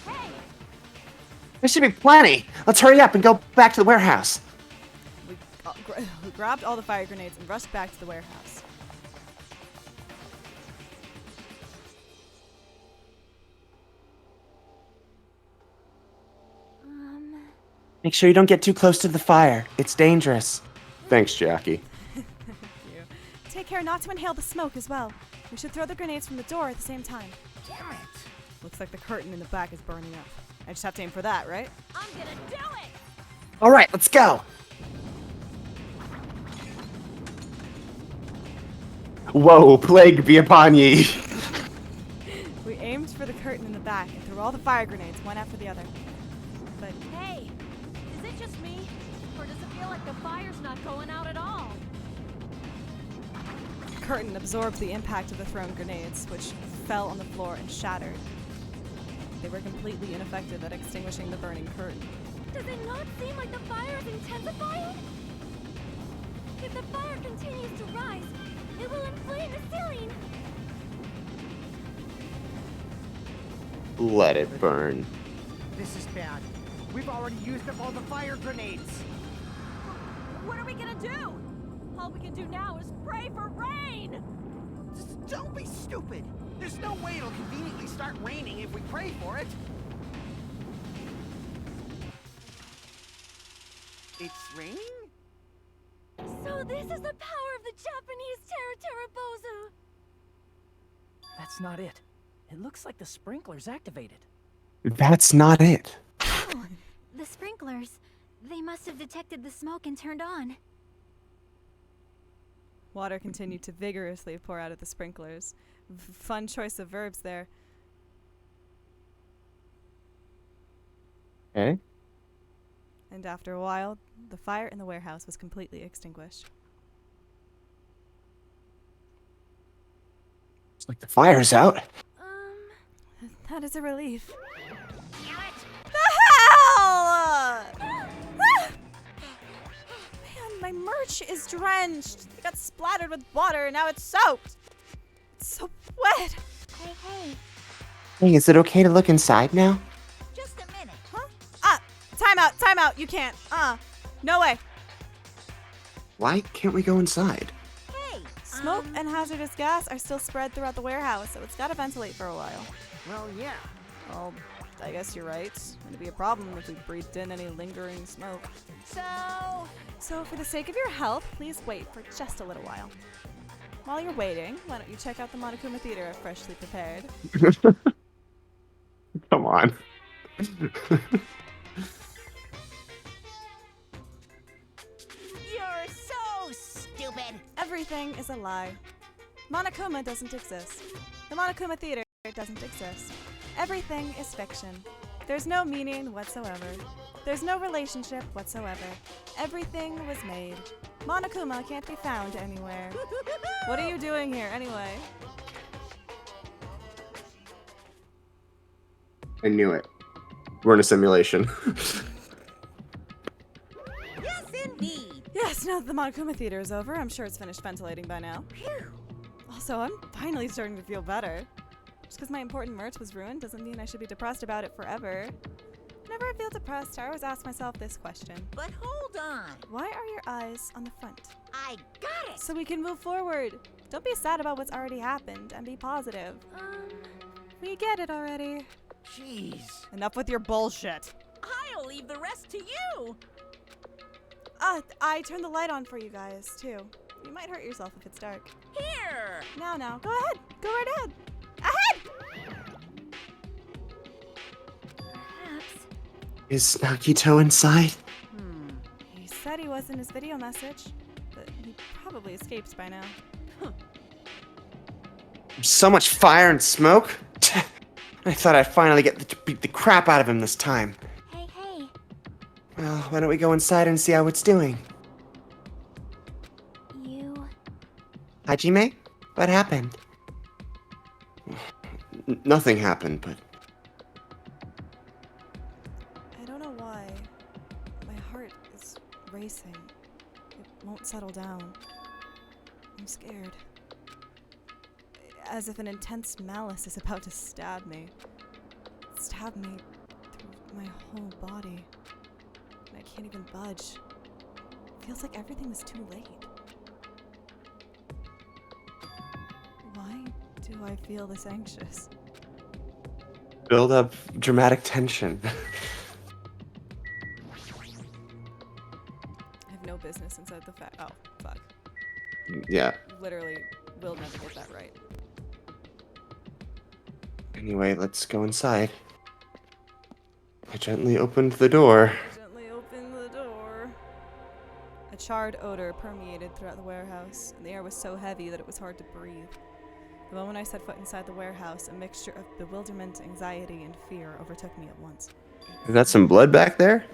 Speaker 9: Hey!
Speaker 2: There should be plenty. Let's hurry up and go back to the warehouse.
Speaker 7: We grabbed all the fire grenades and rushed back to the warehouse.
Speaker 6: Make sure you don't get too close to the fire. It's dangerous.
Speaker 2: Thanks, Jackie.
Speaker 8: You. Take care not to inhale the smoke as well. We should throw the grenades from the door at the same time.
Speaker 4: Damn it!
Speaker 1: Looks like the curtain in the back is burning up. I just have to aim for that, right?
Speaker 5: I'm gonna do it!
Speaker 6: All right, let's go.
Speaker 2: Whoa, plague be upon ye.
Speaker 8: We aimed for the curtain in the back and threw all the fire grenades, one after the other. But
Speaker 5: Hey, is it just me? Or does it feel like the fire's not going out at all?
Speaker 8: the curtain absorbed the impact of the thrown grenades, which fell on the floor and shattered. They were completely ineffective at extinguishing the burning curtain.
Speaker 9: Does it not seem like the fire is intensifying? If the fire continues to rise, it will inflame the ceiling.
Speaker 2: Let it burn.
Speaker 4: This is bad. We've already used up all the fire grenades.
Speaker 5: What are we gonna do? All we can do now is pray for rain!
Speaker 4: Just don't be stupid. There's no way it'll conveniently start raining if we pray for it. It's raining?
Speaker 9: So this is the power of the Japanese Terra.
Speaker 4: That's not it. It looks like the sprinkler's activated.
Speaker 6: That's not it.
Speaker 9: Oh, the sprinklers. They must have detected the smoke and turned on.
Speaker 8: Water continued to vigorously pour out of the sprinklers. Fun choice of verbs there.
Speaker 2: Okay.
Speaker 8: And after a while, the fire in the warehouse was completely extinguished.
Speaker 6: It's like the fire's out.
Speaker 8: That is a relief.
Speaker 5: Damn it!
Speaker 8: The hell! Man, my merch is drenched. It got splattered with water and now it's soaked. It's so wet.
Speaker 9: Hey.
Speaker 6: Hey, is it okay to look inside now?
Speaker 5: Just a minute.
Speaker 8: Huh? Time out. You can't. No way.
Speaker 2: Why can't we go inside?
Speaker 5: Hey!
Speaker 8: Smoke and hazardous gas are still spread throughout the warehouse, so it's gotta ventilate for a while.
Speaker 4: Well, yeah.
Speaker 8: Well, I guess you're right. It'd be a problem if we breathed in any lingering smoke. So for the sake of your health, please wait for just a little while. While you're waiting, why don't you check out the Monokuma Theater at Freshly Prepared?
Speaker 2: Come on.
Speaker 5: You're so stupid!
Speaker 8: Everything is a lie. Monokuma doesn't exist. The Monokuma Theater doesn't exist. Everything is fiction. There's no meaning whatsoever. There's no relationship whatsoever. Everything was made. Monokuma can't be found anywhere. What are you doing here anyway?
Speaker 2: I knew it. We're in a simulation.
Speaker 5: Yes, indeed!
Speaker 8: Yes, now that the Monokuma Theater is over, I'm sure it's finished ventilating by now. Also, I'm finally starting to feel better. Just because my important merch was ruined doesn't mean I should be depressed about it forever. Whenever I feel depressed, I always ask myself this question.
Speaker 5: But hold on.
Speaker 8: Why are your eyes on the front?
Speaker 5: I got it!
Speaker 8: So we can move forward. Don't be sad about what's already happened and be positive. We get it already.
Speaker 4: Jeez.
Speaker 8: Enough with your bullshit.
Speaker 5: I'll leave the rest to you!
Speaker 8: I turned the light on for you guys, too. You might hurt yourself if it's dark.
Speaker 5: Here!
Speaker 8: Now, go ahead. Go right ahead. Ahead!
Speaker 9: Perhaps.
Speaker 6: Is Nakito inside?
Speaker 8: He said he was in his video message, but he probably escaped by now.
Speaker 6: So much fire and smoke. I thought I'd finally get to beat the crap out of him this time.
Speaker 9: Hey.
Speaker 6: Well, why don't we go inside and see how it's doing?
Speaker 9: You.
Speaker 6: Hajime? What happened?
Speaker 2: Nothing happened, but
Speaker 8: I don't know why. My heart is racing. It won't settle down. I'm scared. As if an intense malice is about to stab me. Stab me through my whole body. And I can't even budge. Feels like everything was too late. Why do I feel this anxious?
Speaker 6: Build up dramatic tension.
Speaker 1: the fact. Oh, fuck.
Speaker 2: Yeah.
Speaker 1: Literally, will never get that right.
Speaker 2: Anyway, let's go inside. I gently opened the door.
Speaker 1: Gently open the door. A charred odor permeated throughout the warehouse, and the air was so heavy that it was hard to breathe. The moment I set foot inside the warehouse, a mixture of bewilderment, anxiety, and fear overtook me at once.
Speaker 2: Is that some blood back there?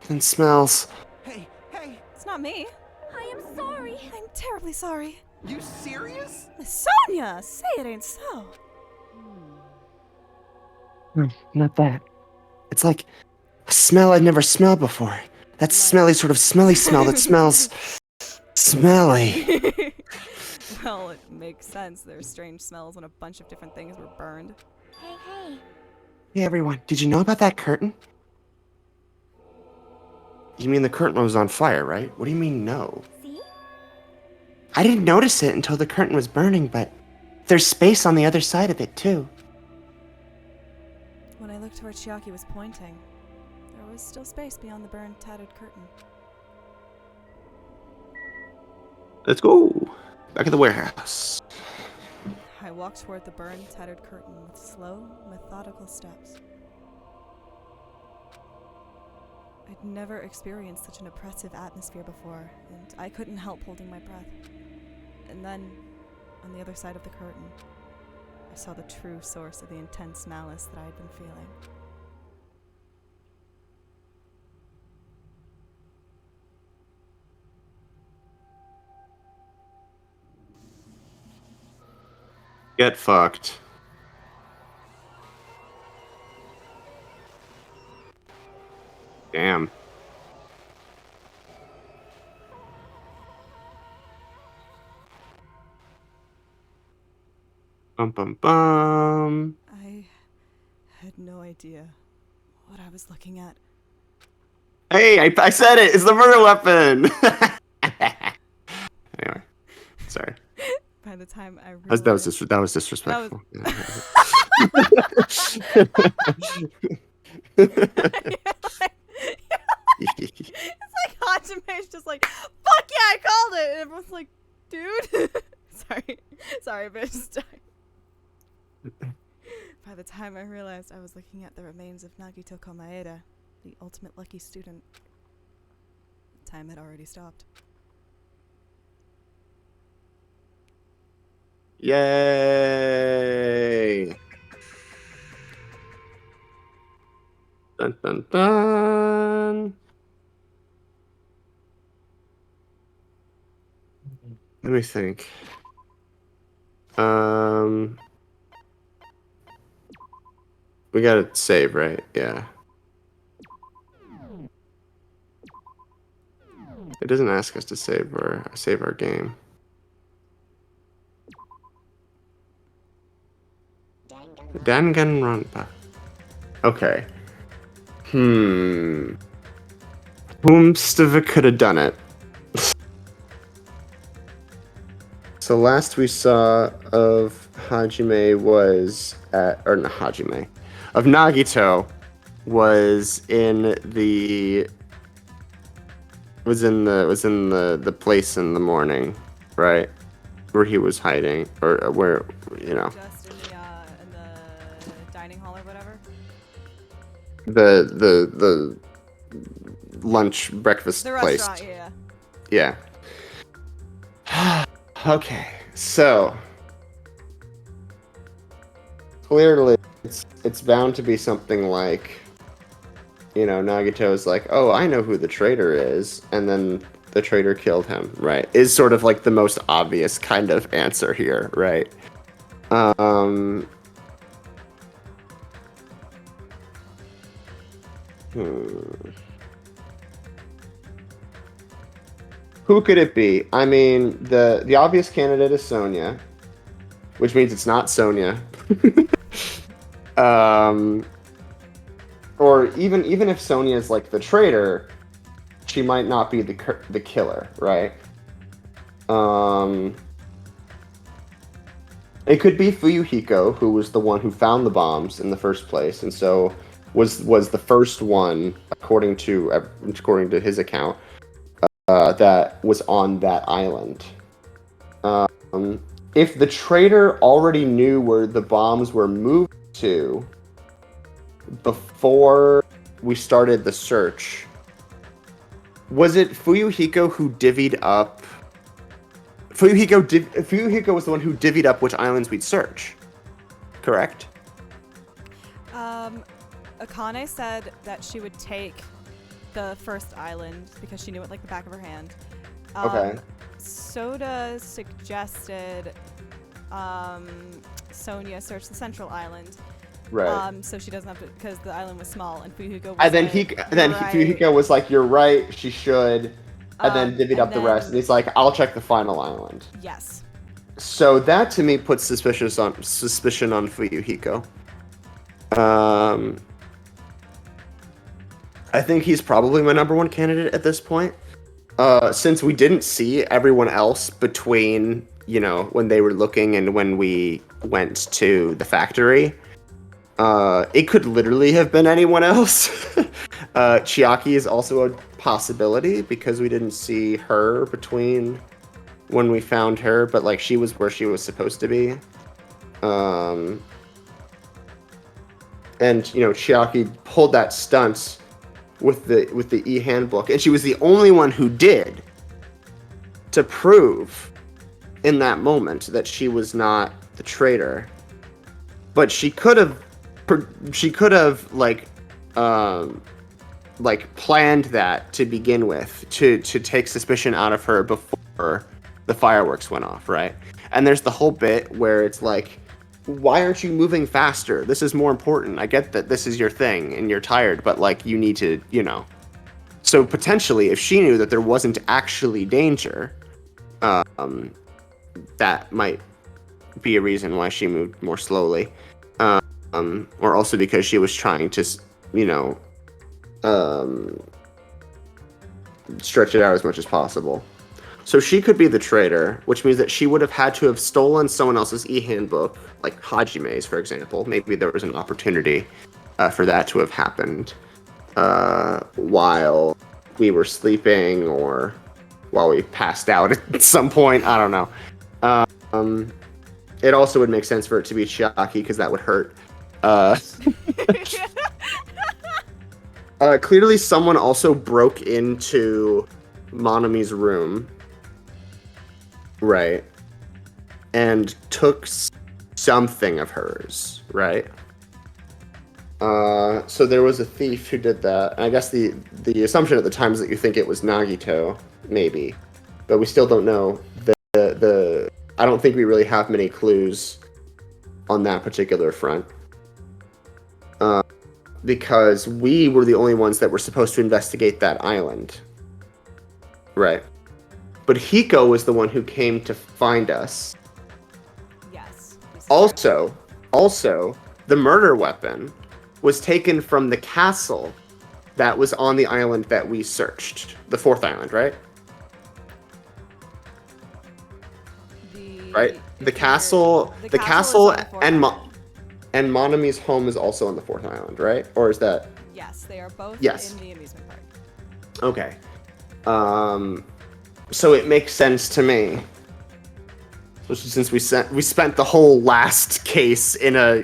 Speaker 2: And smells.
Speaker 4: Hey,
Speaker 1: It's not me.
Speaker 9: I am sorry.
Speaker 1: I'm terribly sorry.
Speaker 4: you serious?
Speaker 1: Miss Sonia, say it ain't so.
Speaker 2: Not that. It's like a smell I've never smelled before. That smelly, sort of smelly smell that smells smelly.
Speaker 1: Well, it makes sense. There's strange smells when a bunch of different things were burned.
Speaker 9: Hey.
Speaker 2: Hey everyone, did you know about that curtain? You mean the curtain was on fire, right? What do you mean no?
Speaker 9: See?
Speaker 2: I didn't notice it until the curtain was burning, but there's space on the other side of it too.
Speaker 1: When I looked to where Chiaki was pointing, there was still space beyond the burned, tattered curtain.
Speaker 2: Let's go. Back at the warehouse.
Speaker 1: I walked toward the burned, tattered curtain with slow, methodical steps. I'd never experienced such an oppressive atmosphere before, and I couldn't help holding my breath. And then, on the other side of the curtain, I saw the true source of the intense malice that I had been feeling.
Speaker 2: Get fucked. Damn. Bum bum bum.
Speaker 1: I had no idea what I was looking at.
Speaker 2: Hey, I said it. It's the murder weapon. Anyway, sorry.
Speaker 1: By the time I realized...
Speaker 2: That was disrespectful.
Speaker 1: It's like Hajime's just like, fuck yeah, I called it! And everyone's like, dude? Sorry, bitch. By the time I realized I was looking at the remains of Nagito Komaeda, the ultimate lucky student, time had already stopped.
Speaker 2: Yay! Dun dun dun. Let me think. We gotta save, right? Yeah. It doesn't ask us to save our game. Danganronpa. Okay. Whomstuva could have done it. So last we saw of Hajime was at, or not Hajime, of Nagito was in the place in the morning, right? Where he was hiding, or where, you know.
Speaker 1: Just in the dining hall or whatever?
Speaker 2: The lunch breakfast
Speaker 1: The
Speaker 2: place.
Speaker 1: restaurant, yeah.
Speaker 2: Yeah. Okay, so clearly it's bound to be something like, you know, Nagito is like, oh, I know who the traitor is, and then the traitor killed him, right? Is sort of like the most obvious kind of answer here, right? Who could it be? I mean, the obvious candidate is Sonia, which means it's not Sonia. Or even if Sonia is like the traitor, she might not be the killer, right? It could be Fuyuhiko, who was the one who found the bombs in the first place, and so was the first one according to his account, that was on that island. If the traitor already knew where the bombs were moved to before we started the search, was it Fuyuhiko who divvied up? Fuyuhiko was the one who divvied up which islands we'd search, correct?
Speaker 7: Akane said that she would take the first island because she knew it like the back of her hand.
Speaker 2: Okay.
Speaker 7: Soda suggested Sonia search the central island.
Speaker 2: Right.
Speaker 7: So she doesn't have to, because the island was small, and Fuyuhiko was
Speaker 2: And then
Speaker 7: right.
Speaker 2: Fuyuhiko was like, "You're right, she should," and then divvied up the rest. And he's like, "I'll check the final island."
Speaker 7: Yes.
Speaker 2: So that to me puts suspicion on Fuyuhiko. I think he's probably my number one candidate at this point. Since we didn't see everyone else between, when they were looking and when we went to the factory, it could literally have been anyone else. Chiaki is also a possibility because we didn't see her between when we found her, but like she was where she was supposed to be. And Chiaki pulled that stunt with the e-handbook, and she was the only one who did, to prove in that moment that she was not the traitor. But she could have planned that to begin with, to take suspicion out of her before the fireworks went off, right? And there's the whole bit where it's like, why aren't you moving faster? This is more important. I get that this is your thing and you're tired, but like you need to, So potentially, if she knew that there wasn't actually danger, that might be a reason why she moved more slowly. Or also because she was trying to, stretch it out as much as possible. So she could be the traitor, which means that she would have had to have stolen someone else's e-handbook, like Hajime's, for example. Maybe there was an opportunity for that to have happened while we were sleeping or while we passed out at some point. I don't know. It also would make sense for it to be Chiaki because that would hurt. Clearly, someone also broke into Monami's room. Right. And took something of hers, right? So there was a thief who did that. And I guess the assumption at the time is that you think it was Nagito, maybe. But we still don't know. I don't think we really have many clues on that particular front. Because we were the only ones that were supposed to investigate that island. Right. But Hiko was the one who came to find us.
Speaker 7: Yes.
Speaker 2: Also, the murder weapon was taken from the castle that was on the island that we searched. The fourth island, right? The castle and Monami's home is also on the fourth island, right? Or is that?
Speaker 7: Yes, they are both
Speaker 2: Yes.
Speaker 7: in the amusement park.
Speaker 2: Okay. So it makes sense to me. Especially since we spent the whole last case in a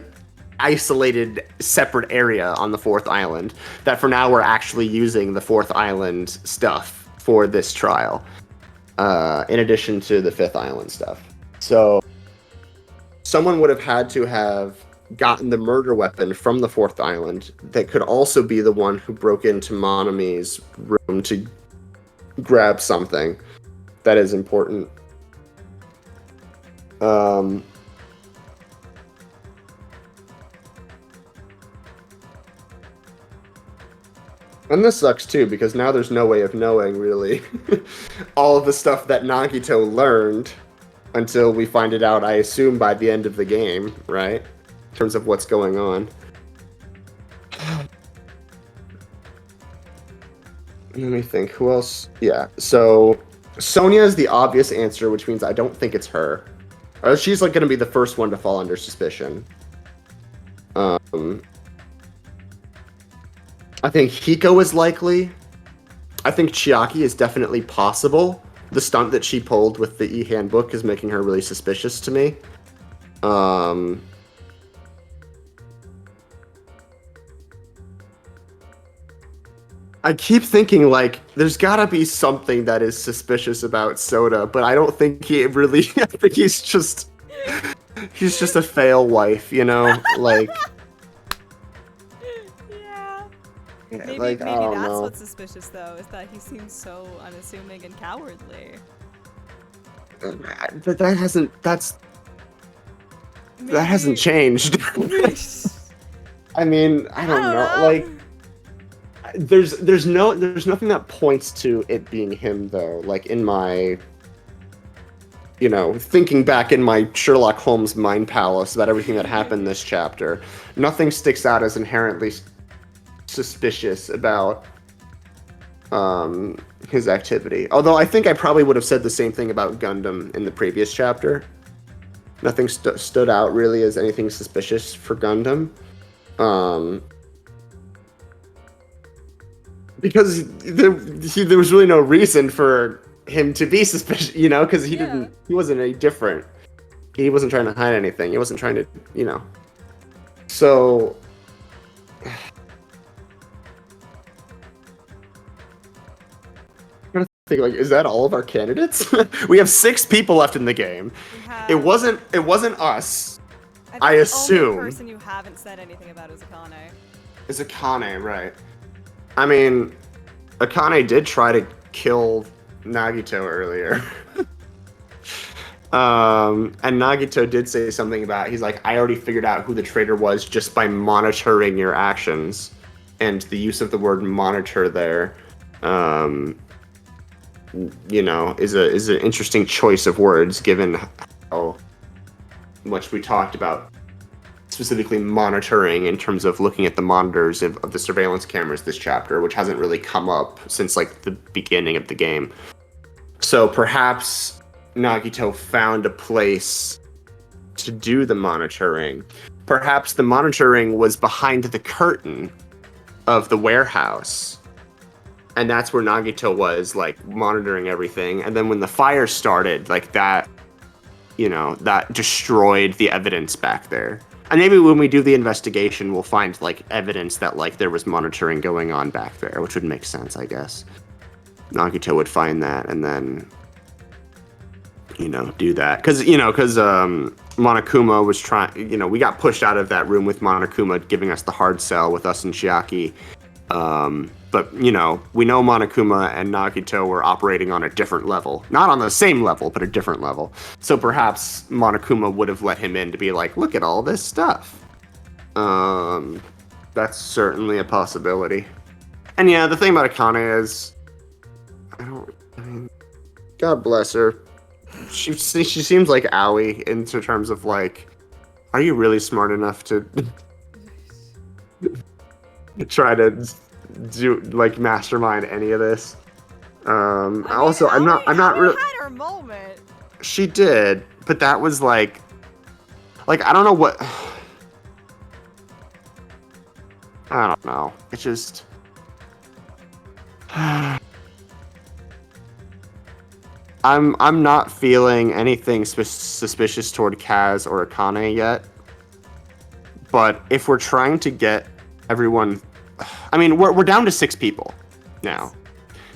Speaker 2: isolated, separate area on the fourth island. That for now we're actually using the fourth island stuff for this trial, in addition to the fifth island stuff. So someone would have had to have gotten the murder weapon from the fourth island. That could also be the one who broke into Monami's room to grab something that is important. And this sucks too, because now there's no way of knowing, really, all of the stuff that Nagito learned until we find it out, I assume, by the end of the game, right? In terms of what's going on. Let me think. Who else? Yeah, so Sonia is the obvious answer, which means I don't think it's her. She's like going to be the first one to fall under suspicion. I think Hiko is likely. I think Chiaki is definitely possible. The stunt that she pulled with the e-handbook is making her really suspicious to me. I keep thinking, like, there's gotta be something that is suspicious about Soda, but I don't think he really, I think he's just a fail wife, you know? Like...
Speaker 7: Yeah.
Speaker 2: Yeah,
Speaker 7: Maybe
Speaker 2: like, I
Speaker 7: maybe
Speaker 2: don't
Speaker 7: that's
Speaker 2: know.
Speaker 7: what's suspicious though, is that he seems so unassuming and cowardly.
Speaker 2: But that hasn't, that hasn't
Speaker 7: Maybe-
Speaker 2: changed. I mean, I don't know. Like, there's nothing that points to it being him though. Like in my, you know, thinking back in my Sherlock Holmes mind palace about everything that happened this chapter, nothing sticks out as inherently suspicious about his activity. Although I think I probably would have said the same thing about Gundam in the previous chapter. Nothing stood out really as anything suspicious for Gundam. Because there was really no reason for him to be suspicious, you know, because he wasn't any different. He wasn't trying to hide anything. He wasn't trying to, you know. So... I'm trying to think, like, is that all of our candidates? We have 6 people left in the game. It wasn't us. I assume.
Speaker 7: The only person you haven't said anything about is Akane.
Speaker 2: Is Akane, right? I mean, Akane did try to kill Nagito earlier. And Nagito did say something about, he's like, I already figured out who the traitor was just by monitoring your actions. And the use of the word monitor there, you know, is an interesting choice of words given how much we talked about specifically monitoring in terms of looking at the monitors of the surveillance cameras this chapter, which hasn't really come up since like the beginning of the game. So perhaps Nagito found a place to do the monitoring. Perhaps the monitoring was behind the curtain of the warehouse. And that's where Nagito was, like, monitoring everything. And then when the fire started, like, that, you know, that destroyed the evidence back there. And maybe when we do the investigation, we'll find, like, evidence that, like, there was monitoring going on back there, which would make sense, I guess. Nagito would find that and then, you know, do that. Because Monokuma was trying, you know, we got pushed out of that room with Monokuma giving us the hard sell with us and Chiaki. But, you know, we know Monokuma and Nagito were operating on a different level. Not on the same level, but a different level. So perhaps Monokuma would have let him in to be like, look at all this stuff. That's certainly a possibility. And yeah, the thing about Akane is, God bless her. She seems like Aoi in terms of like, are you really smart enough to try to do like mastermind any of this? I'm not really.
Speaker 7: Had her moment.
Speaker 2: She did, but that was like I don't know what. I don't know. It's just. I'm not feeling anything suspicious toward Kaz or Akane yet. But if we're trying to get everyone, I mean, we're down to 6 people now.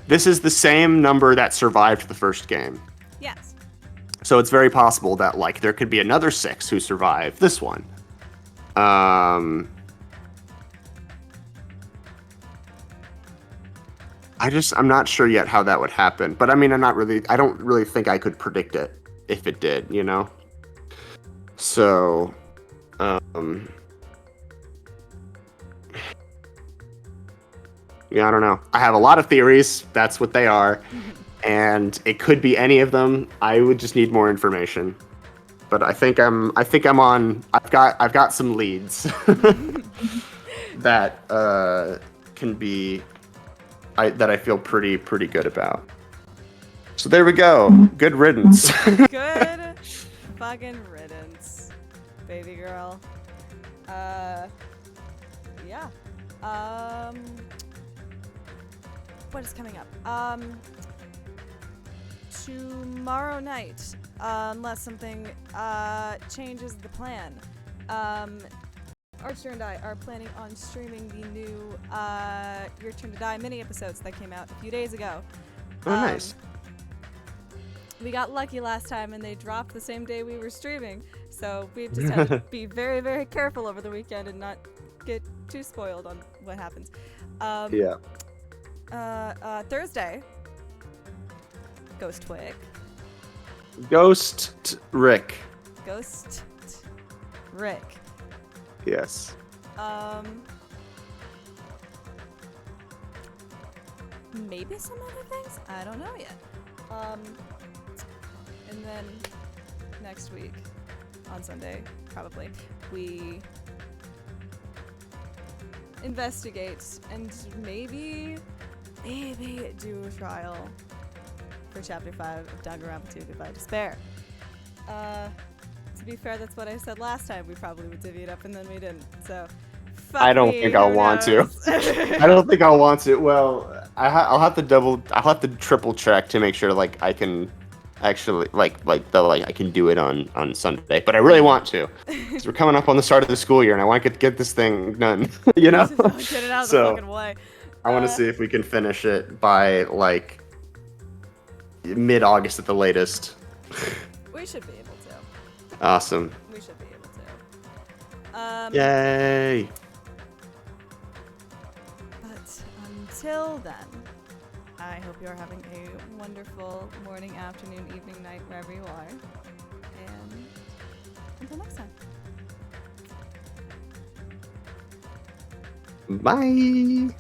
Speaker 2: This is the same number that survived the first game.
Speaker 7: Yes.
Speaker 2: So it's very possible that like there could be another 6 who survive this one. I'm not sure yet how that would happen. But I mean, I don't really think I could predict it if it did, you know? So, yeah, I don't know. I have a lot of theories. That's what they are. And it could be any of them. I would just need more information. But I think I'm on. I've got some leads that can be that I feel pretty good about. So there we go. Good riddance.
Speaker 7: Good fucking riddance, baby girl. Yeah. what is coming up? Tomorrow night, unless something changes the plan. Archer and I are planning on streaming the new Your Turn to Die mini episodes that came out a few days ago.
Speaker 2: Oh, nice.
Speaker 7: We got lucky last time and they dropped the same day we were streaming, so we just had to be very, very careful over the weekend and not get too spoiled on what happens.
Speaker 2: Yeah.
Speaker 7: Thursday, Ghost Twig.
Speaker 2: Ghost Rick.
Speaker 7: Ghost Rick.
Speaker 2: Yes.
Speaker 7: Maybe some other things? I don't know yet. And then next week, on Sunday, probably, we investigate and maybe do a trial for Chapter 5 of Danganronpa 2 Goodbye Despair. To be fair, that's what I said last time. We probably would divvy it up, and then we didn't. So,
Speaker 2: I don't think I'll want to. I don't think I'll want to. Well, I'll have to triple check to make sure like I can actually I can do it on Sunday. But I really want to, because we're coming up on the start of the school year, and I want to get this thing done. You know,
Speaker 7: get it out of the fucking way.
Speaker 2: I want to see if we can finish it by like mid-August at the latest.
Speaker 7: We should be able to.
Speaker 2: Awesome.
Speaker 7: We should be able to.
Speaker 2: Yay!
Speaker 7: But until then, I hope you're having a wonderful morning, afternoon, evening, night, wherever you are. And until next time.
Speaker 2: Bye!